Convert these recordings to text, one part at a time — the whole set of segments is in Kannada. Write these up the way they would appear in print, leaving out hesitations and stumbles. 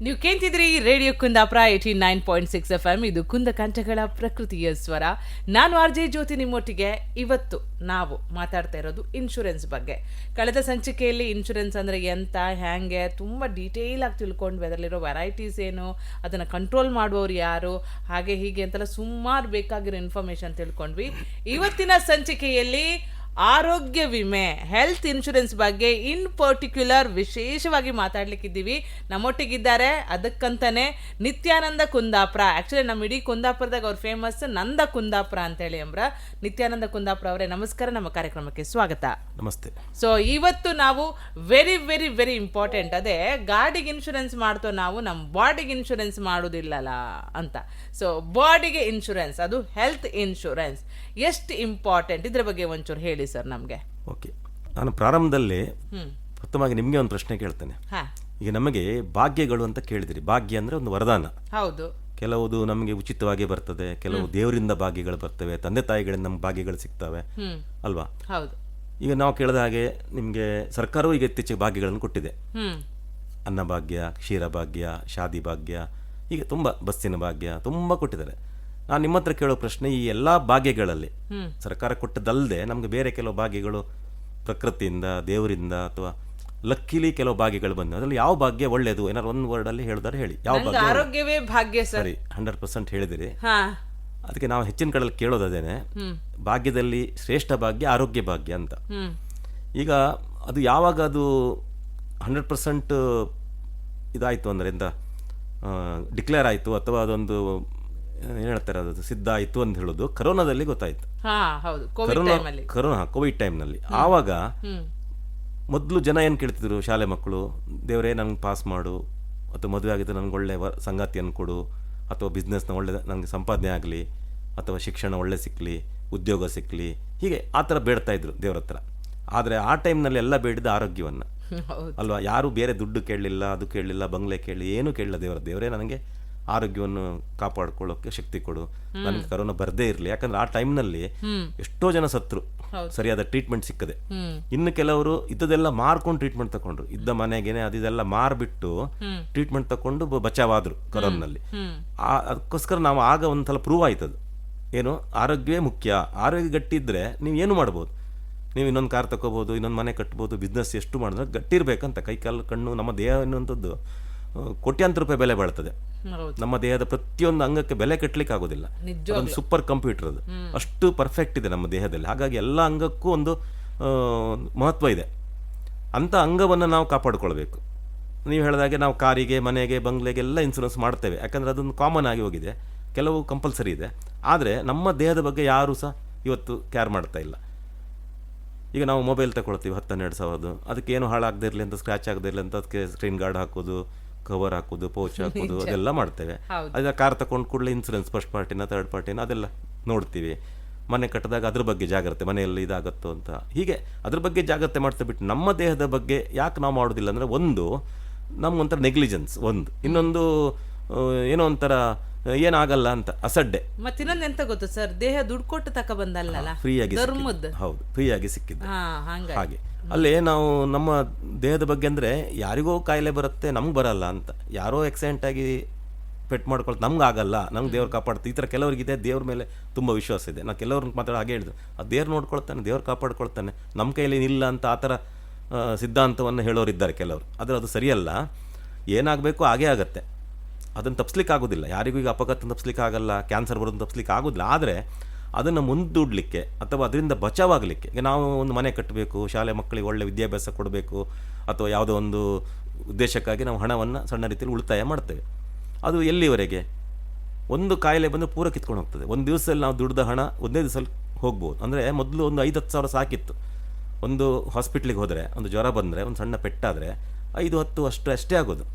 ನೀವು ಕೇಳ್ತಿದ್ರಿ ರೇಡಿಯೋ ಕುಂದಾಪುರ 89.6 FM. ಇದು ಕುಂದ ಕಂಠಗಳ ಪ್ರಕೃತಿಯ ಸ್ವರ. ನಾನು ಆರ್.ಜೆ. ಜ್ಯೋತಿ ನಿಮ್ಮೊಟ್ಟಿಗೆ. ಇವತ್ತು ನಾವು ಮಾತಾಡ್ತಾ ಇರೋದು ಇನ್ಶೂರೆನ್ಸ್ ಬಗ್ಗೆ. ಕಳೆದ ಸಂಚಿಕೆಯಲ್ಲಿ ಇನ್ಶೂರೆನ್ಸ್ ಅಂದರೆ ಎಂತ, ಹ್ಯಾಂಗೆ ತುಂಬ ಡೀಟೇಲ್ ಆಗಿ ತಿಳ್ಕೊಂಡ್ವಿ. ಅದರಲ್ಲಿರೋ ವೆರೈಟೀಸ್ ಏನು, ಅದನ್ನು ಕಂಟ್ರೋಲ್ ಮಾಡುವವರು ಯಾರು, ಹಾಗೆ ಹೀಗೆ ಅಂತೆಲ್ಲ ಸುಮಾರು ಬೇಕಾಗಿರೋ ಇನ್ಫಾರ್ಮೇಷನ್ ತಿಳ್ಕೊಂಡ್ವಿ. ಇವತ್ತಿನ ಸಂಚಿಕೆಯಲ್ಲಿ ಆರೋಗ್ಯ ವಿಮೆ, ಹೆಲ್ತ್ ಇನ್ಶೂರೆನ್ಸ್ ಬಗ್ಗೆ ಇನ್ ಪರ್ಟಿಕ್ಯುಲರ್ ವಿಶೇಷವಾಗಿ ಮಾತಾಡ್ಲಿಕ್ಕಿದ್ದೀವಿ. ನಮ್ಮೊಟ್ಟಿಗಿದ್ದಾರೆ ಅದಕ್ಕಂತಾನೆ ನಿತ್ಯಾನಂದ ಕುಂದಾಪುರ. ಆ್ಯಕ್ಚುಲಿ ನಮ್ಮ ಇಡೀ ಕುಂದಾಪುರದಾಗ ಅವ್ರು ಫೇಮಸ್ ನಂದ ಕುಂದಾಪುರ ಅಂತೇಳಿ ಅಂಬ್ರ. ನಿತ್ಯಾನಂದ ಕುಂದಾಪುರ ಅವರೇ ನಮಸ್ಕಾರ, ನಮ್ಮ ಕಾರ್ಯಕ್ರಮಕ್ಕೆ ಸ್ವಾಗತ. ನಮಸ್ತೆ. ಸೊ ಇವತ್ತು ನಾವು ವೆರಿ ವೆರಿ ವೆರಿ ಇಂಪಾರ್ಟೆಂಟ್, ಅದೇ ಗಾಡಿಗೆ ಇನ್ಶೂರೆನ್ಸ್ ಮಾಡ್ತೋ ನಾವು, ನಮ್ಮ ಬಾಡಿಗೆ ಇನ್ಶೂರೆನ್ಸ್ ಮಾಡೋದಿಲ್ಲಲ್ಲ ಅಂತ. ಸೊ ಬಾಡಿಗೆ ಇನ್ಶೂರೆನ್ಸ್, ಅದು ಹೆಲ್ತ್ ಇನ್ಶೂರೆನ್ಸ್ ಎಷ್ಟು ಇಂಪಾರ್ಟೆಂಟ್, ಇದ್ರ ಬಗ್ಗೆ ಒಂಚೂರು ಹೇಳಿ ಸರ್ ನಮಗೆ. ಓಕೆ, ನಾನು ಪ್ರಾರಂಭದಲ್ಲಿ ಪ್ರಥಮವಾಗಿ ನಿಮಗೆ ಒಂದು ಪ್ರಶ್ನೆ ಕೇಳ್ತೇನೆ. ಈಗ ನಮಗೆ ಭಾಗ್ಯಗಳು ಅಂತ ಕೇಳಿದಿರಿ. ಭಾಗ್ಯ ಅಂದರೆ ಒಂದು ವರದಾನ. ಹೌದು. ಕೆಲವುದು ನಮಗೆ ಉಚಿತವಾಗಿ ಬರ್ತದೆ, ಕೆಲವು ದೇವರಿಂದ ಭಾಗ್ಯಗಳು ಬರ್ತವೆ, ತಂದೆ ತಾಯಿಗಳಿಂದ ನಮ್ಗೆ ಭಾಗ್ಯಗಳು ಸಿಗ್ತವೆ ಅಲ್ವಾ? ಹೌದು. ಈಗ ನಾವು ಕೇಳಿದ ಹಾಗೆ ನಿಮಗೆ ಸರ್ಕಾರವೂ ಈಗ ಇತ್ತೀಚೆಗೆ ಭಾಗ್ಯಗಳನ್ನು ಕೊಟ್ಟಿದೆ. ಅನ್ನಭಾಗ್ಯ, ಕ್ಷೀರಭಾಗ್ಯ, ಶಾದಿ ಭಾಗ್ಯ, ಹೀಗೆ ತುಂಬ ಬಸ್ಸಿನ ಭಾಗ್ಯ ತುಂಬ ಕೊಟ್ಟಿದ್ದಾರೆ. ನಾನು ನಿಮ್ಮ ಹತ್ರ ಕೇಳೋ ಪ್ರಶ್ನೆ, ಈ ಎಲ್ಲ ಭಾಗ್ಯಗಳಲ್ಲಿ ಸರ್ಕಾರ ಕೊಟ್ಟದಲ್ಲದೆ ನಮಗೆ ಬೇರೆ ಕೆಲವು ಭಾಗ್ಯಗಳು ಪ್ರಕೃತಿಯಿಂದ, ದೇವರಿಂದ ಅಥವಾ ಲಕ್ಕಿಲಿ ಕೆಲವು ಭಾಗ್ಯಗಳು ಬಂದು, ಅದರಲ್ಲಿ ಯಾವ ಭಾಗ್ಯ ಒಳ್ಳೆಯದು? ಏನಾದ್ರು ಒಂದು ವರ್ಡಲ್ಲಿ ಹೇಳಿದಾರೆ ಹೇಳಿ. ಯಾವ ಭಾಗ್ಯ? ಆರೋಗ್ಯವೇ ಭಾಗ್ಯ. ಸರಿ, 100% ಹೇಳಿದಿರಿ. ಅದಕ್ಕೆ ನಾವು ಹೆಚ್ಚಿನ ಕಡೆಯಲ್ಲಿ ಕೇಳೋದೇನೆ, ಭಾಗ್ಯದಲ್ಲಿ ಶ್ರೇಷ್ಠ ಭಾಗ್ಯ ಆರೋಗ್ಯ ಭಾಗ್ಯ ಅಂತ. ಈಗ ಅದು ಯಾವಾಗ ಅದು 100% ಇದಾಯಿತು ಅಂದರೆ ಎಂತ ಡಿಕ್ಲೇರ್ ಆಯಿತು ಅಥವಾ ಅದೊಂದು ಏನು ಹೇಳ್ತಾರೆ, ಅದು ಸಿದ್ಧ ಆಯಿತು ಅಂತ ಹೇಳೋದು ಕರೋನಾದಲ್ಲಿ ಗೊತ್ತಾಯಿತು. ಕೋವಿಡ್ ಟೈಮ್ನಲ್ಲಿ. ಆವಾಗ ಮೊದಲು ಜನ ಏನು ಕೇಳ್ತಿದ್ರು, ಶಾಲೆ ಮಕ್ಕಳು, ದೇವರೇ ನನಗೆ ಪಾಸ್ ಮಾಡು, ಅಥವಾ ಮದುವೆ ಆಗಿದ್ದು ನನಗೆ ಒಳ್ಳೆ ಸಂಗಾತಿಯನ್ನು ಕೊಡು, ಅಥವಾ ಬಿಸ್ನೆಸ್ನ ಒಳ್ಳೆ ನನಗೆ ಸಂಪಾದನೆ ಆಗಲಿ, ಅಥವಾ ಶಿಕ್ಷಣ ಒಳ್ಳೆ ಸಿಕ್ಕಲಿ, ಉದ್ಯೋಗ ಸಿಕ್ಕಲಿ, ಹೀಗೆ ಆ ಥರ ಬೇಡ್ತಾ ಇದ್ರು ದೇವ್ರ ಹತ್ರ. ಆದರೆ ಆ ಟೈಮ್ನಲ್ಲಿ ಎಲ್ಲ ಬೇಡಿದ ಆರೋಗ್ಯವನ್ನು ಅಲ್ವಾ. ಯಾರು ಬೇರೆ ದುಡ್ಡು ಕೇಳಲಿಲ್ಲ, ಅದು ಕೇಳಲಿಲ್ಲ, ಬಂಗ್ಲೆ ಕೇಳಲಿ, ಏನೂ ಕೇಳಲಿಲ್ಲ. ದೇವರೇ ನನಗೆ ಆರೋಗ್ಯವನ್ನು ಕಾಪಾಡ್ಕೊಳ್ಳೋಕೆ ಶಕ್ತಿ ಕೊಡು, ನನಗೆ ಕರೋನಾ ಬರದೇ ಇರಲಿ. ಯಾಕಂದ್ರೆ ಆ ಟೈಮ್ನಲ್ಲಿ ಎಷ್ಟೋ ಜನ ಸತ್ರು ಸರಿಯಾದ ಟ್ರೀಟ್ಮೆಂಟ್ ಸಿಕ್ಕದೆ. ಇನ್ನು ಕೆಲವರು ಇದ್ದದೆಲ್ಲ ಮಾರ್ಕೊಂಡು ಟ್ರೀಟ್ಮೆಂಟ್ ತಗೊಂಡ್ರು, ಇದ್ದ ಮನೆಗೇನೆ ಅದೆಲ್ಲ ಮಾರ್ಬಿಟ್ಟು ಟ್ರೀಟ್ಮೆಂಟ್ ತಗೊಂಡು ಬಚಾವಾದ್ರು ಕರೋನಲ್ಲಿ. ಅದಕ್ಕೋಸ್ಕರ ನಾವು ಆಗ ಒಂದ್ಸಲ ಪ್ರೂವ್ ಆಯ್ತದು ಏನು, ಆರೋಗ್ಯವೇ ಮುಖ್ಯ. ಆರೋಗ್ಯ ಗಟ್ಟಿ ಇದ್ರೆ ನೀವು ಏನು ಮಾಡ್ಬೋದು, ನೀವು ಇನ್ನೊಂದು ಕಾರ್ ತಗೋಬೋದು, ಇನ್ನೊಂದು ಮನೆ ಕಟ್ಬೋದು, ಬಿಸ್ನೆಸ್ ಎಷ್ಟು ಮಾಡಿದ್ರೆ ಗಟ್ಟಿ ಇರಬೇಕಂತ. ಕೈ ಕಾಲು ಕಣ್ಣು, ನಮ್ಮ ದೇಹ ಎನ್ನುವಂಥದ್ದು ಕೋಟ್ಯಾಂತರ ರೂಪಾಯಿ ಬೆಲೆ ಬಾಳ್ತದೆ. ನಮ್ಮ ದೇಹದ ಪ್ರತಿಯೊಂದು ಅಂಗಕ್ಕೆ ಬೆಲೆ ಕಟ್ಟಲಿಕ್ಕೆ ಆಗೋದಿಲ್ಲ. ಅದೊಂದು ಸೂಪರ್ ಕಂಪ್ಯೂಟರ್, ಅದು ಅಷ್ಟು ಪರ್ಫೆಕ್ಟ್ ಇದೆ ನಮ್ಮ ದೇಹದಲ್ಲಿ. ಹಾಗಾಗಿ ಎಲ್ಲ ಅಂಗಕ್ಕೂ ಒಂದು ಮಹತ್ವ ಇದೆ. ಅಂಥ ಅಂಗವನ್ನು ನಾವು ಕಾಪಾಡಿಕೊಳ್ಬೇಕು. ನೀವು ಹೇಳಿದಾಗೆ ನಾವು ಕಾರಿಗೆ, ಮನೆಗೆ, ಬಂಗ್ಲೆಗೆಲ್ಲ ಇನ್ಶೂರೆನ್ಸ್ ಮಾಡ್ತೇವೆ, ಯಾಕಂದರೆ ಅದೊಂದು ಕಾಮನ್ ಆಗಿ ಹೋಗಿದೆ. ಕೆಲವು ಕಂಪಲ್ಸರಿ ಇದೆ. ಆದರೆ ನಮ್ಮ ದೇಹದ ಬಗ್ಗೆ ಯಾರೂ ಸಹ ಇವತ್ತು ಕೇರ್ ಮಾಡ್ತಾ ಇಲ್ಲ. ಈಗ ನಾವು ಮೊಬೈಲ್ ತಗೊಳ್ತೀವಿ 10-12 ಸಾವಿರದ್ದು, ಅದಕ್ಕೆ ಏನು ಹಾಳಾಗದೇ ಇರಲಿ ಅಂತ, ಸ್ಕ್ರ್ಯಾಚ್ ಆಗದೇ ಇರಲಿ ಅಂತ ಅದಕ್ಕೆ ಸ್ಕ್ರೀನ್ ಗಾರ್ಡ್ ಹಾಕೋದು, ಕವರ್ ಹಾಕೋದು, ಪೌಚ್ ಹಾಕೋದು, ಅದೆಲ್ಲ ಮಾಡ್ತೇವೆ. ಅದ ಕಾರ್ ತಗೊಂಡು ಕೂಡಲೇ ಇನ್ಸೂರೆನ್ಸ್ ಫಸ್ಟ್ ಪಾರ್ಟಿನ, ಥರ್ಡ್ ಪಾರ್ಟಿನ ಅದೆಲ್ಲ ನೋಡ್ತೀವಿ. ಮನೆ ಕಟ್ಟಿದಾಗ ಅದ್ರ ಬಗ್ಗೆ ಜಾಗ್ರತೆ, ಮನೆಯಲ್ಲಿ ಇದಾಗತ್ತೋ ಅಂತ, ಹೀಗೆ ಅದ್ರ ಬಗ್ಗೆ ಜಾಗ್ರತೆ ಮಾಡ್ತಾ ಬಿಟ್ಟು ನಮ್ಮ ದೇಹದ ಬಗ್ಗೆ ಯಾಕೆ ನಾವು ಮಾಡೋದಿಲ್ಲ ಅಂದರೆ, ಒಂದು ನಮ್ಗೊಂಥರ ನೆಗ್ಲಿಜೆನ್ಸ್, ಒಂದು ಇನ್ನೊಂದು ಏನೋ ಒಂಥರ ಏನಾಗಲ್ಲ ಅಂತ ಅಸಡ್ಡೆ. ಮತ್ತೆ ಇನ್ನೊಂದು ಎಂತ ಗೊತ್ತು ಸರ್, ದೇಹ ದುಡ್ಡು ಕೊಟ್ಟು ತಕ ಬಂದಲ್ಲ, ಫ್ರೀಯಾಗಿ. ಹೌದು, ಫ್ರೀಯಾಗಿ ಸಿಕ್ಕಿದ್ದು. ಹಾಗೆ ಅಲ್ಲೇ ನಾವು ನಮ್ಮ ದೇಹದ ಬಗ್ಗೆ ಅಂದರೆ, ಯಾರಿಗೋ ಕಾಯಿಲೆ ಬರುತ್ತೆ ನಮ್ಗೆ ಬರಲ್ಲ ಅಂತ, ಯಾರೋ ಆಕ್ಸಿಡೆಂಟ್ ಆಗಿ ಪೆಟ್ ಮಾಡ್ಕೊಳ್ತು ನಮ್ಗೆ ಆಗಲ್ಲ, ನಮ್ಗೆ ದೇವ್ರು ಕಾಪಾಡ್ತೀವಿ, ಈ ಥರ ಕೆಲವರಿಗಿದೆ. ದೇವ್ರ ಮೇಲೆ ತುಂಬ ವಿಶ್ವಾಸ ಇದೆ. ನಾನು ಕೆಲವ್ರನ್ನ ಮಾತ್ರ ಹಾಗೆ ಹೇಳಿದ್ರು, ಅದು ದೇವ್ರು ನೋಡ್ಕೊಳ್ತಾನೆ, ದೇವ್ರು ಕಾಪಾಡ್ಕೊಳ್ತಾನೆ, ನಮ್ಮ ಕೈಯಲ್ಲಿ ಇಲ್ಲ ಅಂತ ಆ ಥರ ಸಿದ್ಧಾಂತವನ್ನು ಹೇಳೋರಿದ್ದಾರೆ ಕೆಲವರು. ಆದರೆ ಅದು ಸರಿಯಲ್ಲ. ಏನಾಗಬೇಕು ಹಾಗೇ ಆಗತ್ತೆ, ಅದನ್ನು ತಪ್ಪಿಸ್ಲಿಕ್ಕೆ ಆಗೋದಿಲ್ಲ. ಯಾರಿಗೂ ಈಗ ಅಪಘಾತ ತಪ್ಪಿಸ್ಲಿಕ್ಕೆ ಆಗಲ್ಲ, ಕ್ಯಾನ್ಸರ್ ಬರೋದು ತಪ್ಪಿಸ್ಲಿಕ್ಕೆ ಆಗೋದಿಲ್ಲ. ಆದರೆ ಅದನ್ನು ಮುಂದೂಡಲಿಕ್ಕೆ ಅಥವಾ ಅದರಿಂದ ಬಚಾವಾಗಲಿಕ್ಕೆ, ಈಗ ನಾವು ಒಂದು ಮನೆ ಕಟ್ಟಬೇಕು, ಶಾಲೆ ಮಕ್ಕಳಿಗೆ ಒಳ್ಳೆ ವಿದ್ಯಾಭ್ಯಾಸ ಕೊಡಬೇಕು, ಅಥವಾ ಯಾವುದೋ ಒಂದು ಉದ್ದೇಶಕ್ಕಾಗಿ ನಾವು ಹಣವನ್ನು ಸಣ್ಣ ರೀತಿಯಲ್ಲಿ ಉಳಿತಾಯ ಮಾಡ್ತೇವೆ. ಅದು ಎಲ್ಲಿವರೆಗೆ? ಒಂದು ಕಾಯಿಲೆ ಬಂದು ಪೂರ ಕಿತ್ಕೊಂಡು ಹೋಗ್ತದೆ. ಒಂದು ದಿವಸದಲ್ಲಿ ನಾವು ದುಡ್ದ ಹಣ ಒಂದೇ ದಿವಸದಲ್ಲಿ ಹೋಗ್ಬೋದು. ಅಂದರೆ ಮೊದಲು ಒಂದು 5-10 ಸಾವಿರ ಸಾಕಿತ್ತು. ಒಂದು ಹಾಸ್ಪಿಟ್ಲಿಗೆ ಹೋದರೆ, ಒಂದು ಜ್ವರ ಬಂದರೆ, ಒಂದು ಸಣ್ಣ ಪೆಟ್ಟಾದರೆ 5-10 ಅಷ್ಟೇ ಆಗೋದು.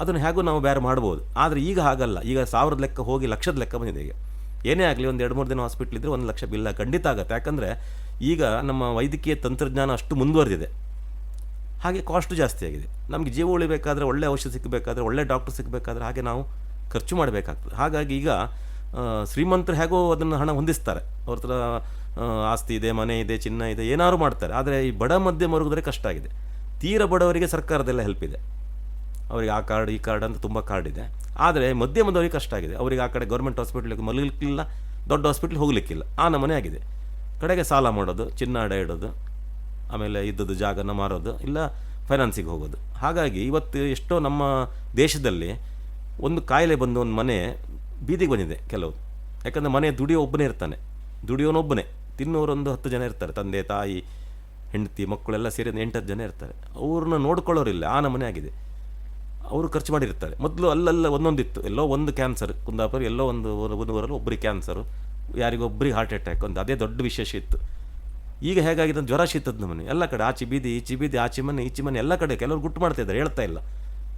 ಅದನ್ನು ಹೇಗೂ ನಾವು ಬೇರೆ ಮಾಡ್ಬೋದು. ಆದರೆ ಈಗ ಹಾಗಲ್ಲ. ಈಗ 1000 ಲೆಕ್ಕ ಹೋಗಿ ಲಕ್ಷದ ಲೆಕ್ಕ ಬಂದಿದೆ. ಈಗ ಏನೇ ಆಗಲಿ ಒಂದು 2-3 ದಿನ ಹಾಸ್ಪಿಟ್ಲ್ ಇದ್ದರೆ 1 ಲಕ್ಷ ಬಿಲ್ಲ ಖಂಡಿತ ಆಗುತ್ತೆ. ಯಾಕಂದರೆ ಈಗ ನಮ್ಮ ವೈದ್ಯಕೀಯ ತಂತ್ರಜ್ಞಾನ ಅಷ್ಟು ಮುಂದುವರೆದಿದೆ, ಹಾಗೆ ಕಾಸ್ಟು ಜಾಸ್ತಿ ಆಗಿದೆ. ನಮಗೆ ಜೀವ ಉಳಿಬೇಕಾದ್ರೆ, ಒಳ್ಳೆ ಔಷಧ ಸಿಕ್ಕಬೇಕಾದ್ರೆ, ಒಳ್ಳೆ ಡಾಕ್ಟರ್ ಸಿಕ್ಕಬೇಕಾದ್ರೆ ಹಾಗೆ ನಾವು ಖರ್ಚು ಮಾಡಬೇಕಾಗ್ತದೆ. ಹಾಗಾಗಿ ಈಗ ಶ್ರೀಮಂತರು ಹೇಗೋ ಅದನ್ನು ಹಣ ಹೊಂದಿಸ್ತಾರೆ, ಅವ್ರ ಹತ್ರ ಆಸ್ತಿ ಇದೆ, ಮನೆ ಇದೆ, ಚಿನ್ನ ಇದೆ, ಏನಾದ್ರು ಮಾಡ್ತಾರೆ. ಆದರೆ ಈ ಬಡ ಮಧ್ಯಮ ವರ್ಗದವರಿಗೆ ಕಷ್ಟ ಆಗಿದೆ. ತೀರ ಬಡವರಿಗೆ ಸರ್ಕಾರದೆಲ್ಲ ಹೆಲ್ಪ್ ಇದೆ. ಅವರಿಗೆ ಆ ಕಾರ್ಡ್ ಈ ಕಾರ್ಡ್ ಅಂತ ತುಂಬ ಕಾರ್ಡ್ ಇದೆ. ಆದರೆ ಮಧ್ಯಮದವರಿಗೆ ಕಷ್ಟ ಆಗಿದೆ. ಅವರಿಗೆ ಆ ಕಡೆ ಗೌರ್ಮೆಂಟ್ ಹಾಸ್ಪಿಟ್ಲಿಗೆ ಮಲಗಲಿಕ್ಕಿಲ್ಲ, ದೊಡ್ಡ ಹಾಸ್ಪಿಟ್ಲಿಗೆ ಹೋಗಲಿಕ್ಕಿಲ್ಲ, ಆ ನಮೂನೆ ಆಗಿದೆ. ಕಡೆಗೆ ಸಾಲ ಮಾಡೋದು, ಚಿನ್ನ ಅಡ ಇಡೋದು, ಆಮೇಲೆ ಇದ್ದದ್ದು ಜಾಗನ ಮಾರೋದು, ಇಲ್ಲ ಫೈನಾನ್ಸಿಗೆ ಹೋಗೋದು. ಹಾಗಾಗಿ ಇವತ್ತು ಎಷ್ಟೋ ನಮ್ಮ ದೇಶದಲ್ಲಿ ಒಂದು ಕಾಯಿಲೆ ಬಂದು ಒಂದು ಮನೆ ಬೀದಿಗೆ ಬಂದಿದೆ ಕೆಲವು. ಯಾಕಂದರೆ ಮನೆ ದುಡಿಯೋ ಒಬ್ಬನೇ ಇರ್ತಾನೆ, ದುಡಿಯೋನೊಬ್ಬನೇ, ತಿನ್ನೋರೊಂದು 10 ಜನ ಇರ್ತಾರೆ, ತಂದೆ ತಾಯಿ ಹೆಂಡತಿ ಮಕ್ಕಳೆಲ್ಲ ಸೇರಿ 8-10 ಜನ ಇರ್ತಾರೆ. ಅವ್ರನ್ನ ನೋಡ್ಕೊಳ್ಳೋರಿಲ್ಲ, ಆ ನಮೂನೆ ಆಗಿದೆ. ಅವರು ಖರ್ಚು ಮಾಡಿರ್ತಾರೆ. ಮೊದಲು ಅಲ್ಲೆಲ್ಲ ಒಂದೊಂದಿತ್ತು, ಎಲ್ಲೋ ಒಂದು ಕ್ಯಾನ್ಸರ್, ಕುಂದಾಪುರ ಎಲ್ಲೋ ಒಂದು ಊರಲ್ಲಿ ಒಬ್ಬರಿಗೆ ಕ್ಯಾನ್ಸರು, ಯಾರಿಗೊಬ್ಬರಿಗೆ ಹಾರ್ಟ್ ಅಟ್ಯಾಕ್, ಒಂದು ಅದೇ ದೊಡ್ಡ ವಿಶೇಷ ಇತ್ತು. ಈಗ ಹೇಗಾಗಿದೆ, ಜ್ವರ ಶೀತದ ನಮೂನೆ ಎಲ್ಲ ಕಡೆ, ಆಚೆ ಬೀದಿ ಈಚೆ ಬೀದಿ, ಆಚೆ ಮನೆ ಈಚೆ ಮನೆ ಎಲ್ಲ ಕಡೆ. ಕೆಲವರು ಗುಟ್ಟು ಮಾಡ್ತಾಯಿದ್ದಾರೆ, ಹೇಳ್ತಾ ಇಲ್ಲ,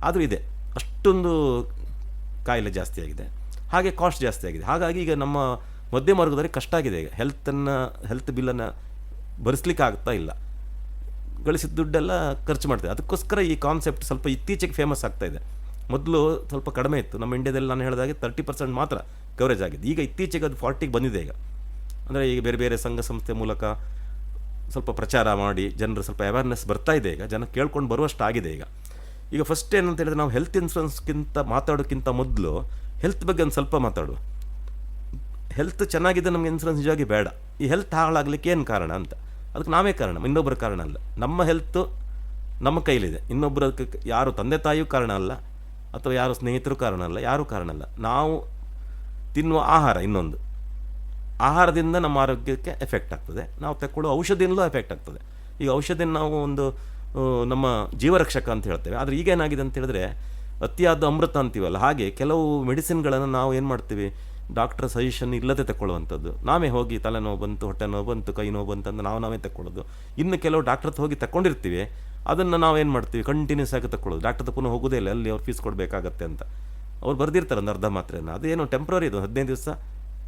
ಆದರೂ ಇದೆ. ಅಷ್ಟೊಂದು ಕಾಯಿಲೆ ಜಾಸ್ತಿ ಆಗಿದೆ, ಹಾಗೆ ಕಾಸ್ಟ್ ಜಾಸ್ತಿ ಆಗಿದೆ. ಹಾಗಾಗಿ ಈಗ ನಮ್ಮ ಮಧ್ಯಮ ವರ್ಗದವರಿಗೆ ಕಷ್ಟ ಆಗಿದೆ. ಈಗ ಹೆಲ್ತ್ ಬಿಲ್ಲನ್ನು ಭರಿಸ್ಲಿಕ್ಕೆ ಆಗ್ತಾ ಇಲ್ಲ, ಗಳಿಸಿದ ದುಡ್ಡೆಲ್ಲ ಖರ್ಚು ಮಾಡ್ತಾರೆ. ಅದಕ್ಕೋಸ್ಕರ ಈ ಕಾನ್ಸೆಪ್ಟ್ ಸ್ವಲ್ಪ ಇತ್ತೀಚೆಗೆ ಫೇಮಸ್ ಆಗ್ತಾಯಿದೆ. ಮೊದಲು ಸ್ವಲ್ಪ ಕಡಿಮೆ ಇತ್ತು ನಮ್ಮ ಇಂಡಿಯಾದಲ್ಲಿ. ನಾನು ಹೇಳಿದಾಗೆ 30% ಮಾತ್ರ ಕವರೇಜ್ ಆಗಿದೆ. ಈಗ ಇತ್ತೀಚೆಗೆ ಅದು 40ಗೆ ಬಂದಿದೆ. ಈಗ ಅಂದರೆ ಈಗ ಬೇರೆ ಬೇರೆ ಸಂಘ ಸಂಸ್ಥೆ ಮೂಲಕ ಸ್ವಲ್ಪ ಪ್ರಚಾರ ಮಾಡಿ ಜನರು ಸ್ವಲ್ಪ ಅವೇರ್ನೆಸ್ ಬರ್ತಾ ಇದೆ. ಈಗ ಜನ ಕೇಳ್ಕೊಂಡು ಬರುವಷ್ಟು ಆಗಿದೆ. ಈಗ ಫಸ್ಟ್ ಏನಂತ ಹೇಳಿದ್ರೆ, ನಾವು ಹೆಲ್ತ್ ಇನ್ಶೂರೆನ್ಸ್ಗಿಂತ ಮಾತಾಡೋಕ್ಕಿಂತ ಮೊದಲು ಹೆಲ್ತ್ ಬಗ್ಗೆ ಒಂದು ಸ್ವಲ್ಪ ಮಾತಾಡುವ. ಹೆಲ್ತ್ ಚೆನ್ನಾಗಿದೆ, ನಮಗೆ ಇನ್ಶೂರೆನ್ಸ್ ನಿಜವಾಗಿ ಬೇಡ. ಈ ಹೆಲ್ತ್ ಹಾಳಾಗಲಿಕ್ಕೆ ಏನು ಕಾರಣ ಅಂತ, ಅದಕ್ಕೆ ನಾವೇ ಕಾರಣ, ಇನ್ನೊಬ್ಬರ ಕಾರಣ ಅಲ್ಲ. ನಮ್ಮ ಹೆಲ್ತು ನಮ್ಮ ಕೈಲಿದೆ. ಇನ್ನೊಬ್ಬರ ಯಾರು ತಂದೆ ತಾಯಿಯೂ ಕಾರಣ ಅಲ್ಲ, ಅಥವಾ ಯಾರು ಸ್ನೇಹಿತರು ಕಾರಣ ಅಲ್ಲ, ಯಾರೂ ಕಾರಣ ಅಲ್ಲ. ನಾವು ತಿನ್ನುವ ಆಹಾರ, ಇನ್ನೊಂದು ಆಹಾರದಿಂದ ನಮ್ಮ ಆರೋಗ್ಯಕ್ಕೆ ಎಫೆಕ್ಟ್ ಆಗ್ತದೆ. ನಾವು ತಗೊಳ್ಳೋ ಔಷಧಿಯಿಂದಲೂ ಎಫೆಕ್ಟ್ ಆಗ್ತದೆ. ಈಗ ಔಷಧಿನ ನಾವು ಒಂದು ನಮ್ಮ ಜೀವರಕ್ಷಕ ಅಂತ ಹೇಳ್ತೇವೆ. ಆದರೆ ಈಗೇನಾಗಿದೆ ಅಂತ ಹೇಳಿದ್ರೆ, ಅತಿಯಾದ ಅಮೃತ ಅಂತೀವಲ್ಲ, ಹಾಗೆ ಕೆಲವು ಮೆಡಿಸಿನ್ಗಳನ್ನು ನಾವು ಏನು ಮಾಡ್ತೀವಿ, ಡಾಕ್ಟರ್ ಸಜೆಷನ್ ಇಲ್ಲದೆ ತಗೊಳ್ಳುವಂಥದ್ದು. ನಾವೇ ಹೋಗಿ ತಲೆನೋವು ಬಂತು, ಹೊಟ್ಟೆ ನೋವು ಬಂತು, ಕೈ ನೋವು ಬಂತು ಅಂತ ನಾವೇ ತಗೊಳ್ಳೋದು. ಇನ್ನು ಕೆಲವು ಡಾಕ್ಟರ್ ಹತ್ರ ಹೋಗಿ ತಗೊಂಡಿರ್ತೀವಿ, ಅದನ್ನು ನಾವೇನು ಮಾಡ್ತೀವಿ, ಕಂಟಿನ್ಯೂಸ್ ಆಗಿ ತಗೊಳ್ಳೋದು. ಡಾಕ್ಟರ್ ಹತ್ರ ಪುನಃ ಹೋಗೋದೇ ಇಲ್ಲ, ಅಲ್ಲಿ ಅವ್ರು ಫೀಸ್ ಕೊಡಬೇಕಾಗತ್ತೆ ಅಂತ ಅವ್ರು ಬರೆದಿರ್ತಾರೆ ಒಂದು ಅರ್ಧ ಮಾತ್ರೆಯನ್ನು. ಅದೇನು ಟೆಂಪ್ರರಿ, ಇದು 15 ದಿವಸ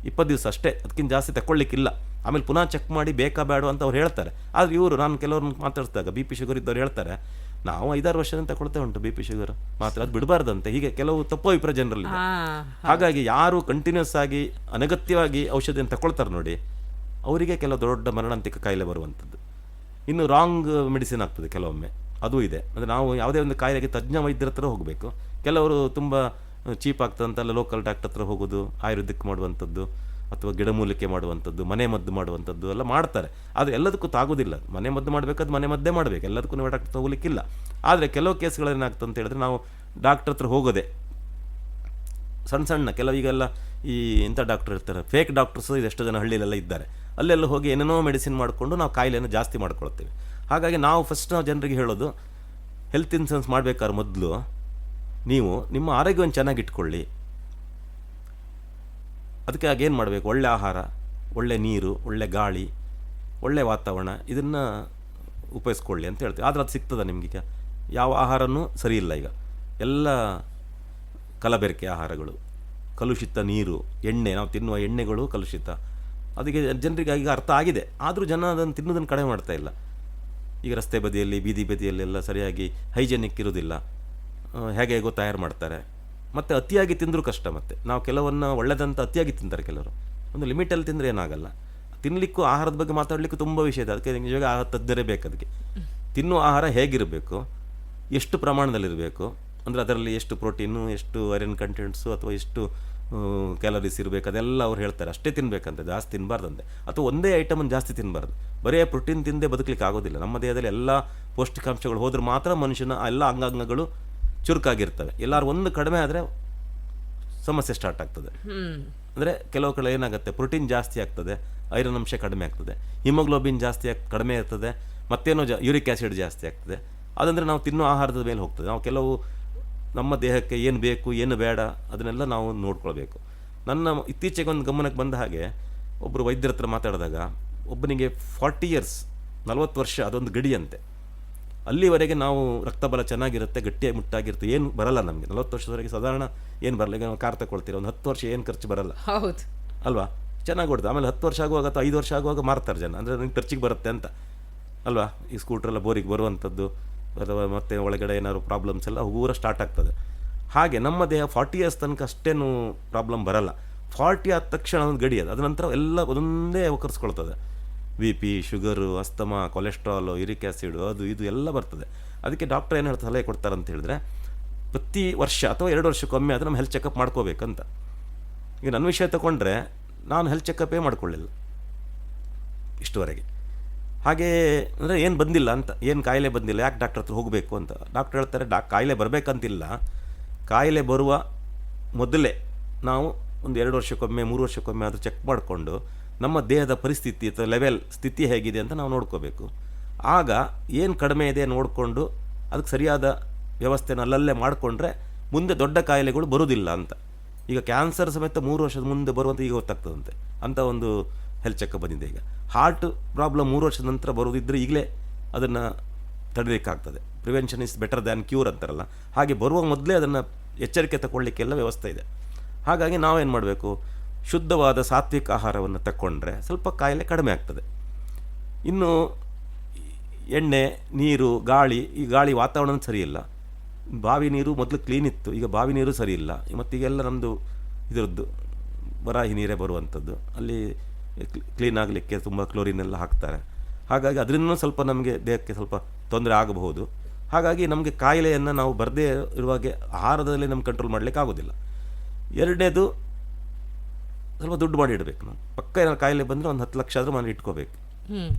20 ದಿವಸ ಅಷ್ಟೇ, ಅದಕ್ಕಿಂತ ಜಾಸ್ತಿ ತಗೊಳ್ಳಿಕ್ಕಿಲ್ಲ. ಆಮೇಲೆ ಪುನಃ ಚೆಕ್ ಮಾಡಿ ಬೇಕಾ ಬೇಡ ಅಂತ ಅವ್ರು ಹೇಳ್ತಾರೆ. ಆದರೆ ಇವರು, ನಾನು ಕೆಲವ್ರನ್ನ ಮಾತಾಡಿಸಿದಾಗ BP ಶುಗರ್ ಇದ್ದವ್ರು ಹೇಳ್ತಾರೆ, ನಾವು 5-6 ವರ್ಷದಿಂದ ತಗೊಳ್ತೇವೆ ಉಂಟು BP ಶುಗರ್ ಮಾತ್ರ, ಅದು ಬಿಡಬಾರ್ದಂತೆ. ಹೀಗೆ ಕೆಲವು ತಪ್ಪು ಅಭಿಪ್ರಾಯ ಜನರಲ್ಲಿ. ಹಾಗಾಗಿ ಯಾರು ಕಂಟಿನ್ಯೂಸ್ ಆಗಿ ಅನಗತ್ಯವಾಗಿ ಔಷಧಿಯನ್ನು ತಗೊಳ್ತಾರೆ ನೋಡಿ, ಅವರಿಗೆ ಕೆಲವು ದೊಡ್ಡ ಮರಣಾಂತಿಕ ಕಾಯಿಲೆ ಬರುವಂಥದ್ದು. ಇನ್ನು ರಾಂಗ್ ಮೆಡಿಸಿನ್ ಆಗ್ತದೆ ಕೆಲವೊಮ್ಮೆ, ಅದೂ ಇದೆ. ಅಂದರೆ ನಾವು ಯಾವುದೇ ಒಂದು ಕಾಯಿಲೆಗೆ ತಜ್ಞ ವೈದ್ಯರ ಹತ್ರ ಹೋಗಬೇಕು. ಕೆಲವರು ತುಂಬ ಚೀಪ್ ಆಗ್ತದಂತೆಲ್ಲ ಲೋಕಲ್ ಡಾಕ್ಟರ್ ಹತ್ರ ಹೋಗೋದು, ಆಯುರ್ವೇದಿಕ್ ಮಾಡುವಂಥದ್ದು ಅಥವಾ ಗಿಡಮೂಲಿಕೆ ಮಾಡುವಂಥದ್ದು, ಮನೆ ಮದ್ದು ಮಾಡುವಂಥದ್ದು ಎಲ್ಲ ಮಾಡ್ತಾರೆ. ಆದರೆ ಎಲ್ಲದಕ್ಕೂ ತಾಗೋದಿಲ್ಲ. ಮನೆ ಮದ್ದು ಮಾಡಬೇಕಾದ್ರೆ ಮನೆ ಮದ್ದೇ ಮಾಡಬೇಕು, ಎಲ್ಲದಕ್ಕೂ ನಾವು ಡಾಕ್ಟರ್ ತಗೋಲಿಕ್ಕಿಲ್ಲ. ಆದರೆ ಕೆಲವು ಕೇಸ್ಗಳೇನಾಗ್ತದೆ ಅಂತ ಹೇಳಿದ್ರೆ, ನಾವು ಡಾಕ್ಟರ್ ಹತ್ರ ಹೋಗೋದೆ ಸಣ್ಣ ಕೆಲವೀಗೆಲ್ಲ ಈ ಇಂಥ ಡಾಕ್ಟರ್ ಇರ್ತಾರೆ, ಫೇಕ್ ಡಾಕ್ಟರ್ಸು ಇದೆಷ್ಟು ಜನ ಹಳ್ಳಿಲೆಲ್ಲ ಇದ್ದಾರೆ. ಅಲ್ಲೆಲ್ಲ ಹೋಗಿ ಏನೇನೋ ಮೆಡಿಸಿನ್ ಮಾಡಿಕೊಂಡು ನಾವು ಕಾಯಿಲೆಯನ್ನು ಜಾಸ್ತಿ ಮಾಡ್ಕೊಳ್ತೇವೆ. ಹಾಗಾಗಿ ನಾವು ಫಸ್ಟ್ ನಾವು ಜನರಿಗೆ ಹೇಳೋದು, ಹೆಲ್ತ್ ಇನ್ಶೂರೆನ್ಸ್ ಮಾಡಬೇಕಾದ್ರೆ ಮೊದಲು ನೀವು ನಿಮ್ಮ ಆರೋಗ್ಯವನ್ನು ಚೆನ್ನಾಗಿ ಇಟ್ಕೊಳ್ಳಿ. ಅದಕ್ಕೆ ಆಗೇನು ಮಾಡಬೇಕು, ಒಳ್ಳೆ ಆಹಾರ, ಒಳ್ಳೆ ನೀರು, ಒಳ್ಳೆ ಗಾಳಿ, ಒಳ್ಳೆ ವಾತಾವರಣ, ಇದನ್ನು ಉಪಯೋಗಿಸ್ಕೊಳ್ಳಿ ಅಂತ ಹೇಳ್ತೀವಿ. ಆದರೆ ಅದು ಸಿಗ್ತದೆ ನಿಮಗೀಗ? ಯಾವ ಆಹಾರನೂ ಸರಿ ಇಲ್ಲ. ಈಗ ಎಲ್ಲ ಕಲಬೆರಕೆ ಆಹಾರಗಳು, ಕಲುಷಿತ ನೀರು, ಎಣ್ಣೆ, ನಾವು ತಿನ್ನುವ ಎಣ್ಣೆಗಳು ಕಲುಷಿತ. ಅದಕ್ಕೆ ಜನರಿಗೆ ಈಗ ಅರ್ಥ ಆಗಿದೆ, ಆದರೂ ಜನ ಅದನ್ನು ತಿನ್ನೋದನ್ನು ಕಡಿಮೆ ಮಾಡ್ತಾ ಇಲ್ಲ. ಈಗ ರಸ್ತೆ ಬದಿಯಲ್ಲಿ, ಬೀದಿ ಬದಿಯಲ್ಲೆಲ್ಲ ಸರಿಯಾಗಿ ಹೈಜೆನಿಕ್ ಇರೋದಿಲ್ಲ, ಹೇಗೆ ಹೇಗೋ ತಯಾರು ಮಾಡ್ತಾರೆ. ಮತ್ತು ಅತಿಯಾಗಿ ತಿಂದರೂ ಕಷ್ಟ. ಮತ್ತು ನಾವು ಕೆಲವನ್ನ ಒಳ್ಳೆದಂತ ಅತಿಯಾಗಿ ತಿಂತಾರೆ ಕೆಲವರು. ಒಂದು ಲಿಮಿಟಲ್ಲಿ ತಿಂದರೆ ಏನಾಗಲ್ಲ. ತಿನ್ನಲಿಕ್ಕೂ ಆಹಾರದ ಬಗ್ಗೆ ಮಾತಾಡಲಿಕ್ಕೂ ತುಂಬ ವಿಷಯ ಇದೆ. ಅದಕ್ಕೆ ನಿಜವಾಗಿ ಆಹಾರ ತಜ್ಞರೇ ಬೇಕು. ಅದಕ್ಕೆ ತಿನ್ನುವ ಆಹಾರ ಹೇಗಿರಬೇಕು, ಎಷ್ಟು ಪ್ರಮಾಣದಲ್ಲಿರಬೇಕು, ಅಂದರೆ ಅದರಲ್ಲಿ ಎಷ್ಟು ಪ್ರೋಟೀನು, ಎಷ್ಟು ಐರನ್ ಕಂಟೆಂಟ್ಸು, ಅಥವಾ ಎಷ್ಟು ಕ್ಯಾಲರೀಸ್ ಇರಬೇಕು, ಅದೆಲ್ಲ ಅವ್ರು ಹೇಳ್ತಾರೆ. ಅಷ್ಟೇ ತಿನ್ನಬೇಕಂತೆ, ಜಾಸ್ತಿ ತಿನ್ನಬಾರ್ದಂತೆ. ಅಥವಾ ಒಂದೇ ಐಟಮನ್ನು ಜಾಸ್ತಿ ತಿನ್ನಬಾರ್ದು. ಬರೀ ಪ್ರೋಟೀನ್ ತಿಂದೇ ಬದುಕಲಿಕ್ಕೆ ಆಗೋದಿಲ್ಲ. ನಮ್ಮ ದೇಹದಲ್ಲಿ ಎಲ್ಲ ಪೌಷ್ಟಿಕಾಂಶಗಳು ಹೋದ್ರೆ ಮಾತ್ರ ಮನುಷ್ಯನ ಎಲ್ಲ ಅಂಗಾಂಗಗಳು ಚುರುಕಾಗಿರ್ತವೆ. ಎಲ್ಲರೂ ಒಂದು ಕಡಿಮೆ ಆದರೆ ಸಮಸ್ಯೆ ಸ್ಟಾರ್ಟ್ ಆಗ್ತದೆ. ಅಂದರೆ ಕೆಲವು ಕಡೆ ಏನಾಗುತ್ತೆ, ಪ್ರೋಟೀನ್ ಜಾಸ್ತಿ ಆಗ್ತದೆ, ಐರನ್ ಅಂಶ ಕಡಿಮೆ ಆಗ್ತದೆ, ಹಿಮೋಗ್ಲೋಬಿನ್ ಜಾಸ್ತಿ ಕಡಿಮೆ ಇರ್ತದೆ, ಮತ್ತೇನೋ ಯೂರಿಕ್ ಆ್ಯಸಿಡ್ ಜಾಸ್ತಿ ಆಗ್ತದೆ. ಅದಂದರೆ ನಾವು ತಿನ್ನೋ ಆಹಾರದ ಮೇಲೆ ಹೋಗ್ತದೆ. ನಾವು ಕೆಲವು ನಮ್ಮ ದೇಹಕ್ಕೆ ಏನು ಬೇಕು ಏನು ಬೇಡ ಅದನ್ನೆಲ್ಲ ನಾವು ನೋಡ್ಕೊಳ್ಬೇಕು. ನನ್ನ ಇತ್ತೀಚೆಗೆ ಒಂದು ಗಮನಕ್ಕೆ ಬಂದ ಹಾಗೆ, ಒಬ್ಬರು ವೈದ್ಯರ ಹತ್ರ ಮಾತಾಡಿದಾಗ, ಒಬ್ಬನಿಗೆ 40 ಇಯರ್ಸ್ 40 ವರ್ಷ ಅದೊಂದು ಗಡಿಯಂತೆ. ಅಲ್ಲಿವರೆಗೆ ನಾವು ರಕ್ತಬಲ ಚೆನ್ನಾಗಿರುತ್ತೆ, ಗಟ್ಟಿಯಾಗಿ ಮುಟ್ಟಾಗಿರುತ್ತೆ, ಏನು ಬರಲ್ಲ ನಮಗೆ. 40 ವರ್ಷದವರೆಗೆ ಸಾಧಾರಣ ಏನು ಬರಲ್ಲ. ಈಗ ನಾವು ಕಾರ್ ತಗೊಳ್ತೀರ, ಒಂದು 10 ವರ್ಷ ಏನು ಖರ್ಚು ಬರಲ್ಲ, ಹೌದು ಅಲ್ವಾ? ಚೆನ್ನಾಗಿ ಹೊಡ್ದು ಆಮೇಲೆ 10 ವರ್ಷ ಆಗುವಾಗ ಅಥವಾ 5 ವರ್ಷ ಆಗುವಾಗ ಮಾರ್ತಾರೆ ಜನ, ಅಂದರೆ ನಿಮ್ಗೆ ಖರ್ಚಿಗೆ ಬರುತ್ತೆ ಅಂತ, ಅಲ್ವಾ? ಈ ಸ್ಕೂಟ್ರೆಲ್ಲ ಬೋರಿಗೆ ಬರುವಂಥದ್ದು, ಅಥವಾ ಮತ್ತೆ ಒಳಗಡೆ ಏನಾದ್ರು ಪ್ರಾಬ್ಲಮ್ಸ್ ಎಲ್ಲ ಊರ ಸ್ಟಾರ್ಟ್ ಆಗ್ತದೆ. ಹಾಗೆ ನಮ್ಮ ದೇಹ 40 ಇಯರ್ಸ್ ತನಕ ಅಷ್ಟೇನು ಪ್ರಾಬ್ಲಮ್ ಬರಲ್ಲ. 40 ಆದ ತಕ್ಷಣ ಒಂದು ಗಡಿ ಅದು. ಅದ ನಂತರ ಎಲ್ಲ ಒಂದೊಂದೇ ಅವಕರಿಸ್ಕೊಳ್ತದೆ. BP, sugar, asthma, cholesterol, uric acid, ಅದು ಇದು ಎಲ್ಲ ಬರ್ತದೆ. ಅದಕ್ಕೆ ಡಾಕ್ಟರ್ ಏನು ಹೇಳ್ತಾರೆ, ಸಲಹೆ ಕೊಡ್ತಾರೆ ಅಂತ ಹೇಳಿದ್ರೆ, ಪ್ರತಿ ವರ್ಷ ಅಥವಾ 2 ವರ್ಷಕ್ಕೊಮ್ಮೆ ಅದು ನಮ್ಮ ಹೆಲ್ತ್ ಚೆಕಪ್ ಮಾಡ್ಕೋಬೇಕಂತ. ಈಗ ನನ್ನ ವಿಷಯ ತಗೊಂಡ್ರೆ ನಾನು ಹೆಲ್ತ್ ಚೆಕಪ್ಪೇ ಮಾಡ್ಕೊಳ್ಳಿಲ್ಲ ಇಷ್ಟುವರೆಗೆ. ಹಾಗೇ ಅಂದರೆ ಏನು ಬಂದಿಲ್ಲ ಅಂತ, ಏನು ಕಾಯಿಲೆ ಬಂದಿಲ್ಲ, ಯಾಕೆ ಡಾಕ್ಟ್ರ್ ಹತ್ರ ಹೋಗಬೇಕು ಅಂತ. ಡಾಕ್ಟ್ರ್ ಹೇಳ್ತಾರೆ ಕಾಯಿಲೆ ಬರಬೇಕಂತಿಲ್ಲ, ಕಾಯಿಲೆ ಬರುವ ಮೊದಲೇ ನಾವು ಒಂದು 2 ವರ್ಷಕ್ಕೊಮ್ಮೆ 3 ವರ್ಷಕ್ಕೊಮ್ಮೆ ಅದು ಚೆಕ್ ಮಾಡಿಕೊಂಡು ನಮ್ಮ ದೇಹದ ಪರಿಸ್ಥಿತಿ ಅಥವಾ ಲೆವೆಲ್ ಸ್ಥಿತಿ ಹೇಗಿದೆ ಅಂತ ನಾವು ನೋಡ್ಕೋಬೇಕು. ಆಗ ಏನು ಕಡಿಮೆ ಇದೆ ನೋಡಿಕೊಂಡು ಅದಕ್ಕೆ ಸರಿಯಾದ ವ್ಯವಸ್ಥೆನ ಅಲ್ಲಲ್ಲೇ ಮಾಡಿಕೊಂಡ್ರೆ ಮುಂದೆ ದೊಡ್ಡ ಕಾಯಿಲೆಗಳು ಬರೋದಿಲ್ಲ ಅಂತ. ಈಗ ಕ್ಯಾನ್ಸರ್ ಸಮೇತ 3 ವರ್ಷದ ಮುಂದೆ ಬರುವಂತ ಈಗ ಗೊತ್ತಾಗ್ತದಂತೆ ಅಂತ ಒಂದು ಹೆಲ್ತ್ ಚೆಕಪ್ ಬಂದಿದೆ. ಈಗ ಹಾರ್ಟ್ ಪ್ರಾಬ್ಲಮ್ 3 ವರ್ಷದ ನಂತರ ಬರೋದಿದ್ದರೆ ಈಗಲೇ ಅದನ್ನು ತಡೆಯಲಿಕ್ಕಾಗ್ತದೆ. Prevention is better than cure ಅಂತಾರಲ್ಲ, ಹಾಗೆ ಬರುವ ಮೊದಲೇ ಅದನ್ನು ಎಚ್ಚರಿಕೆ ತಗೊಳ್ಳಿಕ್ಕೆಲ್ಲ ವ್ಯವಸ್ಥೆ ಇದೆ. ಹಾಗಾಗಿ ನಾವೇನು ಮಾಡಬೇಕು, ಶುದ್ಧವಾದ ಸಾತ್ವಿಕ ಆಹಾರವನ್ನು ತಗೊಂಡ್ರೆ ಸ್ವಲ್ಪ ಕಾಯಿಲೆ ಕಡಿಮೆ ಆಗ್ತದೆ. ಇನ್ನು ಎಣ್ಣೆ, ನೀರು, ಗಾಳಿ, ಈ ಗಾಳಿ ವಾತಾವರಣ ಸರಿಯಿಲ್ಲ. ಬಾವಿ ನೀರು ಮೊದಲು ಕ್ಲೀನ್ ಇತ್ತು, ಈಗ ಬಾವಿ ನೀರು ಸರಿ ಇಲ್ಲ. ಮತ್ತು ಈಗೆಲ್ಲ ನಮ್ಮದು ಇದರದ್ದು ಬರಾಹಿ ನೀರೇ ಬರುವಂಥದ್ದು, ಅಲ್ಲಿ ಕ್ಲೀನ್ ಆಗಲಿಕ್ಕೆ ತುಂಬ ಕ್ಲೋರಿನ್ ಎಲ್ಲ ಹಾಕ್ತಾರೆ. ಹಾಗಾಗಿ ಅದರಿಂದ ಸ್ವಲ್ಪ ನಮಗೆ ದೇಹಕ್ಕೆ ಸ್ವಲ್ಪ ತೊಂದರೆ ಆಗಬಹುದು. ಹಾಗಾಗಿ ನಮಗೆ ಕಾಯಿಲೆಯನ್ನು ನಾವು ಬರದೇ ಇರುವಾಗೆ ಆಹಾರದಲ್ಲಿ ನಮ್ಗೆ ಕಂಟ್ರೋಲ್ ಮಾಡಲಿಕ್ಕೆ ಆಗೋದಿಲ್ಲ. ಎರಡನೇದು, ಸ್ವಲ್ಪ ದುಡ್ಡು ಮಾಡಿ ಇಡಬೇಕು. ನಾವು ಪಕ್ಕ ಏನಾದ್ರು ಕಾಯಿಲೆ ಬಂದರೆ ಒಂದು 10 ಲಕ್ಷ ಆದರೂ ಮಾಡಿ ಇಟ್ಕೋಬೇಕು.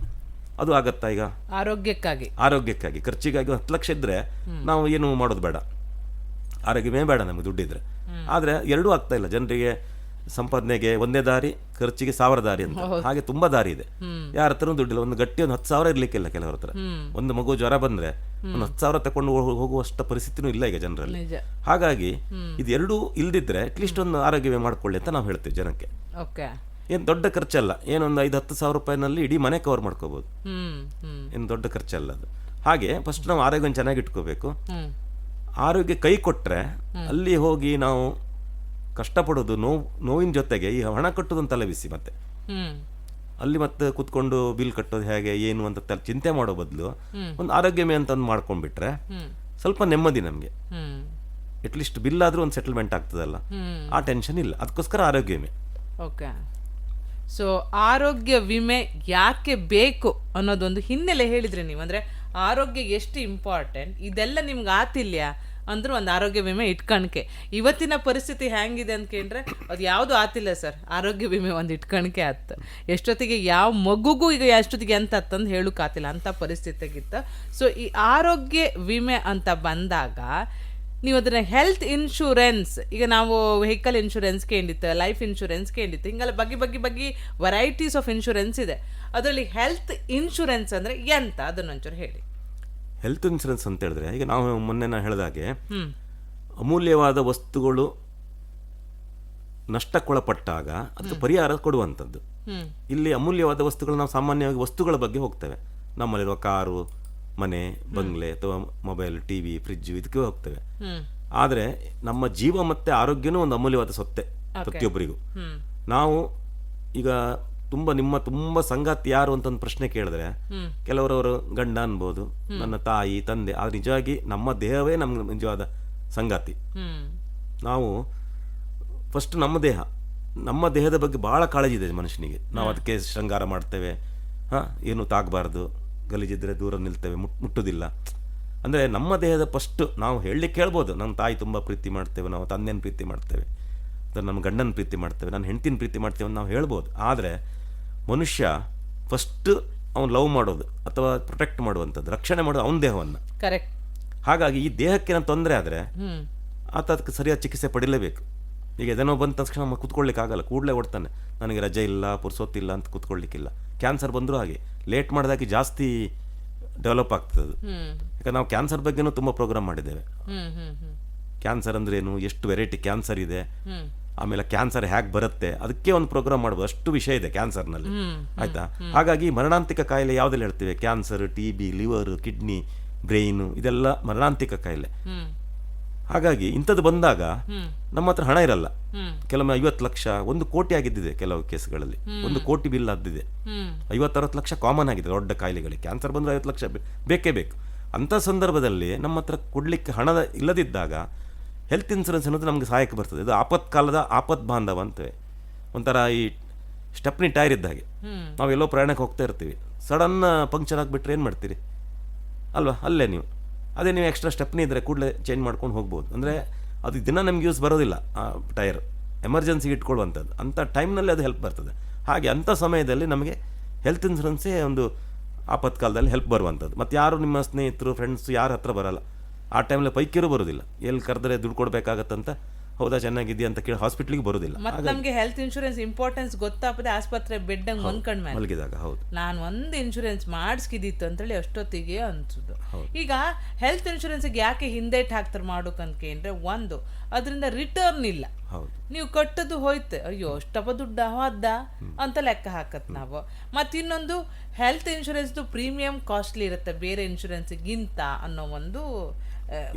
ಅದು ಆಗತ್ತಾ? ಈಗ ಆರೋಗ್ಯಕ್ಕಾಗಿ ಖರ್ಚಿಗಾಗಿ 10 ಲಕ್ಷ ಇದ್ದರೆ ನಾವು ಏನು ಮಾಡೋದು ಬೇಡ, ಆರೋಗ್ಯವೇ ಬೇಡ ನಮಗೆ ದುಡ್ಡಿದ್ರೆ. ಆದರೆ ಎರಡೂ ಆಗ್ತಾ ಇಲ್ಲ. ಜನರಿಗೆ ಸಂಪಾದನೆಗೆ ಒಂದೇ ದಾರಿ, ಖರ್ಚಿಗೆ 1000 ದಾರಿ ಅಂತ. ಹಾಗೆ ತುಂಬ ದಾರಿ ಇದೆ. ಯಾರ ಹತ್ರನೂ ದುಡ್ಡಿಲ್ಲ. ಒಂದು ಗಟ್ಟಿ ಒಂದು 10,000 ಇರ್ಲಿಕ್ಕಿಲ್ಲ ಕೆಲವರ ಹತ್ರ. ಒಂದು ಮಗು ಜ್ವರ ಬಂದರೆ ಒಂದು 10,000 ತಗೊಂಡು ಹೋಗುವಷ್ಟು ಪರಿಸ್ಥಿತಿನೂ ಇಲ್ಲ ಈಗ ಜನರಲ್ಲಿ. ಹಾಗಾಗಿ ಇದು ಎರಡೂ ಇಲ್ದಿದ್ರೆ ಅಟ್ಲೀಸ್ಟ್ ಒಂದು ಆರೋಗ್ಯವೇ ಮಾಡ್ಕೊಳ್ಳಿ ಅಂತ ನಾವು ಹೇಳ್ತೀವಿ ಜನಕ್ಕೆ. ಏನು ದೊಡ್ಡ ಖರ್ಚಲ್ಲ, ಏನೊಂದು 5-10 ಸಾವಿರ ರೂಪಾಯಿನಲ್ಲಿ ಇಡೀ ಮನೆ ಕವರ್ ಮಾಡ್ಕೋಬಹುದು. ಏನು ದೊಡ್ಡ ಖರ್ಚಲ್ಲ ಅದು. ಹಾಗೆ ಫಸ್ಟ್ ನಾವು ಆರೋಗ್ಯ ಚೆನ್ನಾಗಿ ಇಟ್ಕೋಬೇಕು. ಆರೋಗ್ಯ ಕೈ ಕೊಟ್ಟರೆ ಅಲ್ಲಿ ಹೋಗಿ ನಾವು ಕಷ್ಟಪಡೋದು, ನೋವಿನ ಜೊತೆಗೆ ಈ ಹಣ ಕಟ್ಟೋದನ್ನು ತಲೆಬಿಸಿ ಮತ್ತೆ ಅಲ್ಲಿ ಮತ್ತೆ ಕೂತ್ಕೊಂಡು ಬಿಲ್ ಕಟ್ಟೋದು ಹೇಗೆ ಏನು ಅಂತ ಚಿಂತೆ ಮಾಡೋ ಬದಲು ಒಂದು ಆರೋಗ್ಯಮೇ ಅಂತ ಮಾಡ್ಕೊಂಡ್ಬಿಟ್ರೆ ಸ್ವಲ್ಪ ನೆಮ್ಮದಿ ನಮಗೆ. ಅಟ್ಲೀಸ್ಟ್ ಬಿಲ್ ಆದ್ರೂ ಒಂದು ಸೆಟಲ್ಮೆಂಟ್ ಆಗ್ತದಲ್ಲ, ಆ ಟೆನ್ಷನ್ ಇಲ್ಲ. ಅದಕ್ಕೋಸ್ಕರ ಆರೋಗ್ಯ ವಿಮೆ. ಓಕೆ. ಸೊ ಆರೋಗ್ಯ ವಿಮೆ ಯಾಕೆ ಬೇಕು ಅನ್ನೋದೊಂದು ಹಿನ್ನೆಲೆ ಹೇಳಿದ್ರಿ ನೀವು. ಅಂದರೆ ಆರೋಗ್ಯ ಎಷ್ಟು ಇಂಪಾರ್ಟೆಂಟ್, ಇದೆಲ್ಲ ನಿಮ್ಗೆ ಆತಿಲ್ಯ ಅಂದರೂ ಒಂದು ಆರೋಗ್ಯ ವಿಮೆ ಇಟ್ಕಣಿಕೆ. ಇವತ್ತಿನ ಪರಿಸ್ಥಿತಿ ಹೆಂಗಿದೆ ಅಂತ ಕೇಳಿದ್ರೆ ಅದು ಯಾವುದು ಆತಿಲ್ಲ ಸರ್, ಆರೋಗ್ಯ ವಿಮೆ ಒಂದು ಇಟ್ಕಣಿಕೆ ಆತ. ಎಷ್ಟೊತ್ತಿಗೆ ಯಾವ ಮಗುಗೂ ಈಗ ಎಷ್ಟೊತ್ತಿಗೆ ಅಂತ ಅಂತಂದು ಹೇಳೋಕ್ಕಾತಿಲ್ಲ ಅಂಥ ಪರಿಸ್ಥಿತಿಗಿತ್ತ. ಸೊ ಈ ಆರೋಗ್ಯ ವಿಮೆ ಅಂತ ಬಂದಾಗ ನೀವು ಅದನ್ನು ಹೆಲ್ತ್ ಇನ್ಶೂರೆನ್ಸ್, ಈಗ ನಾವು ವೆಹಿಕಲ್ ಇನ್ಶೂರೆನ್ಸ್ ಕೇಳಿತ್ತು, ಲೈಫ್ ಇನ್ಶೂರೆನ್ಸ್ ಕೇಳಿತ್ತು, ಹಿಂಗೆಲ್ಲ ಬಗ್ಗೆ ವೆರೈಟೀಸ್ ಆಫ್ ಇನ್ಶೂರೆನ್ಸ್ ಇದೆ. ಅದರಲ್ಲಿ ಹೆಲ್ತ್ ಇನ್ಶೂರೆನ್ಸ್ ಅಂದರೆ ಎಂತ, ಅದನ್ನೊಂಚೂರು ಹೇಳಿ. ಹೆಲ್ತ್ ಇನ್ಶೂರೆನ್ಸ್ ಅಂತ ಹೇಳಿದ್ರೆ, ಈಗ ನಾವು ಮೊನ್ನೆ ಹೇಳಿದಾಗೆ ಅಮೂಲ್ಯವಾದ ವಸ್ತುಗಳು ನಷ್ಟಕ್ಕೊಳಪಟ್ಟಾಗ ಅದಕ್ಕೆ ಪರಿಹಾರ ಕೊಡುವಂಥದ್ದು. ಇಲ್ಲಿ ಅಮೂಲ್ಯವಾದ ವಸ್ತುಗಳು ನಾವು ಸಾಮಾನ್ಯವಾಗಿ ವಸ್ತುಗಳ ಬಗ್ಗೆ ಹೋಗ್ತೇವೆ. ನಮ್ಮಲ್ಲಿರುವ ಕಾರು, ಮನೆ, ಬಂಗ್ಲೆ ಅಥವಾ ಮೊಬೈಲ್, ಟಿವಿ, ಫ್ರಿಡ್ಜ್ ಇದಕ್ಕೆ ಹೋಗ್ತೇವೆ. ಆದರೆ ನಮ್ಮ ಜೀವ ಮತ್ತೆ ಆರೋಗ್ಯನೂ ಒಂದು ಅಮೂಲ್ಯವಾದ ಸೊತ್ತೆ ಪ್ರತಿಯೊಬ್ಬರಿಗೂ. ನಾವು ಈಗ ತುಂಬ ಸಂಗಾತಿ ಯಾರು ಅಂತ ಒಂದು ಪ್ರಶ್ನೆ ಕೇಳಿದ್ರೆ ಕೆಲವರವರು ಗಂಡ ಅನ್ಬೋದು, ನನ್ನ ತಾಯಿ, ತಂದೆ. ಆದ್ರೆ ನಿಜವಾಗಿ ನಮ್ಮ ದೇಹವೇ ನಮ್ಗೆ ನಿಜವಾದ ಸಂಗಾತಿ. ನಾವು ಫಸ್ಟ್ ನಮ್ಮ ದೇಹದ ಬಗ್ಗೆ ಬಹಳ ಕಾಳಜಿ ಇದೆ ಮನುಷ್ಯನಿಗೆ. ನಾವು ಅದಕ್ಕೆ ಶೃಂಗಾರ ಮಾಡ್ತೇವೆ, ಏನು ತಾಗಬಾರ್ದು, ಗಲೀಜಿದ್ರೆ ದೂರ ನಿಲ್ತೇವೆ, ಮುಟ್ಟುವುದಿಲ್ಲ. ಅಂದರೆ ನಮ್ಮ ದೇಹದ ಫಸ್ಟ್ ನಾವು ಹೇಳಲಿಕ್ಕೆ ಹೇಳ್ಬೋದು, ನಮ್ಮ ತಾಯಿ ತುಂಬ ಪ್ರೀತಿ ಮಾಡ್ತೇವೆ, ನಾವು ತಂದೆನ ಪ್ರೀತಿ ಮಾಡ್ತೇವೆ, ನಮ್ಮ ಗಂಡನ ಪ್ರೀತಿ ಮಾಡ್ತೇವೆ, ನನ್ನ ಹೆಂಡತಿನ ಪ್ರೀತಿ ಮಾಡ್ತೇವೆ ಅಂತ ನಾವು ಹೇಳ್ಬೋದು. ಆದರೆ ಮನುಷ್ಯ ಫಸ್ಟ್ ಅವನು ಲವ್ ಮಾಡೋದು ಅಥವಾ ಪ್ರೊಟೆಕ್ಟ್ ಮಾಡುವಂಥದ್ದು, ರಕ್ಷಣೆ ಮಾಡೋದು ಅವನ ದೇಹವನ್ನು. ಕರೆಕ್ಟ್. ಹಾಗಾಗಿ ಈ ದೇಹಕ್ಕೆ ನಾನು ತೊಂದರೆ ಆದರೆ ಆತ ಅದಕ್ಕೆ ಸರಿಯಾದ ಚಿಕಿತ್ಸೆ ಪಡಿಲೇಬೇಕು. ಈಗ ಎದೇನೋ ಬಂದ ತಕ್ಷಣ ನಮ್ಮ ಕೂತ್ಕೊಳ್ಳಿಕ್ಕೆ ಆಗಲ್ಲ, ಕೂಡಲೇ ಓಡ್ತಾನೆ, ನನಗೆ ರಜೆ ಇಲ್ಲ, ಪುರ್ಸೊತ್ತಿಲ್ಲ ಅಂತ ಕೂತ್ಕೊಳ್ಳಿಕ್ಕಿಲ್ಲ. ಕ್ಯಾನ್ಸರ್ ಬಂದರೂ ಹಾಗೆ ಲೇಟ್ ಮಾಡಿದಾಗಿ ಜಾಸ್ತಿ ಡೆವಲಪ್ ಆಗ್ತದೆ ಅದು. ಯಾಕಂದ್ರೆ ನಾವು ಕ್ಯಾನ್ಸರ್ ಬಗ್ಗೆನೂ ತುಂಬ ಪ್ರೋಗ್ರಾಮ್ ಮಾಡಿದ್ದೇವೆ. ಕ್ಯಾನ್ಸರ್ ಅಂದ್ರೆ ಏನು, ಎಷ್ಟು ವೆರೈಟಿ ಕ್ಯಾನ್ಸರ್ ಇದೆ, ಆಮೇಲೆ ಕ್ಯಾನ್ಸರ್ ಹೇಗೆ ಬರುತ್ತೆ, ಅದಕ್ಕೆ ಒಂದು ಪ್ರೋಗ್ರಾಮ್ ಮಾಡ್ಬೋದು. ಅಷ್ಟು ವಿಷಯ ಇದೆ ಕ್ಯಾನ್ಸರ್ನಲ್ಲಿ, ಆಯ್ತಾ. ಹಾಗಾಗಿ ಮರಣಾಂತಿಕ ಕಾಯಿಲೆ ಯಾವುದೆಲ್ಲ ಹೇಳ್ತೀವಿ, cancer, TB, liver, kidney, brain, ಇದೆಲ್ಲ ಮರಣಾಂತಿಕ ಕಾಯಿಲೆ. ಹಾಗಾಗಿ ಇಂಥದ್ದು ಬಂದಾಗ ನಮ್ಮ ಹತ್ರ ಹಣ ಇರಲ್ಲ. ಕೆಲವೊಮ್ಮೆ 50 ಲಕ್ಷ, 1 ಕೋಟಿ ಆಗಿದ್ದಿದೆ ಕೆಲವು ಕೇಸ್ಗಳಲ್ಲಿ. 1 ಕೋಟಿ ಬಿಲ್ ಆದಿದೆ. 50-60 ಲಕ್ಷ ಕಾಮನ್ ಆಗಿದೆ ದೊಡ್ಡ ಕಾಯಿಲೆಗಳಿಗೆ. ಕ್ಯಾನ್ಸರ್ ಬಂದರೆ 50 ಲಕ್ಷ ಬೇಕೇ ಬೇಕು. ಅಂಥ ಸಂದರ್ಭದಲ್ಲಿ ನಮ್ಮ ಹತ್ರ ಕೊಡ್ಲಿಕ್ಕೆ ಹಣದ ಇಲ್ಲದಿದ್ದಾಗ ಹೆಲ್ತ್ ಇನ್ಶೂರೆನ್ಸ್ ಅನ್ನೋದು ನಮಗೆ ಸಹಾಯಕ್ಕೆ ಬರ್ತದೆ. ಇದು ಆಪತ್ಕಾಲದ ಆಪತ್ ಬಾಂಧವ ಅಂತೇವೆ. ಒಂಥರ ಈ ಸ್ಟೆಪ್ನಿ ಟೈರ್ ಇದ್ದಾಗೆ. ನಾವೆಲ್ಲೋ ಪ್ರಯಾಣಕ್ಕೆ ಹೋಗ್ತಾ ಇರ್ತೀವಿ, ಸಡನ್ ಪಂಕ್ಚರ್ ಆಗಿಬಿಟ್ರೆ ಏನು ಮಾಡ್ತೀರಿ ಅಲ್ವಾ, ಅಲ್ಲೇ ನೀವು ಅದೇ ನೀವು ಎಕ್ಸ್ಟ್ರಾ ಸ್ಟೆಪ್ನಿ ಇದ್ದರೆ ಕೂಡಲೇ ಚೇಂಜ್ ಮಾಡ್ಕೊಂಡು ಹೋಗ್ಬೋದು. ಅಂದರೆ ಅದು ದಿನ ನಮ್ಗೆ ಯೂಸ್ ಬರೋದಿಲ್ಲ ಆ ಟೈರ್, ಎಮರ್ಜೆನ್ಸಿಗೆ ಇಟ್ಕೊಳ್ಳುವಂಥದ್ದು, ಅಂಥ ಟೈಮ್ನಲ್ಲಿ ಅದು ಹೆಲ್ಪ್ ಬರ್ತದೆ. ಹಾಗೆ ಅಂಥ ಸಮಯದಲ್ಲಿ ನಮಗೆ ಹೆಲ್ತ್ ಇನ್ಶೂರೆನ್ಸೇ ಒಂದು ಆಪತ್ಕಾಲದಲ್ಲಿ ಹೆಲ್ಪ್ ಬರುವಂಥದ್ದು. ಮತ್ತು ಯಾರು ನಿಮ್ಮ ಸ್ನೇಹಿತರು ಫ್ರೆಂಡ್ಸ್ ಯಾರು ಹತ್ರ ಬರಲ್ಲ, ಆ ಟೈಮಲ್ಲಿ ಪೈಕಿರೂ ಬರೋದಿಲ್ಲ, ಎಲ್ಲಿ ಕರೆದ್ರೆ ದುಡ್ಡು ಕೊಡಬೇಕಾಗತ್ತಂತ, ಹೌದಾ ಚೆನ್ನಾಗಿದೆಯಾ ಅಂತ ಕೇಳಿ ಹಾಸ್ಪಿಟ್ಲಿಗೆ ಬರೋದಿಲ್ಲ. ಮತ್ತೆ ನಮಗೆ ಹೆಲ್ತ್ ಇನ್ಶೂರೆನ್ಸ್ ಇಂಪಾರ್ಟೆನ್ಸ್ ಗೊತ್ತಾಗದೆ ಆಸ್ಪತ್ರೆ ಬೆಡ್ ಹಂಗೆ ಹೊಂದ್ಕೊಂಡ್ ಮೇಲೆ ಮಲಗಿದಾಗ ಹೌದು ನಾನು ಒಂದು ಇನ್ಶೂರೆನ್ಸ್ ಮಾಡಿಸ್ಕಿದಿತ್ತು ಅಂತೇಳಿ ಅಷ್ಟೊತ್ತಿಗೆ ಅನ್ಸುದು. ಈಗ ಹೆಲ್ತ್ ಇನ್ಶೂರೆನ್ಸ್ಗೆ ಯಾಕೆ ಹಿಂದೇಟ್ ಹಾಕ್ತಾರೆ ಮಾಡೋಕಂದ್ರೆ, ಒಂದು ಅದರಿಂದ ರಿಟರ್ನ್ ಇಲ್ಲ, ನೀವು ಕಟ್ಟದು ಹೋಯ್ತು, ಅಯ್ಯೋ ಅಷ್ಟಪ್ಪ ದುಡ್ಡ ಹೋದ ಅಂತ ಲೆಕ್ಕ ಹಾಕತ್ ನಾವು. ಮತ್ತು ಇನ್ನೊಂದು ಹೆಲ್ತ್ ಇನ್ಶೂರೆನ್ಸ್ದು ಪ್ರೀಮಿಯಂ ಕಾಸ್ಟ್ಲಿ ಇರುತ್ತೆ ಬೇರೆ ಇನ್ಶೂರೆನ್ಸ್ಗಿಂತ ಅನ್ನೋ ಒಂದು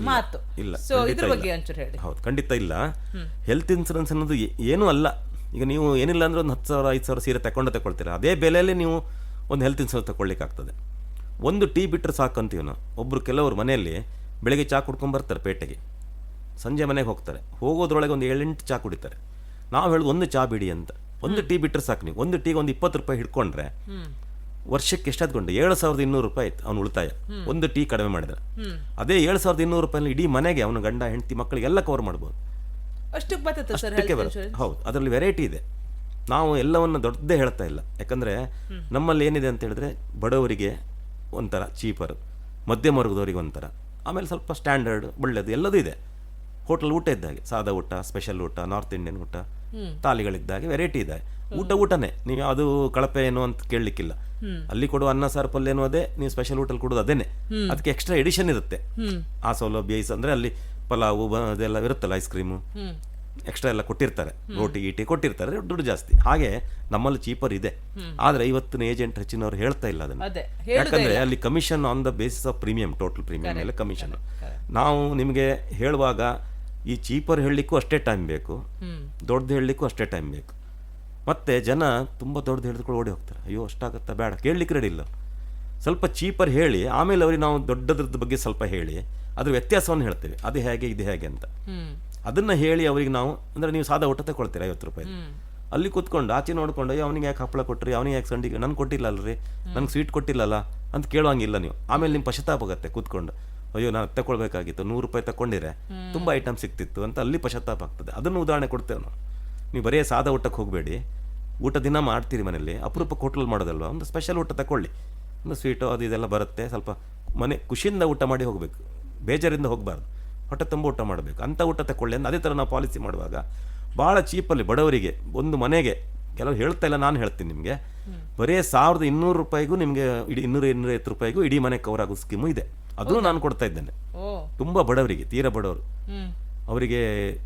ಮಾತು. ಸೊ ಇದ್ರ ಬಗ್ಗೆ ಒಂಚೂರು ಹೇಳಿ. ಹೌದು, ಖಂಡಿತ ಇಲ್ಲ. ಹೆಲ್ತ್ ಇನ್ಶೂರೆನ್ಸ್ ಅನ್ನೋದು ಏನೂ ಅಲ್ಲ. ಈಗ ನೀವು ಏನಿಲ್ಲ ಅಂದ್ರೆ ಒಂದು 10,000 5,000 ಸೀರೆ ತಗೊಳ್ತೀರಾ, ಅದೇ ಬೆಲೆಯಲ್ಲಿ ನೀವು ಒಂದು ಹೆಲ್ತ್ ಇನ್ಶೂರೆನ್ಸ್ ತಗೊಳ್ಳಿಕ್ಕಾಗ್ತದೆ. ಒಂದು ಟೀ ಬಿಟ್ಟರೆ ಸಾಕಂತೀವಿ ನಾವು. ಕೆಲವರು ಮನೆಯಲ್ಲಿ ಬೆಳಗ್ಗೆ ಚಾ ಕುಡ್ಕೊಂಡ್ಬರ್ತಾರೆ ಪೇಟೆಗೆ, ಸಂಜೆ ಮನೆಗೆ ಹೋಗ್ತಾರೆ, ಹೋಗೋದ್ರೊಳಗೆ ಒಂದು 7-8 ಚಾ ಕುಡಿತಾರೆ. ನಾವು ಹೇಳೋದು ಒಂದು ಚಾ ಬಿಡಿ ಅಂತ, ಒಂದು ಟೀ ಬಿಟ್ಟರೆ ಸಾಕು. ನೀವು ಒಂದು ಟೀಗೆ ಒಂದು 20 ರೂಪಾಯಿ ಹಿಡ್ಕೊಂಡ್ರೆ ವರ್ಷಕ್ಕೆ ಎಷ್ಟಾದ್ಕೊಂಡು 7,200 ರೂಪಾಯಿ ಆಯ್ತು ಅವನು ಉಳಿತಾಯ, ಒಂದು ಟೀ ಕಡಿಮೆ ಮಾಡಿದ್ರೆ. ಅದೇ 7,200 ರೂಪಾಯಲ್ಲಿ ಇಡೀ ಮನೆಗೆ ಅವನ ಗಂಡ ಹೆಂಡತಿ ಮಕ್ಕಳಿಗೆಲ್ಲ ಕವರ್ ಮಾಡ್ಬೋದು. ಅಷ್ಟಕ್ಕೆ ಬರುತ್ತೆ ಸರ್. ಹೌದು, ಅದರಲ್ಲಿ ವೆರೈಟಿ ಇದೆ. ನಾವು ಎಲ್ಲವನ್ನು ದೊಡ್ಡದೇ ಹೇಳ್ತಾ ಇಲ್ಲ, ಯಾಕಂದರೆ ನಮ್ಮಲ್ಲಿ ಏನಿದೆ ಅಂತ ಹೇಳಿದ್ರೆ ಬಡವರಿಗೆ ಒಂಥರ ಚೀಪರು, ಮಧ್ಯಮ ವರ್ಗದವರಿಗೆ ಒಂಥರ, ಆಮೇಲೆ ಸ್ವಲ್ಪ ಸ್ಟ್ಯಾಂಡರ್ಡ್ ಒಳ್ಳೆಯದು ಎಲ್ಲದೂ ಇದೆ. ಹೋಟೆಲ್ ಊಟ ಇದ್ದಾಗೆ, ಸಾದಾ ಊಟ, ಸ್ಪೆಷಲ್ ಊಟ, ನಾರ್ತ್ ಇಂಡಿಯನ್ ಊಟ, ತಾಲಿಗಳಿದ್ದಾಗೆ ವೆರೈಟಿ ಇದೆ. ಊಟನೇ, ನೀವು ಅದು ಕಳಪೆ ಏನು ಅಂತ ಕೇಳಲಿಕ್ಕಿಲ್ಲ. ಅಲ್ಲಿ ಕೊಡುವ ಅನ್ನ ಸಾರು ಪಲ್ಯ ಏನೋ ಅದೇ, ನೀವು ಸ್ಪೆಷಲ್ ಹೋಟೆಲ್ ಕೊಡೋದು ಅದೇನೆ. ಅದಕ್ಕೆ ಎಕ್ಸ್ಟ್ರಾ ಎಡಿಷನ್ ಇರುತ್ತೆ. ಆ ಸೌಲಭ್ಯ ಅಂದರೆ ಅಲ್ಲಿ ಪಲಾವು ಅದೆಲ್ಲ ಇರುತ್ತಲ್ಲ, ಐಸ್ ಕ್ರೀಮು ಎಕ್ಸ್ಟ್ರಾ ಎಲ್ಲ ಕೊಟ್ಟಿರ್ತಾರೆ, ರೋಟಿ ಗೀಟಿ ಕೊಟ್ಟಿರ್ತಾರೆ, ದುಡ್ಡು ಜಾಸ್ತಿ. ಹಾಗೆ ನಮ್ಮಲ್ಲಿ ಚೀಪರ್ ಇದೆ. ಆದರೆ ಇವತ್ತಿನ ಏಜೆಂಟ್ ಹೆಚ್ಚಿನವ್ರು ಹೇಳ್ತಾ ಇಲ್ಲ ಅದನ್ನು, ಯಾಕಂದರೆ ಅಲ್ಲಿ commission on the basis of premium, total premium ಮೇಲೆ ಕಮಿಷನ್. ನಾವು ನಿಮಗೆ ಹೇಳುವಾಗ ಈ ಚೀಪರ್ ಹೇಳಲಿಕ್ಕೂ ಅಷ್ಟೇ ಟೈಮ್ ಬೇಕು, ದೊಡ್ಡದು ಹೇಳಲಿಕ್ಕೂ ಅಷ್ಟೇ ಟೈಮ್ ಬೇಕು. ಮತ್ತು ಜನ ತುಂಬ ದೊಡ್ಡದು ಹೇಳಿದ್ಕೊಂಡು ಓಡಿ ಹೋಗ್ತಾರೆ, ಅಯ್ಯೋ ಅಷ್ಟಾಗತ್ತಾ ಬೇಡ, ಕೇಳಲಿಕ್ಕೆ ರೆಡಿ ಇಲ್ಲ. ಸ್ವಲ್ಪ ಚೀಪರ್ ಹೇಳಿ ಆಮೇಲೆ ಅವ್ರಿಗೆ ನಾವು ದೊಡ್ಡದ್ರದ್ದು ಬಗ್ಗೆ ಸ್ವಲ್ಪ ಹೇಳಿ ಅದ್ರ ವ್ಯತ್ಯಾಸವನ್ನು ಹೇಳ್ತೇವೆ, ಅದು ಹೇಗೆ ಇದು ಹೇಗೆ ಅಂತ. ಅದನ್ನು ಹೇಳಿ ಅವರಿಗೆ ನಾವು, ಅಂದರೆ ನೀವು ಸಾದಾ ಊಟ ತಗೊಳ್ತೀರಿ 50 ರೂಪಾಯಿ, ಅಲ್ಲಿ ಕೂತ್ಕೊಂಡು ಆಚೆ ನೋಡ್ಕೊಂಡು ಅವನಿಗೆ ಯಾಕೆ ಹಪ್ಪಳ ಕೊಟ್ಟರಿ, ಅವನಿಗೆ ಯಾಕೆ ಸಂಡಿಗೆ ನನಗೆ ಕೊಟ್ಟಿಲ್ಲ ಅಲ್ರಿ, ನನಗೆ ಸ್ವೀಟ್ ಕೊಟ್ಟಿಲ್ಲಲ್ಲ ಅಂತ ಕೇಳುವಂಗಿಲ್ಲ ನೀವು. ಆಮೇಲೆ ನಿಮ್ಮ ಪಶ್ಚಾತ್ತಾಪ ಆಗುತ್ತೆ ಕೂತ್ಕೊಂಡು, ಅಯ್ಯೋ ನಾನು ತಗೊಳ್ಬೇಕಾಗಿತ್ತು, 100 ರೂಪಾಯಿ ತಗೊಂಡಿರೆ ತುಂಬ ಐಟಮ್ ಸಿಕ್ತಿತ್ತು ಅಂತ ಅಲ್ಲಿ ಪಶ್ಚಾತ್ತಾಪ ಆಗ್ತದೆ. ಅದನ್ನು ಉದಾಹರಣೆ ಕೊಡ್ತೇವೆ ನಾವು. ನೀವು ಬರೀ ಸಾದಾ ಊಟಕ್ಕೆ ಹೋಗಬೇಡಿ, ಊಟ ದಿನ ಮಾಡ್ತೀರಿ ಮನೇಲಿ, ಅಪರೂಪಕ್ಕೆ ಹೋಟ್ಲಲ್ಲಿ ಮಾಡೋದಲ್ವ, ಒಂದು ಸ್ಪೆಷಲ್ ಊಟ ತಗೊಳ್ಳಿ, ಒಂದು ಸ್ವೀಟು ಅದು ಇದೆಲ್ಲ ಬರುತ್ತೆ, ಸ್ವಲ್ಪ ಮನೆ ಖುಷಿಯಿಂದ ಊಟ ಮಾಡಿ ಹೋಗಬೇಕು, ಬೇಜಾರಿಂದ ಹೋಗಬಾರ್ದು, ಹೊಟ್ಟೆ ತುಂಬ ಊಟ ಮಾಡಬೇಕು, ಅಂಥ ಊಟ ತಗೊಳ್ಳಿ ಅಂತ. ಅದೇ ಥರ ನಾವು ಪಾಲಿಸಿ ಮಾಡುವಾಗ ಭಾಳ ಚೀಪಲ್ಲಿ ಬಡವರಿಗೆ ಒಂದು ಮನೆಗೆ, ಕೆಲವರು ಹೇಳ್ತಾ ಇಲ್ಲ, ನಾನು ಹೇಳ್ತೀನಿ ನಿಮಗೆ, ಬರೀ 1,200 ರೂಪಾಯಿಗೂ ನಿಮಗೆ ಇಡೀ 200-250 ರೂಪಾಯಿಗೂ ಇಡೀ ಮನೆ ಕವರ್ ಆಗೋ ಸ್ಕೀಮು ಇದೆ. ಅದನ್ನು ನಾನು ಕೊಡ್ತಾ ಇದ್ದೇನೆ. ತುಂಬ ಬಡವರಿಗೆ, ತೀರಾ ಬಡವರು, ಅವರಿಗೆ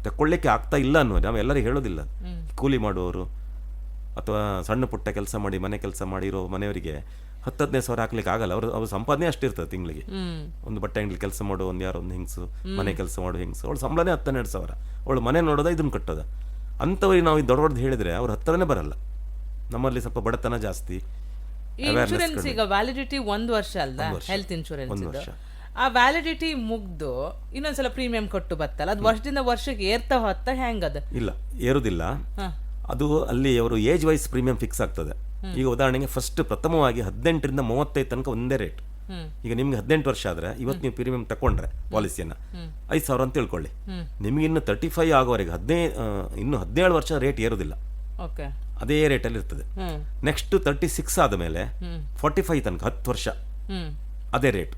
ತಗೊಳ್ಳಿಕ್ಕೆ ಆಗ್ತಾ ಇಲ್ಲ ಅನ್ನೋದು ನಾವು ಎಲ್ಲರಿಗೂ ಹೇಳೋದಿಲ್ಲ. ಕೂಲಿ ಮಾಡುವವರು ಅಥವಾ ಸಣ್ಣ ಪುಟ್ಟ ಕೆಲಸ ಮಾಡಿ ಮನೆ ಕೆಲಸ ಮಾಡಿರೋ ಮನೆಯವರಿಗೆ 10-15 ಸಾವಿರ ಹಾಕ್ಲಿಕ್ಕೆ ಆಗಲ್ಲ. ಅವ್ರ ಸಂಪಾದನೆ ಅಷ್ಟಿರ್ತದೆ ತಿಂಗಳಿಗೆ. ಒಂದು ಬಟ್ಟೆ ಅಂಗಡಿ ಕೆಲಸ ಮಾಡೋ ಒಂದು ಯಾರೋ ಒಂದು ಹೆಂಗಸು, ಮನೆ ಕೆಲಸ ಮಾಡೋ ಹೆಂಗಸು, ಅವಳು ಸಂಬಳನೇ 10-12 ಸಾವಿರ, ಅವಳು ಮನೆ ನೋಡೋದ ಇದನ್ನು ಕಟ್ಟೋದ. ಅಂಥವ್ರಿಗೆ ನಾವು ದೊಡ್ಡದು ಹೇಳಿದ್ರೆ ಅವ್ರ ಹತ್ರನೇ ಬರಲ್ಲ. ನಮ್ಮಲ್ಲಿ ಸ್ವಲ್ಪ ಬಡತನ ಜಾಸ್ತಿ. ಇನ್ಶೂರೆನ್ಸ್ ಈಗ ವ್ಯಾಲಿಡಿಟಿ 1 ವರ್ಷ ಅಲ್ಲ, ಹೆಲ್ತ್ ಇನ್ಶೂರೆನ್ಸ್ ಆ ವ್ಯಾಲಿಡಿಟಿ ಮುಗ್ದು ಇನ್ನೊಂದ್ಸಲ ಪ್ರೀಮಿಯಂ ಕೊಟ್ಟು ಬರ್ತಲ್ಲ, ಅದು ವರ್ಷದಿಂದ ವರ್ಷಕ್ಕೆ ಏರ್ತಾ ಹೊತ್ತ ಹೆಂಗದ? ಇಲ್ಲ, ಏರುದಿಲ್ಲ. ಅದು ಅಲ್ಲಿ ಅವರು ಏಜ್ ವೈಸ್ ಪ್ರೀಮಿಯಂ ಫಿಕ್ಸ್ ಆಗ್ತದೆ. ಈಗ ಉದಾಹರಣೆಗೆ ಫಸ್ಟ್ ಪ್ರಥಮವಾಗಿ 18ರಿಂದ 35 ತನಕ ಒಂದೇ ರೇಟ್. ಈಗ ನಿಮ್ಗೆ 18 ವರ್ಷ ಆದ್ರೆ ಇವತ್ತು ನೀವು ಪ್ರೀಮಿಯಂ ತಗೊಂಡ್ರೆ ಪಾಲಿಸಿಯನ್ನ 5,000 ಅಂತ ತಿಳ್ಕೊಳ್ಳಿ. ನಿಮ್ಗೆ ಇನ್ನು 35 ಆಗೋವರೆಗೆ ಇನ್ನು 17 ವರ್ಷ ರೇಟ್ ಏರುದಿಲ್ಲ, ಅದೇ ರೇಟಲ್ಲಿ ಇರ್ತದೆ. ನೆಕ್ಸ್ಟ್ 36 ಆದ ಮೇಲೆ 45 ತನಕ 10 ವರ್ಷ ಅದೇ ರೇಟ್.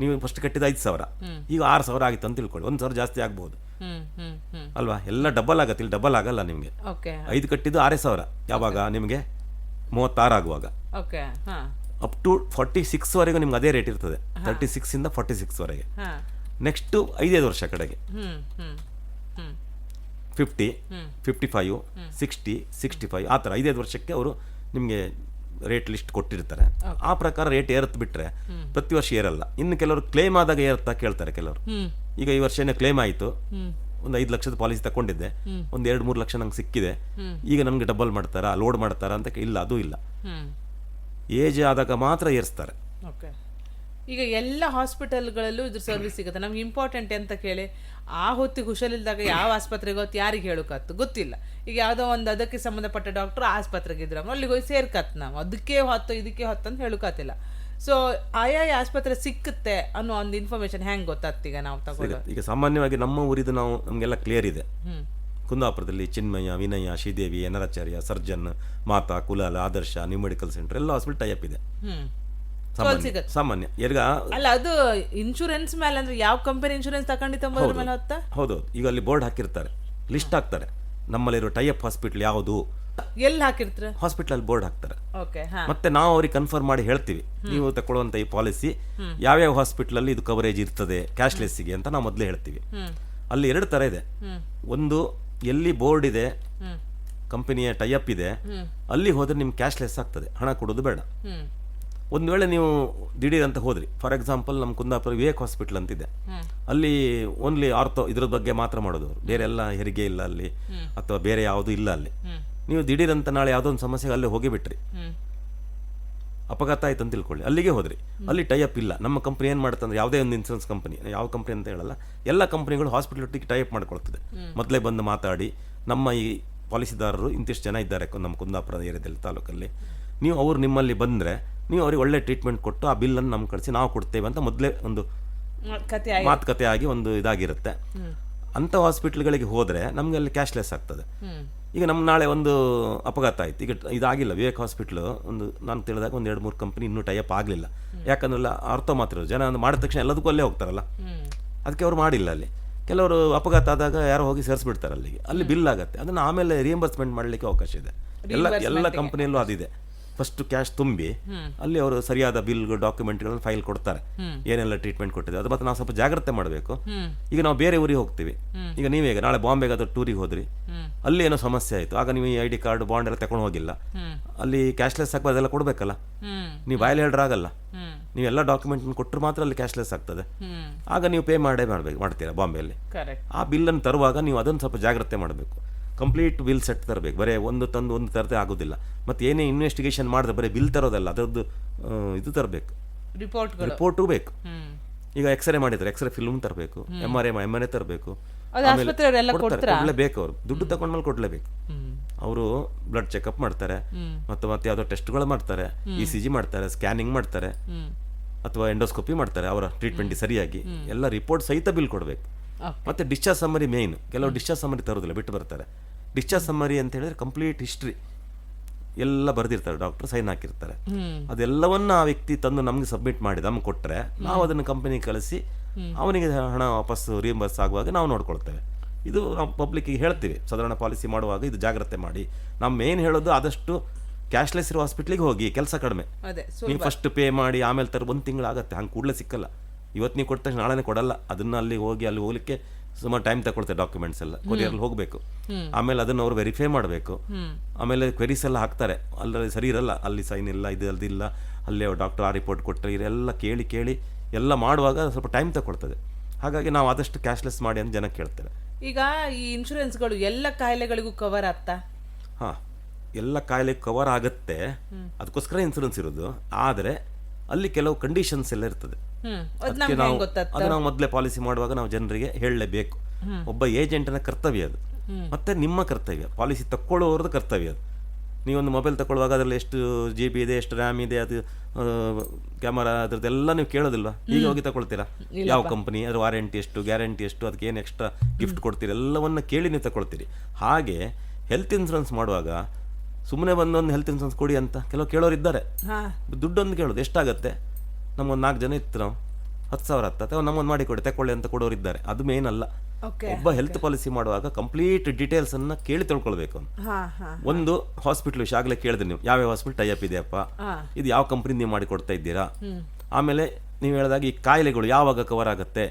ನೀವು ಫಸ್ಟ್ ಕಟ್ಟಿದ 5,000 ಈಗ 6,000 ಆಗಿತ್ತು ಅಂತ ತಿಳ್ಕೊಳ್ಳಿ, 1,000 ಜಾಸ್ತಿ ಆಗ್ಬಹುದು ಅಲ್ವಾ? ಎಲ್ಲ ಡಬಲ್ ಆಗತ್ತೆ, ಇಲ್ಲಿ ಡಬಲ್ ಆಗಲ್ಲ. ನಿಮ್ಗೆ 5 ಕಟ್ಟಿದ್ದು 6,000, ಯಾವಾಗ ನಿಮ್ಗೆ 36 ಆಗುವಾಗ ಅಪ್ ಟು 46 ವರೆಗೂ ನಿಮ್ಗೆ ಅದೇ ರೇಟ್ ಇರ್ತದೆ. 36 ಇಂದ 46 ವರೆಗೆ. ನೆಕ್ಸ್ಟ್ 5 ವರ್ಷ ಕಡೆಗೆ 50, 55, 60, 65 ಆ ಥರ 5 ವರ್ಷಕ್ಕೆ ಅವರು ನಿಮಗೆ ರೇಟ್ ಲಿಸ್ಟ್ ಕೊಟ್ಟಿರ್ತಾರೆ. ಆ ಪ್ರಕಾರ ರೇಟ್ ಏರತ್ ಬಿಟ್ರೆ ಪ್ರತಿ ವರ್ಷ ಏರಲ್ಲ. ಇನ್ನು ಕೆಲವರು ಕ್ಲೇಮ್ ಆದಾಗ ಏರುತ್ತಾ ಕೇಳ್ತಾರೆ ಕೆಲವರು. ಈಗ ಈ ವರ್ಷ ಏನೋ ಕ್ಲೇಮ್ ಆಯಿತು, ಒಂದು 5 ಲಕ್ಷದ ಪಾಲಿಸಿ ತಗೊಂಡಿದ್ದೆ, ಒಂದು 2-3 ಲಕ್ಷ ನಂಗೆ ಸಿಕ್ಕಿದೆ, ಈಗ ನಮ್ಗೆ ಡಬಲ್ ಮಾಡ್ತಾರಾ, ಲೋಡ್ ಮಾಡ್ತಾರಾ ಅಂತ ಇಲ್ಲ, ಅದು ಇಲ್ಲ. ಏಜ್ ಆದಾಗ ಮಾತ್ರ ಏರಿಸ್ತಾರೆ. ಈಗ ಎಲ್ಲ ಹಾಸ್ಪಿಟಲ್ಗಳಲ್ಲೂ ಇದ್ರ ಸರ್ವಿಸ್ ಸಿಗುತ್ತೆ. ನಮ್ಗೆ ಇಂಪಾರ್ಟೆಂಟ್ ಅಂತ ಕೇಳಿ ಆ ಹೊತ್ತಿಗೆ ಹುಷಾರಿಲ್ದಾಗ ಯಾವ ಆಸ್ಪತ್ರೆಗೆ ಹೊತ್ತು ಯಾರಿಗೆ ಹೇಳೋಕತ್ತು ಗೊತ್ತಿಲ್ಲ. ಈಗ ಯಾವುದೋ ಒಂದು ಅದಕ್ಕೆ ಸಂಬಂಧಪಟ್ಟ ಡಾಕ್ಟ್ರು ಆಸ್ಪತ್ರೆಗೆ ಇದ್ರು, ಅಲ್ಲಿಗೆ ಹೋಗಿ ಸೇರ್ಕತ್ ನಾವು, ಅದಕ್ಕೆ ಹೊತ್ತು ಇದಕ್ಕೆ ಹೊತ್ತು ಅಂತ ಹೇಳೋಕತ್ತಿಲ್ಲ. ಸೊ ಆಯಾ ಆಸ್ಪತ್ರೆ ಸಿಕ್ಕುತ್ತೆ ಅನ್ನೋ ಒಂದು ಇನ್ಫಾರ್ಮೇಶನ್ ಹೆಂಗ್ ಗೊತ್ತಾಗ್ತೀಗ ನಾವು ತಗೊಳ್ಳೋ? ಈಗ ಸಾಮಾನ್ಯವಾಗಿ ನಮ್ಮ ಊರಿದು ನಾವು ನಮಗೆಲ್ಲ ಕ್ಲಿಯರ್ ಇದೆ. ಹ್ಮ್ ಕುಂದಾಪುರದಲ್ಲಿ ಚಿನ್ಮಯ, ವಿನಯ, ಶ್ರೀದೇವಿ, ಎನ್ನರಾಚಾರ್ಯ, ಸರ್ಜನ್, ಮಾತಾ, ಕುಲಾಲ, ಆದರ್ಶ, ನ್ಯೂ ಮೆಡಿಕಲ್ ಸೆಂಟರ್ ಎಲ್ಲ ಹಾಸ್ಪಿಟಲ್ ಟೈಪ್ ಇದೆ. ಹ್ಮ್ ಸಾಮಾನ್ಯ ಈಗ ಅಲ್ಲ, ಅದು ಇನ್ಶೂರೆನ್ಸ್ ಮೇಲೆ ಅಂದ್ರೆ ಯಾವ ಕಂಪನಿ ಇನ್ಶೂರೆನ್ಸ್ ತಗೊಂಡಿತ್ತಂಬುದ್ರ ಮೇಲೆ ಹೊತ್ತಾ? ಹೌದು, ಈಗ ಅಲ್ಲಿ ಬೋರ್ಡ್ ಹಾಕಿರ್ತಾರೆ, ಲಿಸ್ಟ್ ಹಾಕ್ತಾರೆ, ನಮ್ಮಲ್ಲಿರೋ ಟೈಅಪ್ ಹಾಸ್ಪಿಟಲ್ ಯಾವುದು, ಎಲ್ಲಿ ಹಾಕಿರ್ತೀರ? ಹಾಸ್ಪಿಟಲ್ ಅಲ್ಲಿ ಬೋರ್ಡ್ ಹಾಕ್ತಾರೆ. ಓಕೆ, ಹಾ. ಮತ್ತೆ ನಾವು ಅವ್ರಿಗೆ ಕನ್ಫರ್ಮ್ ಮಾಡಿ ಹೇಳ್ತೀವಿ, ನೀವು ತಗೊಳ್ಳುವಂತ ಈ ಪಾಲಿಸಿ ಯಾವ್ಯಾವ ಹಾಸ್ಪಿಟಲ್ ಅಲ್ಲಿ ಇದು ಕವರೇಜ್ ಇರ್ತದೆ ಕ್ಯಾಶ್ಲೆಸ್ಸಿಗೆ ಅಂತ ನಾವು ಮೊದಲೇ ಹೇಳ್ತೀವಿ. ಅಲ್ಲಿ 2 ತರ ಇದೆ. ಒಂದು, ಎಲ್ಲಿ ಬೋರ್ಡ್ ಇದೆ, ಕಂಪನಿಯ ಟೈಅಪ್ ಇದೆ, ಅಲ್ಲಿ ಹೋದ್ರೆ ನಿಮ್ಗೆ ಕ್ಯಾಶ್ಲೆಸ್ ಆಗ್ತದೆ, ಹಣ ಕೊಡೋದು ಬೇಡ. ಒಂದು ವೇಳೆ ನೀವು ದಿಢೀರ್ ಅಂತ ಹೋದ್ರಿ, ಫಾರ್ ಎಕ್ಸಾಂಪಲ್ ನಮ್ಮ ಕುಂದಾಪುರ ವಿವೇಕ್ ಹಾಸ್ಪಿಟಲ್ ಅಂತಿದೆ, ಅಲ್ಲಿ ಓನ್ಲಿ ಆರ್ಥೋ ಇದ್ರ ಬಗ್ಗೆ ಮಾತ್ರ ಮಾಡೋದು ಅವರು, ಬೇರೆ ಎಲ್ಲ ಹೆರಿಗೆ ಇಲ್ಲ ಅಲ್ಲಿ, ಅಥವಾ ಬೇರೆ ಯಾವುದು ಇಲ್ಲ ಅಲ್ಲಿ. ನೀವು ದಿಢೀರ್ ಅಂತ ನಾಳೆ ಯಾವುದೋ ಒಂದು ಸಮಸ್ಯೆಗೆ ಅಲ್ಲೇ ಹೋಗಿಬಿಟ್ರಿ, ಅಪಘಾತ ಆಯ್ತು ಅಂತ ತಿಳ್ಕೊಳ್ಳಿ, ಅಲ್ಲಿಗೆ ಹೋದ್ರಿ, ಅಲ್ಲಿ ಟೈಅಪ್ ಇಲ್ಲ. ನಮ್ಮ ಕಂಪ್ನಿ ಏನು ಮಾಡುತ್ತೆ ಅಂದ್ರೆ, ಯಾವುದೇ ಒಂದು ಇನ್ಸೂರೆನ್ಸ್ ಕಂಪನಿ, ಯಾವ ಕಂಪ್ನಿ ಅಂತ ಹೇಳಲ್ಲ, ಎಲ್ಲ ಕಂಪ್ನಿಗಳು ಹಾಸ್ಪಿಟಲ್ ಒಟ್ಟಿಗೆ ಟೈಅಪ್ ಮಾಡ್ಕೊಳ್ತದೆ. ಮೊದಲೇ ಬಂದು ಮಾತಾಡಿ, ನಮ್ಮ ಈ ಪಾಲಿಸಿದಾರರು ಇಂತಿಷ್ಟು ಜನ ಇದ್ದಾರೆ ನಮ್ಮ ಕುಂದಾಪುರ ಏರಿಯಾದಲ್ಲಿ, ತಾಲೂಕಲ್ಲಿ, ನೀವು ಅವ್ರು ನಿಮ್ಮಲ್ಲಿ ಬಂದರೆ ನೀವು ಅವ್ರಿಗೆ ಒಳ್ಳೆ ಟ್ರೀಟ್ಮೆಂಟ್ ಕೊಟ್ಟು ಆ ಬಿಲ್ಲನ್ನು ನಮ್ಗೆ ಕಳಿಸಿ ನಾವು ಕೊಡ್ತೇವೆ ಅಂತ ಮೊದಲೇ ಒಂದು ಮಾತುಕತೆ ಆಗಿ ಒಂದು ಇದಾಗಿರುತ್ತೆ. ಅಂಥ ಹಾಸ್ಪಿಟ್ಲ್ಗಳಿಗೆ ಹೋದರೆ ನಮಗೆ ಅಲ್ಲಿ ಕ್ಯಾಶ್ಲೆಸ್ ಆಗ್ತದೆ. ಈಗ ನಮ್ಮ ನಾಳೆ ಒಂದು ಅಪಘಾತ ಆಯ್ತು, ಈಗ ಇದಾಗಿಲ್ಲ, ವಿವೇಕ್ ಹಾಸ್ಪಿಟ್ಲು ಒಂದು ನಾನು ತಿಳಿದಾಗ ಒಂದು 2-3 ಕಂಪನಿ ಇನ್ನೂ ಟೈಅಪ್ ಆಗಲಿಲ್ಲ. ಯಾಕಂದ್ರೆ ಆರ್ಥೋ ಮಾತ್ರ ಜನ ಮಾಡಿದ ತಕ್ಷಣ ಎಲ್ಲದಕ್ಕೂ ಅಲ್ಲೇ ಹೋಗ್ತಾರಲ್ಲ, ಅದಕ್ಕೆ ಅವ್ರು ಮಾಡಿಲ್ಲ. ಅಲ್ಲಿ ಕೆಲವರು ಅಪಘಾತ ಆದಾಗ ಯಾರೋ ಹೋಗಿ ಸೇರಿಸ್ಬಿಡ್ತಾರೆ ಅಲ್ಲಿಗೆ, ಅಲ್ಲಿ ಬಿಲ್ ಆಗುತ್ತೆ, ಅದನ್ನು ಆಮೇಲೆ ರಿಯಂಬರ್ಸ್ಮೆಂಟ್ ಮಾಡಲಿಕ್ಕೆ ಅವಕಾಶ ಇದೆ. ಎಲ್ಲ ಕಂಪನಿಯಲ್ಲೂ ಅದಿದೆ. ಫಸ್ಟ್ ಕ್ಯಾಶ್ ತುಂಬಿ ಅಲ್ಲಿ ಅವರು ಸರಿಯಾದ ಬಿಲ್ಗಳು, ಡಾಕ್ಯುಮೆಂಟ್ಗಳನ್ನು ಫೈಲ್ ಕೊಡ್ತಾರೆ, ಏನೆಲ್ಲ ಟ್ರೀಟ್ಮೆಂಟ್ ಕೊಟ್ಟಿದೆ ಅದು. ಮತ್ತೆ ನಾವು ಸ್ವಲ್ಪ ಜಾಗ್ರತೆ ಮಾಡಬೇಕು. ಈಗ ನಾವು ಬೇರೆ ಊರಿಗೆ ಹೋಗ್ತೀವಿ, ಈಗ ನೀವೀಗ ನಾಳೆ ಬಾಂಬೆಗೆ ಅದು ಟೂರಿಗೆ ಹೋದ್ರಿ, ಅಲ್ಲಿ ಏನೋ ಸಮಸ್ಯೆ ಆಯಿತು, ಆಗ ನೀವು ID ಕಾರ್ಡ್, ಬಾಂಡ್ ಎಲ್ಲ ತಗೊಂಡು ಹೋಗಿಲ್ಲ, ಅಲ್ಲಿ ಕ್ಯಾಶ್ಲೆಸ್ ಹಾಕಿ ಅದೆಲ್ಲ ಕೊಡಬೇಕಲ್ಲ, ನೀವು ಬಾಯಲ್ಲಿ ಹೇಳ್ರಾಗಲ್ಲ, ನೀವೆಲ್ಲ ಡಾಕ್ಯುಮೆಂಟ್ ಕೊಟ್ಟರು ಮಾತ್ರ ಅಲ್ಲಿ ಕ್ಯಾಶ್ಲೆಸ್ ಆಗ್ತದೆ. ಆಗ ನೀವು ಪೇ ಮಾಡ್ತೀರಾ ಬಾಂಬೆಯಲ್ಲಿ. ಆ ಬಿಲ್ಲನ್ನು ತರುವಾಗ ನೀವು ಅದನ್ನು ಸ್ವಲ್ಪ ಜಾಗ್ರತೆ ಮಾಡಬೇಕು. ಕಂಪ್ಲೀಟ್ ಬಿಲ್ ಸೆಟ್ ತರಬೇಕು, ಬರೀ ಒಂದು ತರದೇ ಆಗೋದಿಲ್ಲ. ಮತ್ತು ಏನೇ ಇನ್ವೆಸ್ಟಿಗೇಷನ್ ಮಾಡಿದ್ರೆ ಬರೀ ಬಿಲ್ ತರೋದಲ್ಲ, ಅದರದ್ದು ಇದು ತರಬೇಕು, ರಿಪೋರ್ಟು ಬೇಕು. ಈಗ ಎಕ್ಸ್ರೇ ಮಾಡಿದ್ರೆ ಎಕ್ಸ್ರೇ ಫಿಲ್ಮ್ ತರಬೇಕು, MRI ತರಬೇಕು, ಕೊಡಲೇಬೇಕು. ಅವರು ದುಡ್ಡು ತಗೊಂಡ್ಮೇಲೆ ಕೊಡಲೇಬೇಕು. ಅವರು ಬ್ಲಡ್ ಚೆಕಪ್ ಮಾಡ್ತಾರೆ, ಮತ್ತೆ ಯಾವುದೋ ಟೆಸ್ಟ್ಗಳು ಮಾಡ್ತಾರೆ, ECG ಮಾಡ್ತಾರೆ, ಸ್ಕ್ಯಾನಿಂಗ್ ಮಾಡ್ತಾರೆ, ಅಥವಾ ಎಂಡೋಸ್ಕೋಪಿ ಮಾಡ್ತಾರೆ, ಅವರ ಟ್ರೀಟ್ಮೆಂಟ್ ಸರಿಯಾಗಿ ಎಲ್ಲ ರಿಪೋರ್ಟ್ ಸಹಿತ ಬಿಲ್ ಕೊಡಬೇಕು. ಮತ್ತೆ ಡಿಸ್ಚಾರ್ಜ್ ಸಮ್ಮರಿ ಮೇಯ್ನ್. ಕೆಲವು ಡಿಸ್ಚಾರ್ಜ್ ಸಮ್ಮರಿ ತರೋದಿಲ್ಲ, ಬಿಟ್ಟು ಬರ್ತಾರೆ. ಡಿಸ್ಚಾರ್ಜ್ ಸಮ್ಮರಿ ಅಂತ ಹೇಳಿದ್ರೆ ಕಂಪ್ಲೀಟ್ ಹಿಸ್ಟ್ರಿ ಎಲ್ಲ ಬರೆದಿರ್ತಾರೆ, ಡಾಕ್ಟರ್ ಸೈನ್ ಹಾಕಿರ್ತಾರೆ. ಅದೆಲ್ಲವನ್ನ ಆ ವ್ಯಕ್ತಿ ತಂದು ನಮ್ಗೆ ಸಬ್ಮಿಟ್ ಮಾಡಿ ನಮ್ಗೆ ಕೊಟ್ಟರೆ ನಾವು ಅದನ್ನು ಕಂಪನಿಗೆ ಕಳಿಸಿ ಅವನಿಗೆ ಹಣ ವಾಪಸ್ಸು ರಿಯಂಬರ್ಸ್ ಆಗುವಾಗ ನಾವು ನೋಡ್ಕೊಳ್ತೇವೆ. ಇದು ನಾವು ಪಬ್ಲಿಕ್ಕಿಗೆ ಹೇಳ್ತೀವಿ, ಸಾಧಾರಣ ಪಾಲಿಸಿ ಮಾಡುವಾಗ ಇದು ಜಾಗ್ರತೆ ಮಾಡಿ. ನಾವು ಮೇನ್ ಹೇಳೋದು ಆದಷ್ಟು ಕ್ಯಾಶ್ಲೆಸ್ ಇರೋ ಹಾಸ್ಪಿಟ್ಲಿಗೆ ಹೋಗಿ, ಕೆಲಸ ಕಡಿಮೆ. ನೀವು ಫಸ್ಟ್ ಪೇ ಮಾಡಿ ಆಮೇಲೆ ತರ 1 ತಿಂಗಳು ಆಗುತ್ತೆ, ಹಂಗೆ ಕೂಡಲೇ ಸಿಕ್ಕಲ್ಲ. ಇವತ್ತು ನೀವು ಕೊಟ್ಟ ತಕ್ಷಣ ನಾಳೆನೇ ಕೊಡಲ್ಲ, ಅದನ್ನ ಅಲ್ಲಿ ಹೋಗ್ಲಿಕ್ಕೆ ಸುಮಾರು ಟೈಮ್ ತಗೊಳ್ತಾರೆ. ಡಾಕ್ಯುಮೆಂಟ್ಸ್ ಎಲ್ಲ ಕೊರಿಯರ್ ಹೋಗಬೇಕು, ಆಮೇಲೆ ಅದನ್ನು ಅವರು ವೆರಿಫೈ ಮಾಡಬೇಕು, ಆಮೇಲೆ ಕ್ವೆರೀಸ್ ಎಲ್ಲ ಹಾಕ್ತಾರೆ, ಅಲ್ಲಿ ಸರಿ ಇರಲ್ಲ, ಅಲ್ಲಿ ಸೈನ್ ಇಲ್ಲ, ಇದು ಅದಿಲ್ಲ, ಅಲ್ಲೇ ಡಾಕ್ಟರ್ ಆ ರಿಪೋರ್ಟ್ ಕೊಟ್ಟರೆ ಇದೆಲ್ಲ ಕೇಳಿ ಎಲ್ಲ ಮಾಡುವಾಗ ಸ್ವಲ್ಪ ಟೈಮ್ ತಗೊಳ್ತದೆ. ಹಾಗಾಗಿ ನಾವು ಆದಷ್ಟು ಕ್ಯಾಶ್ಲೆಸ್ ಮಾಡಿ ಅಂತ ಜನ ಕೇಳ್ತೇವೆ. ಈಗ ಈ ಇನ್ಶೂರೆನ್ಸ್ಗಳು ಎಲ್ಲ ಕಾಯಿಲೆಗಳಿಗೂ ಕವರ್ ಆಗ್ತಾ? ಹಾಂ, ಎಲ್ಲ ಕಾಯಿಲೆ ಕವರ್ ಆಗುತ್ತೆ, ಅದಕ್ಕೋಸ್ಕರ ಇನ್ಶೂರೆನ್ಸ್ ಇರೋದು. ಆದರೆ ಅಲ್ಲಿ ಕೆಲವು ಕಂಡೀಷನ್ಸ್ ಎಲ್ಲ ಇರ್ತದೆ, ಅದಕ್ಕೆ ನಾವು ಮೊದಲೇ ಪಾಲಿಸಿ ಮಾಡುವಾಗ ನಾವು ಜನರಿಗೆ ಹೇಳಲೇಬೇಕು. ಒಬ್ಬ ಏಜೆಂಟ್ನ ಕರ್ತವ್ಯ ಅದು, ಮತ್ತೆ ನಿಮ್ಮ ಕರ್ತವ್ಯ, ಪಾಲಿಸಿ ತಕ್ಕೊಳ್ಳೋರದ್ದು ಕರ್ತವ್ಯ ಅದು. ನೀವೊಂದು ಮೊಬೈಲ್ ತಗೊಳ್ಳುವಾಗ ಅದರಲ್ಲಿ ಎಷ್ಟು GB ಇದೆ, ಎಷ್ಟು RAM ಇದೆ, ಅದು ಕ್ಯಾಮರಾ, ಅದ್ರದ್ದೆಲ್ಲ ನೀವು ಕೇಳೋದಿಲ್ವಾ? ಈಗ ಹೋಗಿ ತಗೊಳ್ತೀರಾ, ಯಾವ ಕಂಪನಿ, ಅದ್ರ ವಾರಂಟಿ ಎಷ್ಟು, ಗ್ಯಾರಂಟಿ ಎಷ್ಟು, ಅದಕ್ಕೆ ಏನು ಎಕ್ಸ್ಟ್ರಾ ಗಿಫ್ಟ್ ಕೊಡ್ತೀರಿ, ಎಲ್ಲವನ್ನ ಕೇಳಿ ನೀವು ತಗೊಳ್ತೀರಿ. ಹಾಗೆ ಹೆಲ್ತ್ ಇನ್ಶೂರೆನ್ಸ್ ಮಾಡುವಾಗ ಸುಮ್ಮನೆ ಬಂದೊಂದು ಹೆಲ್ತ್ ಇನ್ಶೂರೆನ್ಸ್ ಕೊಡಿ ಅಂತ ಕೆಲವು ಕೇಳೋರು ಇದ್ದಾರೆ. ದುಡ್ಡೊಂದು ಕೇಳೋದು, ಎಷ್ಟಾಗತ್ತೆ, ನಮಗೊಂದು 4 ಜನ ಇತ್ತು, ನಾವು 10,000 ಅಥವಾ ನಮ್ಮೊಂದು ಮಾಡಿ ಕೊಡಿ ತಗೊಳ್ಳಿ ಅಂತ ಕೊಡೋರು ಇದ್ದಾರೆ. ಅದು ಮೇನ್ ಅಲ್ಲ. ಒಬ್ಬ ಹೆಲ್ತ್ ಪಾಲಿಸಿ ಮಾಡುವಾಗ ಕಂಪ್ಲೀಟ್ ಡೀಟೇಲ್ಸ್ ಅನ್ನ ಕೇಳಿ ತಿಳ್ಕೊಳ್ಬೇಕು. ಒಂದು ಹಾಸ್ಪಿಟ್ಲ್ ವಿಷಯ ಆಗಲೇ ಕೇಳಿದ್ರಿ ನೀವು, ಯಾವ್ಯಾವ ಹಾಸ್ಪಿಟಲ್ ಟೈಅಪ್ ಇದೆಯಪ್ಪ, ಇದು ಯಾವ ಕಂಪ್ನಿ ನೀವು ಮಾಡಿ ಕೊಡ್ತಾ ಇದ್ದೀರಾ, ಆಮೇಲೆ ನೀವು ಹೇಳಿದಾಗ ಈ ಕಾಯಿಲೆಗಳು ಯಾವಾಗ ಕವರ್ ಆಗುತ್ತೆ,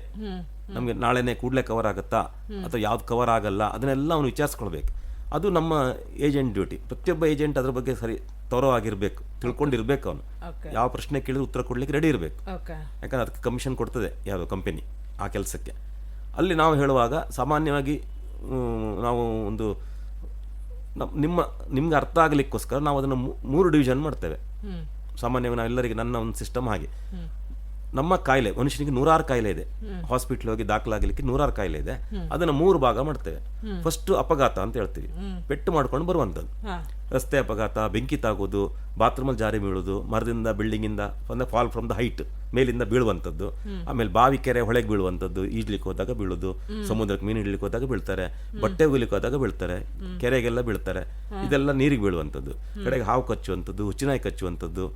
ನಮಗೆ ನಾಳೆನೇ ಕೂಡಲೇ ಕವರ್ ಆಗುತ್ತಾ ಅಥವಾ ಯಾವ್ದು ಕವರ್ ಆಗಲ್ಲ, ಅದನ್ನೆಲ್ಲ ಅವನು ವಿಚಾರಿಸ್ಕೊಳ್ಬೇಕು. ಅದು ನಮ್ಮ ಏಜೆಂಟ್ ಡ್ಯೂಟಿ. ಪ್ರತಿಯೊಬ್ಬ ಏಜೆಂಟ್ ಅದ್ರ ಬಗ್ಗೆ ಸರಿ ತರೋ ಆಗಿರ್ಬೇಕು, ತಿಳ್ಕೊಂಡಿರ್ಬೇಕು. ಅವನು ಯಾವ ಪ್ರಶ್ನೆ ಕೇಳಿದ್ರು ಉತ್ತರ ಕೊಡ್ಲಿಕ್ಕೆ ರೆಡಿ ಇರಬೇಕು. ಯಾಕಂದ್ರೆ ಅದಕ್ಕೆ ಕಮಿಷನ್ ಕೊಡ್ತದೆ ಯಾವುದೋ ಕಂಪನಿ ಆ ಕೆಲಸಕ್ಕೆ. ಅಲ್ಲಿ ನಾವು ಹೇಳುವಾಗ ಸಾಮಾನ್ಯವಾಗಿ ನಾವು ಒಂದು ನಿಮ್ಗೆ ಅರ್ಥ ಆಗಲಿಕ್ಕೋಸ್ಕರ ನಾವು ಅದನ್ನು 3 ಡಿವಿಷನ್ ಮಾಡ್ತೇವೆ. ಸಾಮಾನ್ಯವಾಗಿ ನಾವೆಲ್ಲರಿಗೆ ನನ್ನ ಒಂದು ಸಿಸ್ಟಮ್ ಹಾಗೆ, ನಮ್ಮ ಕಾಯಿಲೆ, ಮನುಷ್ಯನಿಗೆ 100 ಕಾಯಿಲೆ ಇದೆ, ಹಾಸ್ಪಿಟ್ಲ್ ಹೋಗಿ ದಾಖಲಾಗಲಿಕ್ಕೆ 100 ಕಾಯಿಲೆ ಇದೆ, ಅದನ್ನು 3 ಭಾಗ ಮಾಡ್ತೇವೆ. ಫಸ್ಟ್ ಅಪಘಾತ ಅಂತ ಹೇಳ್ತೀವಿ, ಪೆಟ್ಟು ಮಾಡ್ಕೊಂಡು ಬರುವಂಥದ್ದು. ರಸ್ತೆ ಅಪಘಾತ, ಬೆಂಕಿ ತಾಗೋದು, ಬಾತ್ರೂಮಲ್ಲಿ ಜಾರಿ ಬೀಳೋದು, ಮರದಿಂದ ಬಿಲ್ಡಿಂಗಿಂದ ಅಂದರೆ ಫಾಲ್ ಫ್ರಮ್ ದ ಹೈಟ್ ಮೇಲಿಂದ ಬೀಳುವಂಥದ್ದು, ಆಮೇಲೆ ಬಾವಿ ಕೆರೆ ಹೊಳೆಗೆ ಬೀಳುವಂಥದ್ದು, ಈಜ್ಲಿಕ್ಕೆ ಹೋದಾಗ ಬೀಳೋದು, ಸಮುದ್ರಕ್ಕೆ ಮೀನು ಹಿಡ್ಲಿಕ್ಕೆ ಹೋದಾಗ ಬೀಳ್ತಾರೆ, ಬಟ್ಟೆ ಒಗಿಲಿಕ್ಕೆ ಹೋದಾಗ ಬೀಳ್ತಾರೆ, ಕೆರೆಗೆಲ್ಲ ಬೀಳ್ತಾರೆ, ಇದೆಲ್ಲ ನೀರಿಗೆ ಬೀಳುವಂಥದ್ದು, ಕಡೆಗೆ ಹಾವು ಕಚ್ಚುವಂಥದ್ದು, ಹುಚ್ಚುನಾಯಿ ಕಚ್ಚುವಂಥದ್ದು,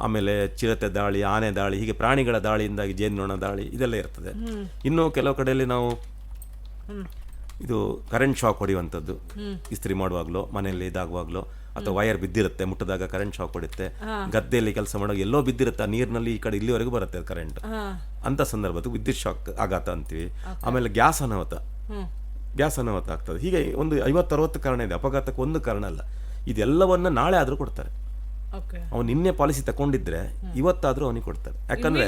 ಆಮೇಲೆ ಚಿರತೆ ದಾಳಿ, ಆನೆ ದಾಳಿ, ಹೀಗೆ ಪ್ರಾಣಿಗಳ ದಾಳಿಯಿಂದಾಗಿ ಜೇನುನೊಣ ದಾಳಿ ಇದೆಲ್ಲ ಇರ್ತದೆ. ಇನ್ನು ಕೆಲವು ಕಡೆಯಲ್ಲಿ ನಾವು ಇದು ಕರೆಂಟ್ ಶಾಕ್ ಹೊಡೆಯುವಂಥದ್ದು, ಇಸ್ತ್ರಿ ಮಾಡುವಾಗಲೋ ಮನೆಯಲ್ಲಿ ಇದಾಗುವಾಗಲೋ, ಅಥವಾ ವೈರ್ ಬಿದ್ದಿರುತ್ತೆ ಮುಟ್ಟದಾಗ ಕರೆಂಟ್ ಶಾಕ್ ಹೊಡುತ್ತೆ, ಗದ್ದೆಯಲ್ಲಿ ಕೆಲಸ ಮಾಡುವಾಗ ಎಲ್ಲೋ ಬಿದ್ದಿರುತ್ತೆ ಆ ನೀರಿನಲ್ಲಿ ಈ ಕಡೆ ಇಲ್ಲಿವರೆಗೂ ಬರುತ್ತೆ ಕರೆಂಟ್, ಅಂತ ಸಂದರ್ಭದ ವಿದ್ಯುತ್ ಶಾಕ್ ಆಘಾತ ಅಂತೀವಿ. ಆಮೇಲೆ ಗ್ಯಾಸ್ ಅನಾಹುತ ಆಗ್ತದೆ. ಹೀಗೆ ಒಂದು 50-60 ಕಾರಣ ಇದೆ. ಅಪಘಾತಕ್ಕೆ ಒಂದು ಕಾರಣ ಅಲ್ಲ. ಇದೆಲ್ಲವನ್ನ ನಾಳೆ ಆದರೂ ಕೊಡ್ತಾರೆ. ಅವನು ನಿನ್ನೆ ಪಾಲಿಸಿ ತಗೊಂಡಿದ್ರೆ ಇವತ್ತಾದರೂ ಅವನಿಗೆ ಕೊಡ್ತಾರೆ. ಯಾಕಂದ್ರೆ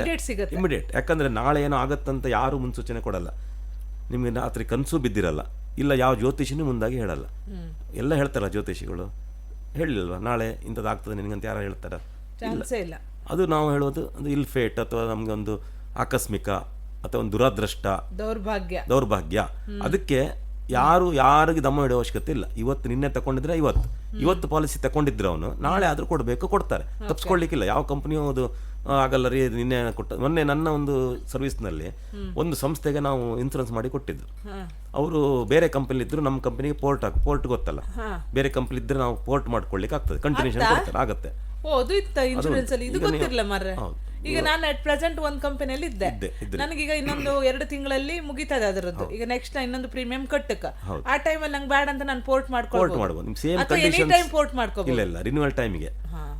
ಇಮಿಡಿಯೇಟ್, ಯಾಕಂದ್ರೆ ನಾಳೆ ಏನೋ ಆಗತ್ತಂತ ಯಾರು ಮುನ್ಸೂಚನೆ ಕೊಡಲ್ಲ. ನಿಮಗೆ ರಾತ್ರಿ ಕನಸು ಬಿದ್ದಿರಲ್ಲ, ಇಲ್ಲ ಯಾವ ಜ್ಯೋತಿಷಿನೂ ಮುಂದಾಗಿ ಹೇಳಲ್ಲ. ಎಲ್ಲ ಹೇಳ್ತಾರಲ್ಲ ಜ್ಯೋತಿಷಿಗಳು, ಹೇಳಿಲ್ವಾ ನಾಳೆ ಇಂಥದ್ದು ಆಗ್ತದೆ ನಿನಗಂತ ಯಾರು ಹೇಳ್ತಾರ? ಇಲ್ಲ. ಅದು ನಾವು ಹೇಳೋದು ಒಂದು ಇಲ್ ಫೇಟ್ ಅಥವಾ ನಮಗೊಂದು ಆಕಸ್ಮಿಕ ಅಥವಾ ಒಂದು ದುರಾದೃಷ್ಟ, ದೌರ್ಭಾಗ್ಯ. ಅದಕ್ಕೆ ಯಾರಿಗೆ ದಮ್ಮ ಇಡೋ ಅವಶ್ಯಕತೆ ಇಲ್ಲ. ಇವತ್ತು ನಿನ್ನೆ ತಗೊಂಡಿದ್ರೆ ಇವತ್ತು ಪಾಲಿಸಿ ತಗೊಂಡಿದ್ರೆ ಅವನು ನಾಳೆ ಆದ್ರೂ ಕೊಡ್ತಾರೆ. ತಪ್ಪಿಸ್ಕೊಳ್ಲಿಕ್ಕಿಲ್ಲ. ಯಾವ ಕಂಪನಿಯೂ ಅದು ಆಗಲ್ಲ ರೀ, ನಿನ್ನೆ ಮೊನ್ನೆ ನನ್ನ ಒಂದು ಸರ್ವಿಸ್ನಲ್ಲಿ ಒಂದು ಸಂಸ್ಥೆಗೆ ನಾವು ಇನ್ಸೂರೆನ್ಸ್ ಮಾಡಿ ಕೊಟ್ಟಿದ್ದು. ಅವರು ಬೇರೆ ಕಂಪನಿ ಇದ್ರು, ನಮ್ಮ ಕಂಪನಿಗೆ ಪೋರ್ಟ್ ಗೊತ್ತಲ್ಲ, ಬೇರೆ ಕಂಪನಿ ಇದ್ರೆ ನಾವು ಪೋರ್ಟ್ ಮಾಡ್ಕೊಳ್ಳಿಕ್ಕೆ ಆಗ್ತದೆ, ಕಂಟಿನ್ಯೂಷನ್ ಕೊಡ್ತಾರೆ, ಆಗತ್ತೆ. ಇನ್ಶೂರೆನ್ಸ್ ಅಲ್ಲಿ ಇದು ಗೊತ್ತಿರಲಿಲ್ಲ ಮಾರ್ರೆ. ಈಗ ನಾನು ಅಟ್ ಪ್ರೆಸೆಂಟ್ ಒಂದು ಕಂಪನಿಯಲ್ಲಿ ಇದ್ದೆ, ನನಗೀಗ ಇನ್ನೊಂದು 2 ತಿಂಗಳಲ್ಲಿ ಮುಗಿತದೆ ಅದರದ್ದು. ಈಗ ನೆಕ್ಸ್ಟ್ ಇನ್ನೊಂದು ಪ್ರೀಮಿಯಂ ಕಟ್ಟಕ, ಆ ಟೈಮಲ್ಲಿ ನಂಗೆ ಬೇಡ ಅಂತ ನಾನು ಪೋರ್ಟ್ ಮಾಡ್ಕೊಳ್ಬಹುದು. ಸೇಮ್ ಕಂಡೀಷನ್ ಪೋರ್ಟ್ ಮಾಡ್ಕೋಬಹುದು. ಇಲ್ಲ ರಿನ್ಯೂವಲ್ ಟೈಮಿಗೆ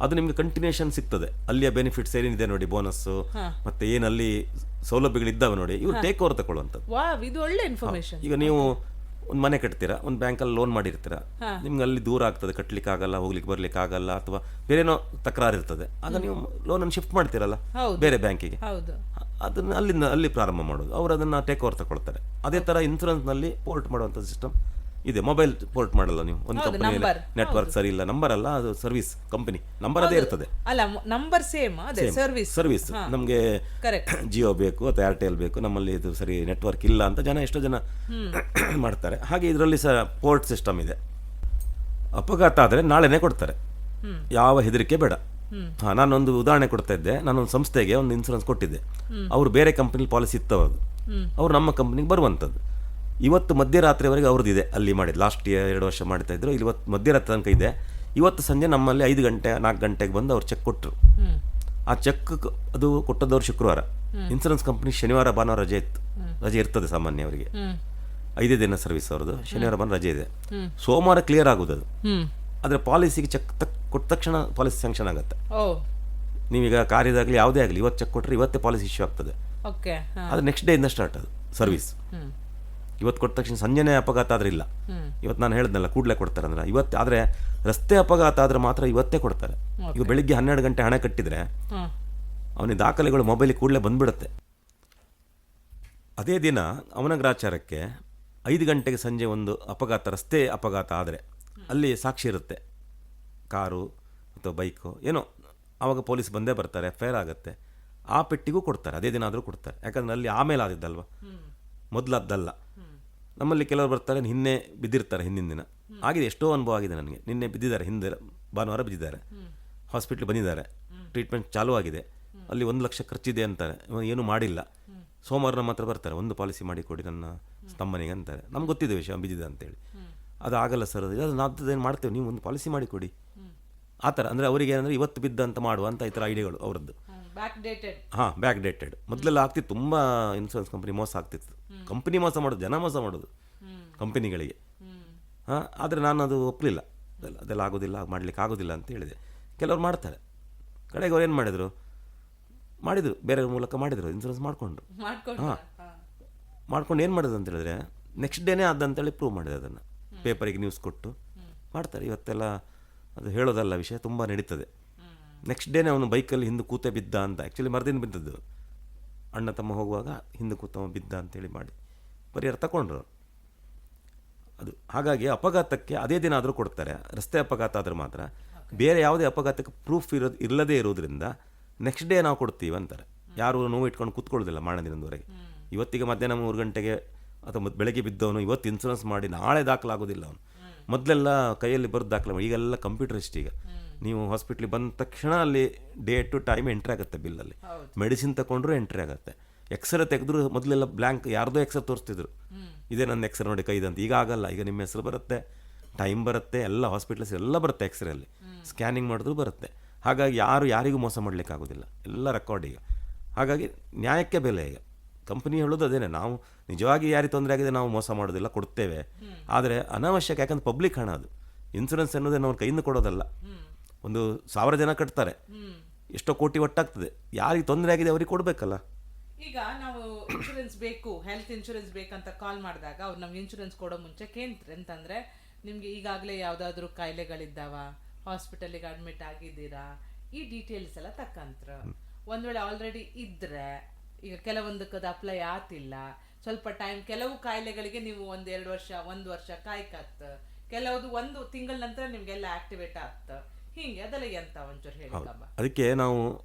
ಅದು ನಿಮ್ಗೆ ಕಂಟಿನ್ಯೂಷನ್ ಸಿಗ್ತದೆ. ಅಲ್ಲಿಯ ಬೆನಿಫಿಟ್ಸ್ ಏನಿದೆ ನೋಡಿ, ಬೋನಸ್ ಮತ್ತೆ ಏನಲ್ಲಿ ಸೌಲಭ್ಯಗಳಿದ್ದಾವೆ ನೋಡಿ, ಇವ್ರು ಟೇಕ್ ಓವರ್ ತಗೊಳ್ಳುವಂಥದ್ದು. ಇದು ಒಳ್ಳೆ ಇನ್ಫಾರ್ಮೇಶನ್. ಈಗ ನೀವು ಒಂದು ಮನೆ ಕಟ್ತೀರಾ, ಒಂದು ಬ್ಯಾಂಕಲ್ಲಿ ಲೋನ್ ಮಾಡಿರ್ತೀರಾ, ನಿಮ್ಗೆ ಅಲ್ಲಿ ದೂರ ಆಗ್ತದೆ, ಕಟ್ಲಿಕ್ಕೆ ಆಗಲ್ಲ, ಹೋಗ್ಲಿಕ್ಕೆ ಬರ್ಲಿಕ್ಕೆ ಆಗಲ್ಲ, ಅಥವಾ ಬೇರೆನೋ ತಕರಾರು ಇರ್ತದೆ, ಆಗ ನೀವು ಲೋನನ್ನು ಶಿಫ್ಟ್ ಮಾಡ್ತೀರಲ್ಲ ಬೇರೆ ಬ್ಯಾಂಕಿಗೆ, ಅದನ್ನ ಅಲ್ಲಿ ಪ್ರಾರಂಭ ಮಾಡೋದು. ಅವರು ಅದನ್ನ ಟೇಕ್ ಓವರ್ ತಗೊಳ್ತಾರೆ. ಅದೇ ತರ ಇನ್ಸೂರೆನ್ಸ್ ನಲ್ಲಿ ಪೋರ್ಟ್ ಮಾಡುವಂತ ಸಿಸ್ಟಮ್ ಇದೆ. ಮೊಬೈಲ್ ಪೋರ್ಟ್ ಮಾಡಲ್ಲ ನೀವು, ಒಂದು ಕಂಪನಿ ನೆಟ್ವರ್ಕ್ ಸರಿ ಇಲ್ಲ, ನಂಬರ್ ಅಲ್ಲ, ಅದು ಸರ್ವಿಸ್ ಕಂಪನಿ ನಂಬರ್ ಅದೇ ಇರ್ತದೆ. ಅಲ್ಲ, ನಂಬರ್ ಸೇಮ್, ಅದೇ ಸರ್ವಿಸ್. ನಮಗೆ ಜಿಯೋ ಬೇಕು ಅಥವಾ ಏರ್ಟೆಲ್ ಬೇಕು, ನಮ್ಮಲ್ಲಿ ಇದು ಸರಿ ನೆಟ್ವರ್ಕ್ ಇಲ್ಲ ಅಂತ ಎಷ್ಟೋ ಜನ ಮಾಡ್ತಾರೆ. ಹಾಗೆ ಇದರಲ್ಲಿ ಸಹ ಪೋರ್ಟ್ ಸಿಸ್ಟಮ್ ಇದೆ. ಅಪಘಾತ ಆದರೆ ನಾಳೆನೇ ಕೊಡ್ತಾರೆ, ಯಾವ ಹೆದರಿಕೆ ಬೇಡ. ನಾನೊಂದು ಉದಾಹರಣೆ ಕೊಡ್ತಾ ಇದ್ದೆ. ನಾನೊಂದು ಸಂಸ್ಥೆಗೆ ಒಂದು ಇನ್ಸೂರೆನ್ಸ್ ಕೊಟ್ಟಿದ್ದೆ. ಅವರು ಬೇರೆ ಕಂಪನಿ ಪಾಲಿಸಿ ಇತ್ತವದು, ಅವ್ರು ನಮ್ಮ ಕಂಪನಿಗೆ ಬರುವಂಥದ್ದು. ಇವತ್ತು ಮಧ್ಯರಾತ್ರಿವರೆಗೆ ಅವ್ರದ್ದು ಇದೆ, ಅಲ್ಲಿ ಮಾಡಿದ್ದು. ಲಾಸ್ಟ್ 2 ವರ್ಷ ಮಾಡ್ತಾ ಇದ್ರು. ಇವತ್ತು ಮಧ್ಯರಾತ್ರಿ ತನಕ ಇದೆ. ಇವತ್ತು ಸಂಜೆ ನಮ್ಮಲ್ಲಿ 5 ಗಂಟೆ 4 ಗಂಟೆಗೆ ಬಂದು ಅವ್ರು ಚೆಕ್ ಕೊಟ್ಟರು. ಆ ಚೆಕ್ ಅದು ಕೊಟ್ಟದವ್ರು ಶುಕ್ರವಾರ. ಇನ್ಸೂರೆನ್ಸ್ ಕಂಪನಿ ಶನಿವಾರ ಭಾನುವಾರ ರಜೆ ಇರ್ತದೆ ಸಾಮಾನ್ಯ ಅವರಿಗೆ. 5 ದಿನ ಸರ್ವಿಸ್ ಅವ್ರದ್ದು. ಶನಿವಾರ ಭಾನುವಾರ ರಜೆ ಇದೆ. ಸೋಮವಾರ ಕ್ಲಿಯರ್ ಆಗೋದು ಅದು. ಆದರೆ ಪಾಲಿಸಿಗೆ ಚೆಕ್ ಕೊಟ್ಟ ತಕ್ಷಣ ಪಾಲಿಸಿ ಸ್ಯಾಂಕ್ಷನ್ ಆಗುತ್ತೆ. ನೀವೀಗ ಕಾರ್ಯದಾಗಲಿ ಯಾವುದೇ ಆಗಲಿ ಇವತ್ತು ಚೆಕ್ ಕೊಟ್ಟರೆ ಇವತ್ತೇ ಪಾಲಿಸಿ ಇಶ್ಯೂ ಆಗ್ತದೆ. ಅದು ನೆಕ್ಸ್ಟ್ ಡೇ ಇಂದ ಸ್ಟಾರ್ಟ್ ಅದು ಸರ್ವಿಸ್. ಇವತ್ತು ಕೊಟ್ಟ ತಕ್ಷಣ ಸಂಜೆನೇ ಅಪಘಾತ ಆದ್ರೆ ಇಲ್ಲ. ಇವತ್ತು ನಾನು ಹೇಳಿದ್ನಲ್ಲ ಕೂಡಲೇ ಕೊಡ್ತಾರೆ ಅಂದ್ರೆ ಇವತ್ತು. ಆದರೆ ರಸ್ತೆ ಅಪಘಾತ ಆದ್ರೆ ಮಾತ್ರ ಇವತ್ತೇ ಕೊಡ್ತಾರೆ. ಈಗ ಬೆಳಿಗ್ಗೆ 12 ಗಂಟೆ ಹಣ ಕಟ್ಟಿದ್ರೆ ಅವನಿಗೆ ದಾಖಲೆಗಳು ಮೊಬೈಲಿಗೆ ಕೂಡಲೇ ಬಂದ್ಬಿಡುತ್ತೆ. ಅದೇ ದಿನ ಅವನ ಗ್ರಾಚಾರಕ್ಕೆ 5 ಗಂಟೆಗೆ ಸಂಜೆ ಒಂದು ಅಪಘಾತ, ರಸ್ತೆ ಅಪಘಾತ ಆದರೆ ಅಲ್ಲಿ ಸಾಕ್ಷಿ ಇರುತ್ತೆ, ಕಾರು ಅಥವಾ ಬೈಕು ಏನೋ, ಆವಾಗ ಪೊಲೀಸ್ ಬಂದೇ ಬರ್ತಾರೆ, FIR ಆಗುತ್ತೆ. ಆ ಪೆಟ್ಟಿಗೂ ಕೊಡ್ತಾರೆ, ಅದೇ ದಿನ ಆದರೂ ಕೊಡ್ತಾರೆ. ಯಾಕಂದ್ರೆ ಅಲ್ಲಿ ಆಮೇಲೆ ಆದಿದ್ದಲ್ವ, ಮೊದಲದ್ದಲ್ಲ. ನಮ್ಮಲ್ಲಿ ಕೆಲವರು ಬರ್ತಾರೆ, ನಿನ್ನೆ ಬಿದ್ದಿರ್ತಾರೆ, ಹಿಂದಿನ ದಿನ ಆಗಿದೆ. ಎಷ್ಟೋ ಅನುಭವ ಆಗಿದೆ ನನಗೆ. ನಿನ್ನೆ ಬಿದ್ದಿದ್ದಾರೆ, ಹಿಂದೆ ಭಾನುವಾರ ಬಿದ್ದಿದ್ದಾರೆ, ಹಾಸ್ಪಿಟ್ಲ್ ಬಂದಿದ್ದಾರೆ, ಟ್ರೀಟ್ಮೆಂಟ್ ಚಾಲೂ ಆಗಿದೆ, ಅಲ್ಲಿ 1 ಲಕ್ಷ ಖರ್ಚಿದೆ ಅಂತಾರೆ, ಏನೂ ಮಾಡಿಲ್ಲ. ಸೋಮವಾರ ನಮ್ಮ ಹತ್ರ ಬರ್ತಾರೆ, ಒಂದು ಪಾಲಿಸಿ ಮಾಡಿ ಕೊಡಿ ನನ್ನ ತಮ್ಮನಿಗೆ ಅಂತಾರೆ. ನಮ್ಗೆ ಗೊತ್ತಿದೆ ವಿಷಯ ಬಿದ್ದಿದೆ ಅಂತೇಳಿ. ಅದು ಆಗಲ್ಲ ಸರ್, ಅದು ನಾವು ಏನು ಮಾಡ್ತೇವೆ, ನೀವು ಒಂದು ಪಾಲಿಸಿ ಮಾಡಿ ಕೊಡಿ ಆ ಥರ. ಅಂದರೆ ಅವರಿಗೆ ಏನಂದರೆ ಇವತ್ತು ಬಿದ್ದ ಅಂತ ಮಾಡುವಂಥ ಈ ಥರ ಐಡಿಯಾಗಳು ಅವರದ್ದು. Back dated. ಮೊದಲೆಲ್ಲ ಆಗ್ತಿತ್ತು, ತುಂಬ ಇನ್ಶೂರೆನ್ಸ್ ಕಂಪನಿ ಮೋಸ ಆಗ್ತಿತ್ತು. ಕಂಪನಿ ಮೋಸ ಮಾಡೋದು, ಜನ ಮೋಸ ಮಾಡೋದು ಕಂಪನಿಗಳಿಗೆ. ಆದರೆ ನಾನು ಅದು ಒಪ್ಪಲಿಲ್ಲ. ಅದೆಲ್ಲ ಆಗೋದಿಲ್ಲ, ಮಾಡಲಿಕ್ಕೆ ಆಗೋದಿಲ್ಲ ಅಂತ ಹೇಳಿದೆ. ಕೆಲವ್ರು ಮಾಡ್ತಾರೆ. ಕಡೆಗೆ ಅವ್ರು ಏನು ಮಾಡಿದರು, ಬೇರೆ ಮೂಲಕ ಮಾಡಿದರು, ಇನ್ಶೂರೆನ್ಸ್ ಮಾಡಿಕೊಂಡು ಏನು ಮಾಡೋದು ಅಂತ ಹೇಳಿದ್ರೆ ನೆಕ್ಸ್ಟ್ ಡೇನೇ ಆದಂತೇಳಿ ಪ್ರೂವ್ ಮಾಡಿದೆ. ಅದನ್ನು ಪೇಪರಿಗೆ ನ್ಯೂಸ್ ಕೊಟ್ಟು ಮಾಡ್ತಾರೆ. ಇವತ್ತೆಲ್ಲ ಅದು ಹೇಳೋದಲ್ಲ ವಿಷಯ, ತುಂಬ ನಡೀತದೆ. ನೆಕ್ಸ್ಟ್ ಡೇನೇ ಅವನು ಬೈಕಲ್ಲಿ ಹಿಂದೆ ಕೂತೆ ಬಿದ್ದ ಅಂತ, ಆ್ಯಕ್ಚುಲಿ ಮರದಿನ ಬಿದ್ದದ್ದು, ಅಣ್ಣ ತಮ್ಮ ಹೋಗುವಾಗ ಹಿಂದೆ ಕೂತವ ಬಿದ್ದ ಅಂತೇಳಿ ಮಾಡಿ ಪರಿಹಾರ ತಗೊಂಡ್ರು ಅದು. ಹಾಗಾಗಿ ಅಪಘಾತಕ್ಕೆ ಅದೇ ದಿನ ಆದರೂ ಕೊಡ್ತಾರೆ. ರಸ್ತೆ ಅಪಘಾತ ಆದರೆ ಮಾತ್ರ. ಬೇರೆ ಯಾವುದೇ ಅಪಘಾತಕ್ಕೆ ಪ್ರೂಫ್ ಇಲ್ಲದೇ ಇರೋದ್ರಿಂದ ನೆಕ್ಸ್ಟ್ ಡೇ ನಾವು ಕೊಡ್ತೀವಿ ಅಂತಾರೆ. ಯಾರು ನೋವು ಇಟ್ಕೊಂಡು ಕೂತ್ಕೊಳ್ಳೋದಿಲ್ಲ ಮಾರನೇ ದಿನದವರೆಗೆ. ಇವತ್ತಿಗೆ ಮಧ್ಯಾಹ್ನ 3 ಗಂಟೆಗೆ ಅಥವಾ ಬೆಳಗ್ಗೆ ಬಿದ್ದವನು ಇವತ್ತು ಇನ್ಶೂರೆನ್ಸ್ ಮಾಡಿ ನಾಳೆ ದಾಖಲಾಗೋದಿಲ್ಲ ಅವನು. ಮೊದಲೆಲ್ಲ ಕೈಯಲ್ಲಿ ಬರೆದು ದಾಖಲೆ ಮಾಡಿ, ಈಗೆಲ್ಲ ಕಂಪ್ಯೂಟರಿಸ್ಟ್. ಈಗ ನೀವು ಹಾಸ್ಪಿಟ್ಲಿಗೆ ಬಂದ ತಕ್ಷಣ ಅಲ್ಲಿ ಡೇಟ್ ಟು ಟೈಮ್ ಎಂಟ್ರಿ ಆಗುತ್ತೆ ಬಿಲ್ಲಲ್ಲಿ. ಮೆಡಿಸಿನ್ ತಗೊಂಡ್ರು ಎಂಟ್ರಿ ಆಗುತ್ತೆ. ಎಕ್ಸ್ರೇ ತೆಗೆದ್ರು ಮೊದಲೆಲ್ಲ ಬ್ಲ್ಯಾಂಕ್ ಯಾರ್ದೋ ಎಕ್ಸ್ರೇ ತೋರಿಸ್ತಿದ್ರು, ಇದೇ ನನ್ನ ಎಕ್ಸ್ರೇ ನೋಡಿ ಕೈದಂತ. ಈಗ ಆಗಲ್ಲ. ಈಗ ನಿಮ್ಮ ಹೆಸರು ಬರುತ್ತೆ, ಟೈಮ್ ಬರುತ್ತೆ, ಎಲ್ಲ ಹಾಸ್ಪಿಟ್ಲ್ಸ್ ಎಲ್ಲ ಬರುತ್ತೆ ಎಕ್ಸ್ರೇಯಲ್ಲಿ. ಸ್ಕ್ಯಾನಿಂಗ್ ಮಾಡಿದ್ರು ಬರುತ್ತೆ. ಹಾಗಾಗಿ ಯಾರಿಗೂ ಮೋಸ ಮಾಡಲಿಕ್ಕಾಗೋದಿಲ್ಲ, ಎಲ್ಲ ರೆಕಾರ್ಡ್ ಈಗ. ಹಾಗಾಗಿ ನ್ಯಾಯಕ್ಕೆ ಬೆಲೆ. ಈಗ ಕಂಪನಿ ಹೇಳೋದು ಅದೇನೆ, ನಾವು ನಿಜವಾಗಿ ಯಾರಿಗೆ ತೊಂದರೆ ಆಗಿದೆ ನಾವು ಮೋಸ ಮಾಡೋದಿಲ್ಲ, ಕೊಡ್ತೇವೆ. ಆದರೆ ಅನಾವಶ್ಯಕ, ಯಾಕಂದ್ರೆ ಪಬ್ಲಿಕ್ ಹಣ ಅದು. ಇನ್ಸೂರೆನ್ಸ್ ಅನ್ನೋದೇ ನಾವು ಕೈಯಿಂದ ಕೊಡೋದಲ್ಲ. 1,000 ಜನ ಕಟ್ತಾರೆ, ಎಷ್ಟೋ ಕೋಟಿ ಒಟ್ಟಾಗ್ತದೆ. ಯಾರಿಗೆ ತೊಂದರೆ ಆಗಿದೆ ಅವ್ರಿಗೆ ಕೊಡಬೇಕಲ್ಲ. ಈಗ ನಾವು ಇನ್ಶೂರೆನ್ಸ್ ಬೇಕು, ಹೆಲ್ತ್ ಇನ್ಶೂರೆನ್ಸ್ ಬೇಕಂತ ಕಾಲ್ ಮಾಡಿದಾಗ ಅವ್ರು ನಮ್ಗೆ ಇನ್ಶೂರೆನ್ಸ್ ಕೊಡೋ ಮುಂಚೆ ಕೇಳ್ತಾರೆ ಅಂತಂದ್ರೆ, ನಿಮ್ಗೆ ಈಗಾಗಲೇ ಯಾವುದಾದ್ರೂ ಕಾಯಿಲೆಗಳಿದ್ದಾವ, ಹಾಸ್ಪಿಟಲಿಗೆ ಅಡ್ಮಿಟ್ ಆಗಿದ್ದೀರಾ, ಈ ಡೀಟೇಲ್ಸ್ ಎಲ್ಲ ತಕ್ಕಂತ್ರ. ಒಂದ್ ವೇಳೆ ಆಲ್ರೆಡಿ ಇದ್ರೆ, ಈಗ ಕೆಲವೊಂದಕ್ಕದು ಅಪ್ಲೈ ಆತಿಲ್ಲ, ಸ್ವಲ್ಪ ಟೈಮ್, ಕೆಲವು ಕಾಯಿಲೆಗಳಿಗೆ ನೀವು 1-2 ವರ್ಷ 1 ವರ್ಷ ಕಾಯ್ಕತ್ತ, ಕೆಲವುದು 1 ತಿಂಗಳ ನಂತರ ನಿಮ್ಗೆಲ್ಲ ಆಕ್ಟಿವೇಟ್ ಆಗ್ತ, ಹಿಂಗೆ ಅದೆಲ್ಲ ಎಂತ ಒಂಚೂರು ಹೇಳಿಕಮ್ಮ. ಅದಕ್ಕೆ ನಾವು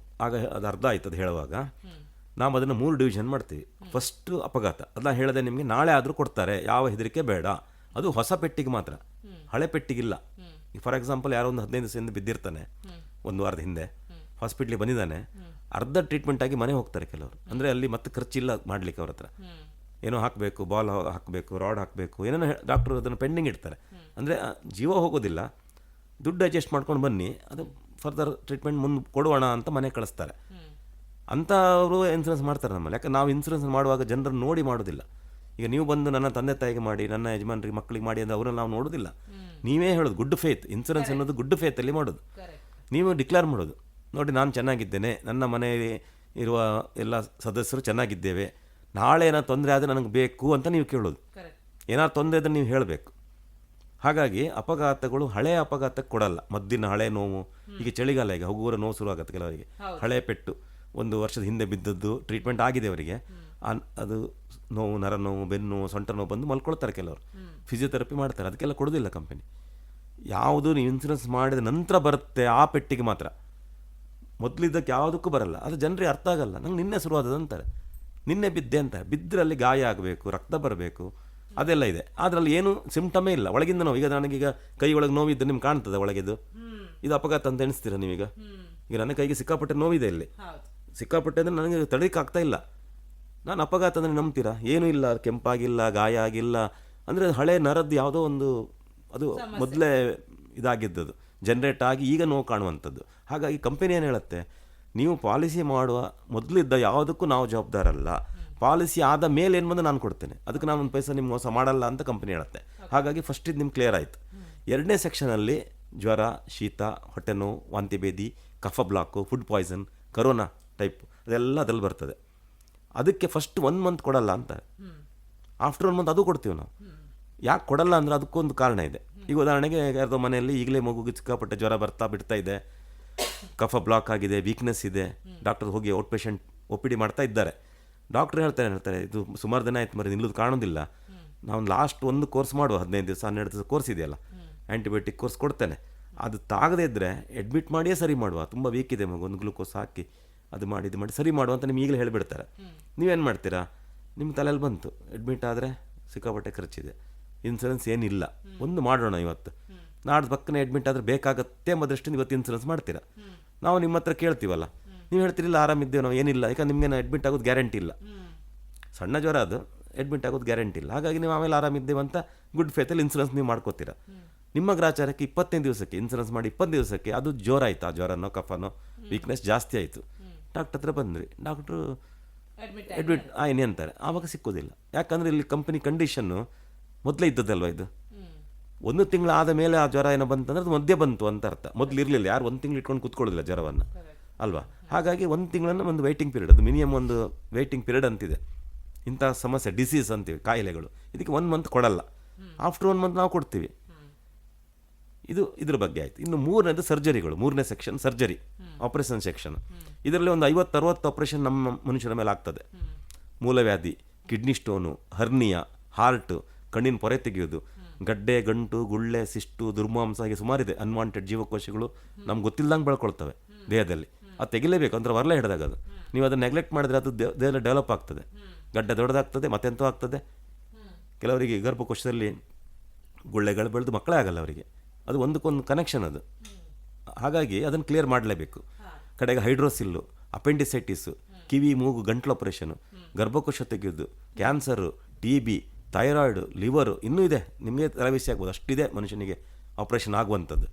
ಆಗ ಅದು ಅರ್ಧ ಆಯ್ತದ ಹೇಳುವಾಗ ನಾವು ಅದನ್ನು 3 ಡಿವಿಷನ್ ಮಾಡ್ತೀವಿ. ಫಸ್ಟ್ ಅಪಘಾತ, ಅದನ್ನ ಹೇಳದೆ ನಿಮಗೆ ನಾಳೆ ಆದರೂ ಕೊಡ್ತಾರೆ, ಯಾವ ಹೆದರಿಕೆ ಬೇಡ. ಅದು ಹೊಸ ಪೆಟ್ಟಿಗೆ ಮಾತ್ರ, ಹಳೆ ಪೆಟ್ಟಿಗಿಲ್ಲ. ಫಾರ್ ಎಕ್ಸಾಂಪಲ್ ಯಾರೋ ಒಂದು 15 ದಿವಸದಿಂದ ಬಿದ್ದಿರ್ತಾನೆ, 1 ವಾರದ ಹಿಂದೆ ಹಾಸ್ಪಿಟ್ಲಿಗೆ ಬಂದಿದ್ದಾನೆ, ಅರ್ಧ ಟ್ರೀಟ್ಮೆಂಟ್ ಆಗಿ ಮನೆ ಹೋಗ್ತಾರೆ ಕೆಲವರು. ಅಂದರೆ ಅಲ್ಲಿ ಮತ್ತೆ ಖರ್ಚಿಲ್ಲ ಮಾಡಲಿಕ್ಕೆ ಅವ್ರ ಹತ್ರ. ಏನೋ ಹಾಕಬೇಕು, ಬಾಲ್ ಹಾಕಬೇಕು, ರಾಡ್ ಹಾಕಬೇಕು, ಏನೇನೋ ಡಾಕ್ಟ್ರು ಅದನ್ನು ಪೆಂಡಿಂಗ್ ಇಡ್ತಾರೆ. ಅಂದರೆ ಜೀವ ಹೋಗೋದಿಲ್ಲ, ದುಡ್ಡು ಅಡ್ಜಸ್ಟ್ ಮಾಡ್ಕೊಂಡು ಬನ್ನಿ, ಅದು ಫರ್ದರ್ ಟ್ರೀಟ್ಮೆಂಟ್ ಮುಂದೆ ಕೊಡೋಣ ಅಂತ ಮನೆ ಕಳಿಸ್ತಾರೆ. ಅಂಥವರು ಇನ್ಸೂರೆನ್ಸ್ ಮಾಡ್ತಾರೆ ನಮ್ಮಲ್ಲಿ. ಯಾಕಂದ್ರೆ ನಾವು ಇನ್ಸೂರೆನ್ಸ್ ಮಾಡುವಾಗ ಜನರನ್ನು ನೋಡಿ ಮಾಡೋದಿಲ್ಲ. ಈಗ ನೀವು ಬಂದು ನನ್ನ ತಂದೆ ತಾಯಿಗೆ ಮಾಡಿ, ನನ್ನ ಯಜಮಾನರಿಗೆ ಮಕ್ಕಳಿಗೆ ಮಾಡಿ ಅಂದರೆ ಅವರನ್ನು ನಾವು ನೋಡೋದಿಲ್ಲ. ನೀವೇ ಹೇಳೋದು ಗುಡ್ ಫೇತ್. ಇನ್ಸೂರೆನ್ಸ್ ಅನ್ನೋದು ಗುಡ್ ಫೇತಲ್ಲಿ ಮಾಡೋದು. ನೀವು ಡಿಕ್ಲೇರ್ ಮಾಡೋದು, ನೋಡಿ ನಾನು ಚೆನ್ನಾಗಿದ್ದೇನೆ, ನನ್ನ ಮನೆಯಲ್ಲಿ ಇರುವ ಎಲ್ಲ ಸದಸ್ಯರು ಚೆನ್ನಾಗಿದ್ದೇವೆ, ನಾಳೆ ಏನಾದ್ರು ತೊಂದರೆ ಆದರೆ ನನಗೆ ಬೇಕು ಅಂತ ನೀವು ಕೇಳೋದು. ಏನಾದ್ರು ತೊಂದರೆ ಇದ್ದರೆ ನೀವು ಹೇಳಬೇಕು. ಹಾಗಾಗಿ ಅಪಘಾತಗಳು ಹಳೆಯ ಅಪಘಾತಕ್ಕೆ ಕೊಡಲ್ಲ. ಮದ್ದಿನ ಹಳೆ ನೋವು, ಈಗ ಚಳಿಗಾಲ, ಈಗ ಹಗುರ ನೋವು ಶುರು ಆಗುತ್ತೆ ಕೆಲವರಿಗೆ. ಹಳೆ ಪೆಟ್ಟು 1 ವರ್ಷದ ಹಿಂದೆ ಬಿದ್ದದ್ದು ಟ್ರೀಟ್ಮೆಂಟ್ ಆಗಿದೆ ಅವರಿಗೆ, ಅದು ನೋವು, ನರ ನೋವು, ಬೆನ್ನು ನೋವು, ಸೊಂಟ ನೋವು ಬಂದು ಮಲ್ಕೊಳ್ತಾರೆ ಕೆಲವರು. ಫಿಸಿಯೋಥೆರಪಿ ಮಾಡ್ತಾರೆ, ಅದಕ್ಕೆಲ್ಲ ಕೊಡೋದಿಲ್ಲ ಕಂಪನಿ. ಯಾವುದು ನೀವು ಇನ್ಸೂರೆನ್ಸ್ ಮಾಡಿದ ನಂತರ ಬರುತ್ತೆ ಆ ಪೆಟ್ಟಿಗೆ ಮಾತ್ರ, ಮೊದಲಿದ್ದಕ್ಕೆ ಯಾವುದಕ್ಕೂ ಬರಲ್ಲ. ಅದು ಜನರಿಗೆ ಅರ್ಥ ಆಗಲ್ಲ. ನಂಗೆ ನಿನ್ನೆ ಶುರುವಾದದ್ದು ಅಂತಾರೆ, ನಿನ್ನೆ ಬಿದ್ದೆ ಅಂತ. ಬಿದ್ದರಲ್ಲಿ ಗಾಯ ಆಗಬೇಕು, ರಕ್ತ ಬರಬೇಕು, ಅದೆಲ್ಲ ಇದೆ. ಅದರಲ್ಲಿ ಏನು ಸಿಂಪ್ಟಮೇ ಇಲ್ಲ, ಒಳಗಿಂದ ನೋವು. ಈಗ ನನಗೀಗ ಕೈ ಒಳಗೆ ನೋವಿದ್ದು ನಿಮ್ಗೆ ಕಾಣ್ತದೆ ಒಳಗಿದ್ದು, ಇದು ಅಪಘಾತ ಅಂತ ಎಣಿಸ್ತೀರ ನೀವೀಗ? ಈಗ ನನ್ನ ಕೈಗೆ ಸಿಕ್ಕಾಪಟ್ಟೆ ನೋವಿದೆ ಇಲ್ಲಿ, ಸಿಕ್ಕಾಪಟ್ಟೆ ಅಂದರೆ ನನಗೆ ತಡೀಲಿಕ್ಕೆ ಆಗ್ತಾ ಇಲ್ಲ. ನಾನು ಅಪಘಾತ ಅಂದರೆ ನಂಬ್ತೀರಾ? ಏನೂ ಇಲ್ಲ, ಕೆಂಪಾಗಿಲ್ಲ, ಗಾಯ ಆಗಿಲ್ಲ. ಅಂದರೆ ಹಳೆ ನರದ್ದು ಯಾವುದೋ ಒಂದು ಅದು ಮೊದಲೇ ಇದಾಗಿದ್ದದು, ಜನ್ರೇಟ್ ಆಗಿ ಈಗ ನೋವು ಕಾಣುವಂಥದ್ದು. ಹಾಗಾಗಿ ಕಂಪನಿ ಏನು ಹೇಳುತ್ತೆ, ನೀವು ಪಾಲಿಸಿ ಮಾಡುವ ಮೊದಲಿದ್ದ ಯಾವುದಕ್ಕೂ ನಾವು ಜವಾಬ್ದಾರಲ್ಲ, ಪಾಲಿಸಿ ಆದ ಮೇಲೆ ಏನು ಬಂದು ನಾನು ಕೊಡ್ತೇನೆ, ಅದಕ್ಕೆ ನಾನು 1 ಪೈಸೆ ನಿಮ್ಗೆ ಮೋಸ ಮಾಡಲ್ಲ ಅಂತ ಕಂಪನಿ ಹೇಳುತ್ತೆ. ಹಾಗಾಗಿ ಫಸ್ಟ್ ಇದು ನಿಮ್ಗೆ ಕ್ಲಿಯರ್ ಆಯಿತು. 2ನೇ ಸೆಕ್ಷನಲ್ಲಿ ಜ್ವರ, ಶೀತ, ಹೊಟ್ಟೆ ನೋವು, ವಾಂತಿ ಭೇದಿ, ಕಫ block, food poison, corona type, ಅದೆಲ್ಲ ಅದ್ರಲ್ಲಿ ಬರ್ತದೆ. ಅದಕ್ಕೆ ಫಸ್ಟ್ 1 ಮಂತ್ ಕೊಡಲ್ಲ ಅಂತ. ಆಫ್ಟರ್ 1 ಮಂತ್ ಅದು ಕೊಡ್ತೀವಿ ನಾವು. ಯಾಕೆ ಕೊಡಲ್ಲ ಅಂದರೆ ಅದಕ್ಕೊಂದು ಕಾರಣ ಇದೆ. ಈಗ ಉದಾಹರಣೆಗೆ ಯಾರ್ದೋ ಮನೆಯಲ್ಲಿ ಈಗಲೇ ಮಗುಗೆ ಸಿಕ್ಕಾಪಟ್ಟೆ ಜ್ವರ ಬಿಡ್ತಾ ಇದೆ, ಕಫ ಬ್ಲಾಕ್ ಆಗಿದೆ, ವೀಕ್ನೆಸ್ ಇದೆ, ಡಾಕ್ಟರ್ ಹೋಗಿ ಔಟ್ ಪೇಷಂಟ್ OPD ಮಾಡ್ತಾ ಇದ್ದಾರೆ. ಡಾಕ್ಟ್ರ್ ಹೇಳ್ತಾರೆ ಇದು ಸುಮಾರು ದಿನ ಆಯ್ತು ಮರಿ, ನಿಲ್ಲೋದು ಕಾಣೋದಿಲ್ಲ, ನಾವು ಲಾಸ್ಟ್ 1 ಕೋರ್ಸ್ ಮಾಡುವ, 15 ದಿವಸ 12 ದಿವಸ ಕೋರ್ಸ್ ಇದೆಯಲ್ಲ, ಆ್ಯಂಟಿಬಯೋಟಿಕ್ ಕೋರ್ಸ್ ಕೊಡ್ತೇನೆ, ಅದು ತಾಗದೇ ಇದ್ದರೆ ಅಡ್ಮಿಟ್ ಮಾಡಿಯೇ ಸರಿ ಮಾಡುವ, ತುಂಬ ವೀಕ್ ಇದೆ ಮಗು, 1 ಗ್ಲೂಕೋಸ್ ಹಾಕಿ ಅದು ಮಾಡಿ ಇದು ಮಾಡಿ ಸರಿ ಮಾಡುವ ಅಂತ ನಿಮ್ಗೆ ಈಗಲೇ ಹೇಳಿಬಿಡ್ತಾರೆ. ನೀವೇನು ಮಾಡ್ತೀರಾ? ನಿಮ್ಮ ತಲೆಯಲ್ಲಿ ಬಂತು ಅಡ್ಮಿಟ್ ಆದರೆ ಸಿಕ್ಕಾಪಟ್ಟೆ ಖರ್ಚಿದೆ, ಇನ್ಸೂರೆನ್ಸ್ ಏನಿಲ್ಲ, ಒಂದು ಮಾಡೋಣ ಇವತ್ತು, ನಾಡ್ದು ಪಕ್ಕನೆ ಅಡ್ಮಿಟ್ ಆದರೆ ಬೇಕಾಗತ್ತೆ ಎಂಬ ದೃಷ್ಟಿಯಿಂದ ಇವತ್ತು ಇನ್ಸೂರೆನ್ಸ್ ಮಾಡ್ತೀರಾ. ನಾವು ನಿಮ್ಮ ಹತ್ರ ಕೇಳ್ತೀವಲ್ಲ, ನೀವು ಹೇಳ್ತೀರಿಲ್ಲ ಆರಾಮಿದ್ದೇವೆ ನಾವು, ಏನಿಲ್ಲ, ಯಾಕಂದ್ರೆ ನಿಮಗೇನು ಅಡ್ಮಿಟ್ ಆಗೋದು ಗ್ಯಾರಂಟಿ ಇಲ್ಲ, ಸಣ್ಣ ಜ್ವರ ಅದು, ಅಡ್ಮಿಟ್ ಆಗೋದು ಗ್ಯಾರಂಟಿ ಇಲ್ಲ. ಹಾಗಾಗಿ ನೀವು ಆಮೇಲೆ ಆರಾಮಿದ್ದೇವೆ ಅಂತ ಗುಡ್ ಫೇತಲ್ಲಿ ಇನ್ಸೂರೆನ್ಸ್ ನೀವು ಮಾಡ್ಕೋತೀರಾ. ನಿಮ್ಮ ಗ್ರಾಚಾರಕ್ಕೆ 25 ದಿವಸಕ್ಕೆ ಇನ್ಸೂರೆನ್ಸ್ ಮಾಡಿ 20 ದಿವಸಕ್ಕೆ ಅದು ಜೋರಾಯಿತು, ಆ ಜ್ವರನೋ ಕಫನೋ ವೀಕ್ನೆಸ್ ಜಾಸ್ತಿ ಆಯಿತು, ಡಾಕ್ಟರ್ ಹತ್ರ ಬಂದ್ರಿ, ಡಾಕ್ಟ್ರು ಅಡ್ಮಿಟ್ ಆಯ್ನಿ ಅಂತಾರೆ, ಆವಾಗ ಸಿಕ್ಕೋದಿಲ್ಲ. ಯಾಕಂದರೆ ಇಲ್ಲಿ ಕಂಪನಿ ಕಂಡೀಷನ್ನು ಮೊದಲೇ ಇದ್ದದಲ್ವ, ಇದು 1 ತಿಂಗಳು ಆದ ಮೇಲೆ ಆ ಜ್ವರ ಏನೋ ಬಂತಂದ್ರೆ ಅದು ಮಧ್ಯೆ ಬಂತು ಅಂತ ಅರ್ಥ. ಮೊದಲು ಇರಲಿಲ್ಲ, ಯಾರು 1 ತಿಂಗಳು ಇಟ್ಕೊಂಡು ಕೂತ್ಕೊಳ್ಳೋದಿಲ್ಲ ಜ್ವರವನ್ನು ಅಲ್ವಾ. ಹಾಗಾಗಿ 1 ತಿಂಗಳನ್ನು ಒಂದು ವೆಯ್ಟಿಂಗ್ ಪೀರಿಯಡ್, ಅದು ಮಿನಿಮಮ್ ಒಂದು ವೆಯ್ಟಿಂಗ್ ಪೀರಿಯಡ್ ಅಂತಿದೆ. ಇಂಥ ಸಮಸ್ಯೆ ಡಿಸೀಸ್ ಅಂತೀವಿ, ಕಾಯಿಲೆಗಳು, ಇದಕ್ಕೆ 1 ಮಂತ್ ಕೊಡಲ್ಲ, ಆಫ್ಟರ್ 1 ಮಂತ್ ನಾವು ಕೊಡ್ತೀವಿ. ಇದು ಇದ್ರ ಬಗ್ಗೆ ಆಯಿತು. ಇನ್ನು 3ನೇದು ಸರ್ಜರಿಗಳು, 3ನೇ ಸೆಕ್ಷನ್ ಸರ್ಜರಿ, ಆಪರೇಷನ್ ಸೆಕ್ಷನ್. ಇದರಲ್ಲಿ ಒಂದು 50-60 ಆಪರೇಷನ್ ನಮ್ಮ ಮನುಷ್ಯರ ಮೇಲೆ ಆಗ್ತದೆ. ಮೂಲವ್ಯಾಧಿ, ಕಿಡ್ನಿ ಸ್ಟೋನು, ಹರ್ನಿಯಾ, ಹಾರ್ಟು, ಕಣ್ಣಿನ ಪೊರೆ ತೆಗೆಯೋದು, ಗಡ್ಡೆ, ಗಂಟು, ಗುಳ್ಳೆ, ಸಿಸ್ಟು, ದುರ್ಮಾಂಸ, ಹಾಗೆ ಸುಮಾರಿದೆ. ಅನ್ವಾಂಟೆಡ್ ಜೀವಕೋಶಗಳು ನಮ್ಗೆ ಗೊತ್ತಿಲ್ಲದಂಗೆ ಬೆಳ್ಕೊಳ್ತವೆ ದೇಹದಲ್ಲಿ, ಅದು ತೆಗಿಲೇಬೇಕು, ಅಂದ್ರೆ ಹೊರಲೇ ಹಿಡಿದಾಗ ಅದು. ನೀವು ಅದನ್ನು ನೆಗ್ಲೆಕ್ಟ್ ಮಾಡಿದ್ರೆ ಅದು ದೇಹದಲ್ಲಿ ಡೆವಲಪ್ ಆಗ್ತದೆ, ಗಡ್ಡೆ ದೊಡ್ಡದಾಗ್ತದೆ, ಮತ್ತೆಂತೂ ಆಗ್ತದೆ. ಕೆಲವರಿಗೆ ಗರ್ಭಕೋಶದಲ್ಲಿ ಗುಳ್ಳೆಗಳು ಬೆಳೆದು ಮಕ್ಕಳೇ ಆಗಲ್ಲ ಅವರಿಗೆ. ಅದು ಒಂದಕ್ಕೊಂದು ಕನೆಕ್ಷನ್ ಅದು. ಹಾಗಾಗಿ ಅದನ್ನು ಕ್ಲಿಯರ್ ಮಾಡಲೇಬೇಕು. ಕಡೆಗೆ ಹೈಡ್ರೋಸಿಲ್ಲು, ಅಪೆಂಡಿಸೈಟಿಸು, ಕಿವಿ ಮೂಗು ಗಂಟ್ಲು ಆಪರೇಷನು, ಗರ್ಭಕೋಶ ತೆಗೆಯೋದು, ಕ್ಯಾನ್ಸರು, TB, ಥೈರಾಯ್ಡು, ಲಿವರು, ಇನ್ನೂ ಇದೆ. ನಿಮಗೆ ತಲೆಬಿಸಿ ಆಗ್ಬೋದು, ಅಷ್ಟಿದೆ ಮನುಷ್ಯನಿಗೆ ಆಪ್ರೇಷನ್ ಆಗುವಂಥದ್ದು.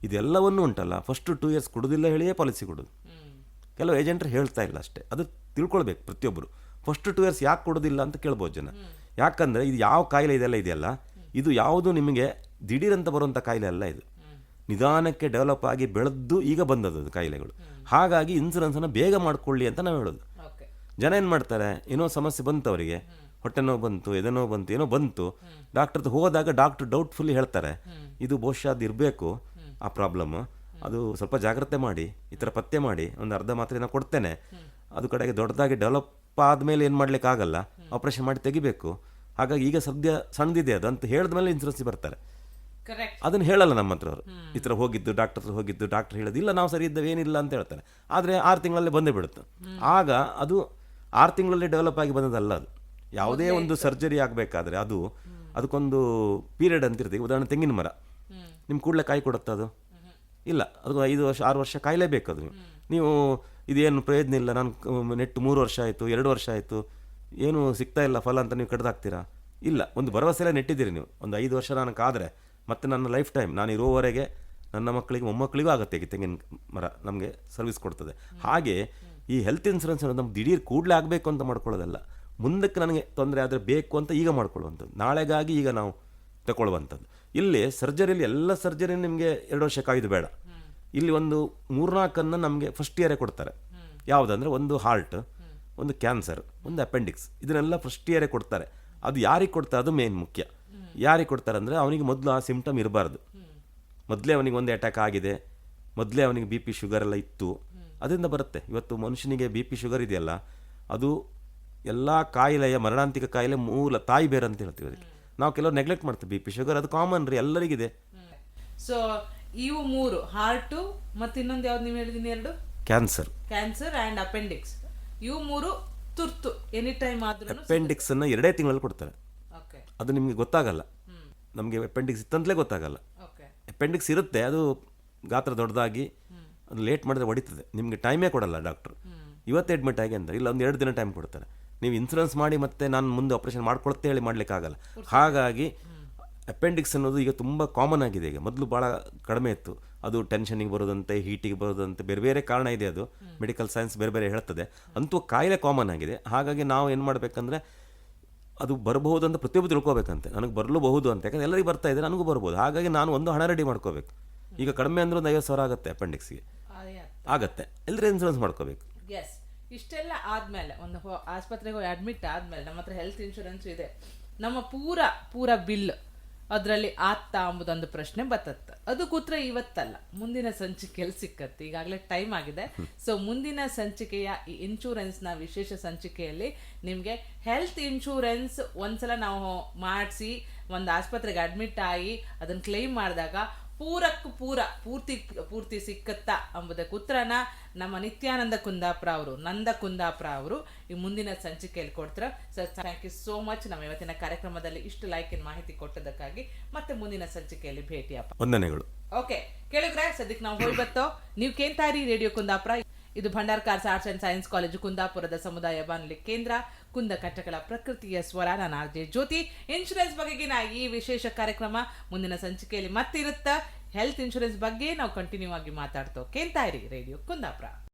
ಇದೆಲ್ಲವನ್ನೂ ಉಂಟಲ್ಲ, ಫಸ್ಟು 2 ಇಯರ್ಸ್ ಕೊಡೋದಿಲ್ಲ ಹೇಳಿಯೇ ಪಾಲಿಸಿ ಕೊಡೋದು. ಕೆಲವು ಏಜೆಂಟ್ರು ಹೇಳ್ತಾ ಇಲ್ಲ ಅಷ್ಟೇ, ಅದು ತಿಳ್ಕೊಳ್ಬೇಕು ಪ್ರತಿಯೊಬ್ಬರು. ಫಸ್ಟ್ 2 ಇಯರ್ಸ್ ಯಾಕೆ ಕೊಡೋದಿಲ್ಲ ಅಂತ ಕೇಳ್ಬೋದು ಜನ. ಯಾಕಂದರೆ ಇದು ಯಾವ ಕಾಯಿಲೆ ಇದೆಯಲ್ಲ, ಇದು ಯಾವುದು ನಿಮಗೆ ದಿಢೀರಂತ ಬರುವಂಥ ಕಾಯಿಲೆ ಅಲ್ಲ. ಇದು ನಿಧಾನಕ್ಕೆ ಡೆವಲಪ್ ಆಗಿ ಬೆಳೆದು ಈಗ ಬಂದದ್ದು ಕಾಯಿಲೆಗಳು. ಹಾಗಾಗಿ ಇನ್ಸೂರೆನ್ಸನ್ನು ಬೇಗ ಮಾಡ್ಕೊಳ್ಳಿ ಅಂತ ನಾವು ಹೇಳೋದು. ಜನ ಏನು ಮಾಡ್ತಾರೆ, ಏನೋ ಸಮಸ್ಯೆ ಬಂತು ಅವರಿಗೆ, ಹೊಟ್ಟೆ ನೋವು ಬಂತು, ಎದೆನೋ ಬಂತು, ಏನೋ ಬಂತು, ಡಾಕ್ಟರ್ದು ಹೋದಾಗ ಡಾಕ್ಟ್ರು ಡೌಟ್ಫುಲ್ಲಿ ಹೇಳ್ತಾರೆ, ಇದು ಬಹುಶಃ ಅದು ಇರಬೇಕು ಆ ಪ್ರಾಬ್ಲಮ್, ಅದು ಸ್ವಲ್ಪ ಜಾಗ್ರತೆ ಮಾಡಿ, ಈ ಥರ ಪತ್ತೆ ಮಾಡಿ, ಒಂದು ಅರ್ಧ ಮಾತ್ರೆನ ಕೊಡ್ತೇನೆ, ಅದು ಕಡೆಗೆ ದೊಡ್ಡದಾಗಿ ಡೆವಲಪ್ ಆದಮೇಲೆ ಏನು ಮಾಡಲಿಕ್ಕಾಗಲ್ಲ, ಆಪ್ರೇಷನ್ ಮಾಡಿ ತೆಗಿಬೇಕು, ಹಾಗಾಗಿ ಈಗ ಸದ್ಯ ಸಣ್ಣದಿದೆ ಅದು ಅಂತ ಹೇಳಿದ್ಮೇಲೆ ಇನ್ಸೂರೆನ್ಸ್ ಬರ್ತಾರೆ. ಅದನ್ನು ಹೇಳಲ್ಲ ನಮ್ಮ ಹತ್ರ ಅವರು. ಈ ಥರ ಹೋಗಿದ್ದು ಡಾಕ್ಟರ್ ಹತ್ರ ಹೋಗಿದ್ದು, ಡಾಕ್ಟರ್ ಹೇಳೋದು ಇಲ್ಲ ನಾವು ಸರಿ ಇದ್ದೇವೆ ಏನಿಲ್ಲ ಅಂತ ಹೇಳ್ತಾರೆ. ಆದರೆ 6 ತಿಂಗಳಲ್ಲೇ ಬಂದೇ ಬಿಡುತ್ತೆ. ಆಗ ಅದು 6 ತಿಂಗಳಲ್ಲೇ ಡೆವಲಪ್ ಆಗಿ ಬಂದದಲ್ಲ. ಅದು ಯಾವುದೇ ಒಂದು ಸರ್ಜರಿ ಆಗಬೇಕಾದ್ರೆ ಅದಕ್ಕೊಂದು ಪೀರಿಯಡ್ ಅಂತ ಇರ್ತದೆ. ಉದಾಹರಣೆ ತೆಂಗಿನ ಮರ, ನಿಮ್ಮ ಕೂಡಲೇ ಕಾಯಿ ಕೊಡುತ್ತೆ ಅದು? ಇಲ್ಲ, ಅದು 5 ವರ್ಷ 6 ವರ್ಷ ಕಾಯಲೇಬೇಕು. ಅದು ನೀವು ಇದೇನು ಪ್ರಯೋಜನ ಇಲ್ಲ, ನಾನು ನೆಟ್ಟು 3 ವರ್ಷ ಆಯಿತು, 2 ವರ್ಷ ಆಯಿತು, ಏನು ಸಿಗ್ತಾ ಇಲ್ಲ ಫಲ ಅಂತ ನೀವು ಕಡ್ದಾಕ್ತೀರಾ? ಇಲ್ಲ, ಒಂದು ಭರವಸೆಲ್ಲ ನೆಟ್ಟಿದ್ದೀರಿ ನೀವು. ಒಂದು 5 ವರ್ಷ ನಾನು ಕಾದರೆ ಮತ್ತು ನನ್ನ ಲೈಫ್ ಟೈಮ್ ನಾನು ಇರೋವರೆಗೆ ನನ್ನ ಮಕ್ಕಳಿಗೆ ಮೊಮ್ಮಕ್ಕಳಿಗೂ ಆಗುತ್ತೆ. ತೆಂಗಿನ ಮರ ನಮಗೆ ಸರ್ವಿಸ್ ಕೊಡ್ತದೆ. ಹಾಗೆ ಈ ಹೆಲ್ತ್ ಇನ್ಸೂರೆನ್ಸ್ ಅನ್ನೋದು ನಮ್ಗೆ ದಿಢೀರ್ ಕೂಡಲೇ ಆಗಬೇಕು ಅಂತ ಮಾಡ್ಕೊಳ್ಳೋದಲ್ಲ. ಮುಂದಕ್ಕೆ ನನಗೆ ತೊಂದರೆ ಆದರೆ ಬೇಕು ಅಂತ ಈಗ ಮಾಡ್ಕೊಳ್ಳುವಂಥದ್ದು, ನಾಳೆಗಾಗಿ ಈಗ ನಾವು ತಗೊಳ್ಳುವಂಥದ್ದು. ಇಲ್ಲಿ ಸರ್ಜರಿಯಲ್ಲಿ ಎಲ್ಲ ಸರ್ಜರಿ ನಿಮಗೆ 2 ವರ್ಷ ಕಾಯ್ದು ಬೇಡ. ಇಲ್ಲಿ ಒಂದು 3-4 ನಮಗೆ ಫಸ್ಟ್ ಇಯರೇ ಕೊಡ್ತಾರೆ. ಯಾವುದಂದರೆ ಒಂದು ಹಾರ್ಟ್, ಒಂದು ಕ್ಯಾನ್ಸರ್, ಒಂದು ಅಪೆಂಡಿಕ್ಸ್, ಇದನ್ನೆಲ್ಲ ಫಸ್ಟ್ ಇಯರೇ ಕೊಡ್ತಾರೆ. ಅದು ಯಾರಿಗೆ ಕೊಡ್ತಾರೆ ಅದು ಮೇನ್ ಮುಖ್ಯ. ಯಾರಿಗೆ ಕೊಡ್ತಾರೆ ಅಂದರೆ ಅವನಿಗೆ ಮೊದಲು ಆ ಸಿಂಪ್ಟಮ್ ಇರಬಾರ್ದು, ಮೊದಲೇ ಅವನಿಗೆ ಒಂದು ಅಟ್ಯಾಕ್ ಆಗಿದೆ, ಮೊದಲೇ ಅವನಿಗೆ BP ಶುಗರ್ ಎಲ್ಲ ಇತ್ತು, ಅದರಿಂದ ಬರುತ್ತೆ. ಇವತ್ತು ಮನುಷ್ಯನಿಗೆ BP ಶುಗರ್ ಇದೆಯಲ್ಲ, ಅದು ಎಲ್ಲ ಕಾಯಿಲೆಯ ಮರಣಾಂತಿಕ ಕಾಯಿಲೆ ಮೂಲ ತಾಯಿ ಬೇರೆ ಅಂತ ಹೇಳ್ತೀವಿ. ಅದಕ್ಕೆ ನಾವು ಕೆಲವರು ನೆಗ್ಲೆಕ್ಟ್ ಮಾಡ್ತೀವಿ. BP ಶುಗರ್ ಅದು ಕಾಮನ್ ರೀ, ಎಲ್ಲರಿಗಿದೆ. ಸೊ ಇವು 3 ಹಾರ್ಟು ಮತ್ತು ಇನ್ನೊಂದು ಯಾವ್ದು ನೀವು ಹೇಳಿದೀನಿ 2 ಕ್ಯಾನ್ಸರ್ ಆ್ಯಂಡ್ ಅಪೆಂಡಿಕ್ಸ್, ಇವು 3 ತುರ್ತು ಎನಿ ಟೈಮ್ ಆದ್ರೂ. ಅಪೆಂಡಿಕ್ಸನ್ನು 2 ತಿಂಗಳಲ್ಲಿ ಕೊಡ್ತಾರೆ. ಅದು ನಿಮಗೆ ಗೊತ್ತಾಗಲ್ಲ, ನಮಗೆ ಅಪೆಂಡಿಕ್ಸ್ ಇತ್ತಂತಲೇ ಗೊತ್ತಾಗಲ್ಲ. ಅಪೆಂಡಿಕ್ಸ್ ಇರುತ್ತೆ, ಅದು ಗಾತ್ರ ದೊಡ್ಡದಾಗಿ ಅದು ಲೇಟ್ ಮಾಡಿದ್ರೆ ಹೊಡಿತದೆ, ನಿಮಗೆ ಟೈಮೇ ಕೊಡಲ್ಲ ಡಾಕ್ಟ್ರು. ಇವತ್ತು ಅಡ್ಮಿಟ್ ಆಗಿ ಅಂದರೆ ಇಲ್ಲ, ಒಂದು 2 ದಿನ ಟೈಮ್ ಕೊಡ್ತಾರೆ. ನೀವು ಇನ್ಸೂರೆನ್ಸ್ ಮಾಡಿ ಮತ್ತೆ ನಾನು ಮುಂದೆ ಆಪ್ರೇಷನ್ ಮಾಡ್ಕೊಳ್ತೇ ಹೇಳಿ ಮಾಡಲಿಕ್ಕಾಗಲ್ಲ. ಹಾಗಾಗಿ ಅಪೆಂಡಿಕ್ಸ್ ಅನ್ನೋದು ಈಗ ತುಂಬ ಕಾಮನ್ ಆಗಿದೆ. ಈಗ ಮೊದಲು ಭಾಳ ಕಡಿಮೆ ಇತ್ತು. ಅದು ಟೆನ್ಷನಿಗೆ ಬರೋದಂತೆ, ಹೀಟಿಗೆ ಬರೋದಂತೆ, ಬೇರೆ ಬೇರೆ ಕಾರಣ ಇದೆ. ಅದು ಮೆಡಿಕಲ್ ಸೈನ್ಸ್ ಬೇರೆ ಬೇರೆ ಹೇಳ್ತದೆ. ಅಂತೂ ಕಾಯಿಲೆ ಕಾಮನ್ ಆಗಿದೆ. ಹಾಗಾಗಿ ನಾವು ಏನು ಮಾಡಬೇಕಂದ್ರೆ, ಅದು ಬರಬಹುದು ಅಂತ ಪ್ರತಿಯೊಬ್ಬರು ತಿಳ್ಕೊಬೇಕಂತೆ. ನನಗೆ ಬರಲೂಬಹುದು ಅಂತ, ಯಾಕಂದರೆ ಎಲ್ಲರಿಗೂ ಬರ್ತಾ ಇದೆ, ನನಗೂ ಬರ್ಬೋದು. ಹಾಗಾಗಿ ನಾನು ಒಂದು ಹಣ ರೆಡಿ ಮಾಡ್ಕೋಬೇಕು. ಈಗ ಕಡಿಮೆ ಅಂದ್ರೆ ಒಂದು 50,000 ಆಗುತ್ತೆ ಅಪೆಂಡಿಕ್ಸ್ಗೆ, ಆಗತ್ತೆ, ಎಲ್ಲರೂ ಇನ್ಸೂರೆನ್ಸ್ ಮಾಡ್ಕೋಬೇಕು. ಎಸ್, ಇಷ್ಟೆಲ್ಲ ಆದಮೇಲೆ ಒಂದು ಆಸ್ಪತ್ರೆಗೆ ಅಡ್ಮಿಟ್ ಆದಮೇಲೆ ನಮ್ಮ ಹತ್ರ ಹೆಲ್ತ್ ಇನ್ಶೂರೆನ್ಸ್ ಇದೆ, ನಮ್ಮ ಪೂರ ಬಿಲ್ ಅದರಲ್ಲಿ ಆತ್ತ ಅಂಬುದೊಂದು ಪ್ರಶ್ನೆ ಬರ್ತತ್ತೆ. ಅದು ಕೂತ್ರೆ ಇವತ್ತಲ್ಲ, ಮುಂದಿನ ಸಂಚಿಕೆಯಲ್ಲಿ ಸಿಕ್ಕತ್ತೆ. ಈಗಾಗಲೇ ಟೈಮ್ ಆಗಿದೆ. ಸೊ ಮುಂದಿನ ಸಂಚಿಕೆಯ ಈ ಇನ್ಶೂರೆನ್ಸ್ನ ವಿಶೇಷ ಸಂಚಿಕೆಯಲ್ಲಿ ನಿಮಗೆ ಹೆಲ್ತ್ ಇನ್ಶೂರೆನ್ಸ್ ಒಂದ್ಸಲ ನಾವು ಮಾಡಿಸಿ ಒಂದು ಆಸ್ಪತ್ರೆಗೆ ಅಡ್ಮಿಟ್ ಆಗಿ ಅದನ್ನು ಕ್ಲೈಮ್ ಮಾಡಿದಾಗ ಪೂರ್ತಿ ಸಿಕ್ಕತ್ತಾ ಎಂಬುದಕ್ಕೆ ಉತ್ತರನ ನಮ್ಮ ನಿತ್ಯಾನಂದ ಕುಂದಾಪುರ ಅವರು, ನಂದ ಕುಂದಾಪುರ ಅವರು ಈ ಮುಂದಿನ ಸಂಚಿಕೆಯಲ್ಲಿ ಕೊಡ್ತಾರೆ. Sir, thank you so much. ನಮ್ಮ ಇವತ್ತಿನ ಕಾರ್ಯಕ್ರಮದಲ್ಲಿ ಇಷ್ಟು ಲೈಕಿನ ಮಾಹಿತಿ ಕೊಟ್ಟದಕ್ಕಾಗಿ. ಮತ್ತೆ ಮುಂದಿನ ಸಂಚಿಕೆಯಲ್ಲಿ ಭೇಟಿಯಪ್ಪ. ವಂದನೆಗಳು. ಓಕೆ ಕೇಳಿದ್ರೆ ಸದ್ಯಕ್ಕೆ ನಾವು ಹೋಗಿ ಬರ್ತೋ. ನೀವು ಕೇಳ್ತಾರಿ ರೇಡಿಯೋ ಕುಂದಾಪುರ. ಇದು Bhandarkars arts and science college ಕುಂದಾಪುರದ ಸಮುದಾಯ ಬಾನುಲಿ ಕೇಂದ್ರ, ಕುಂದ ಕಟ್ಟಗಳ ಪ್ರಕೃತಿಯ ಸ್ವರ. ನಾನು RJ ಜ್ಯೋತಿ. ಇನ್ಶೂರೆನ್ಸ್ ಬಗೆಗಿನ ಈ ವಿಶೇಷ ಕಾರ್ಯಕ್ರಮ ಮುಂದಿನ ಸಂಚಿಕೆಯಲ್ಲಿ ಮತ್ತಿರುತ್ತೆ. ಹೆಲ್ತ್ ಇನ್ಶೂರೆನ್ಸ್ ಬಗ್ಗೆ ನಾವು ಕಂಟಿನ್ಯೂ ಆಗಿ ಮಾತಾಡ್ತೋ. ಕೇಳ್ತಾ ಇರಿ ರೇಡಿಯೋ ಕುಂದಾಪುರ.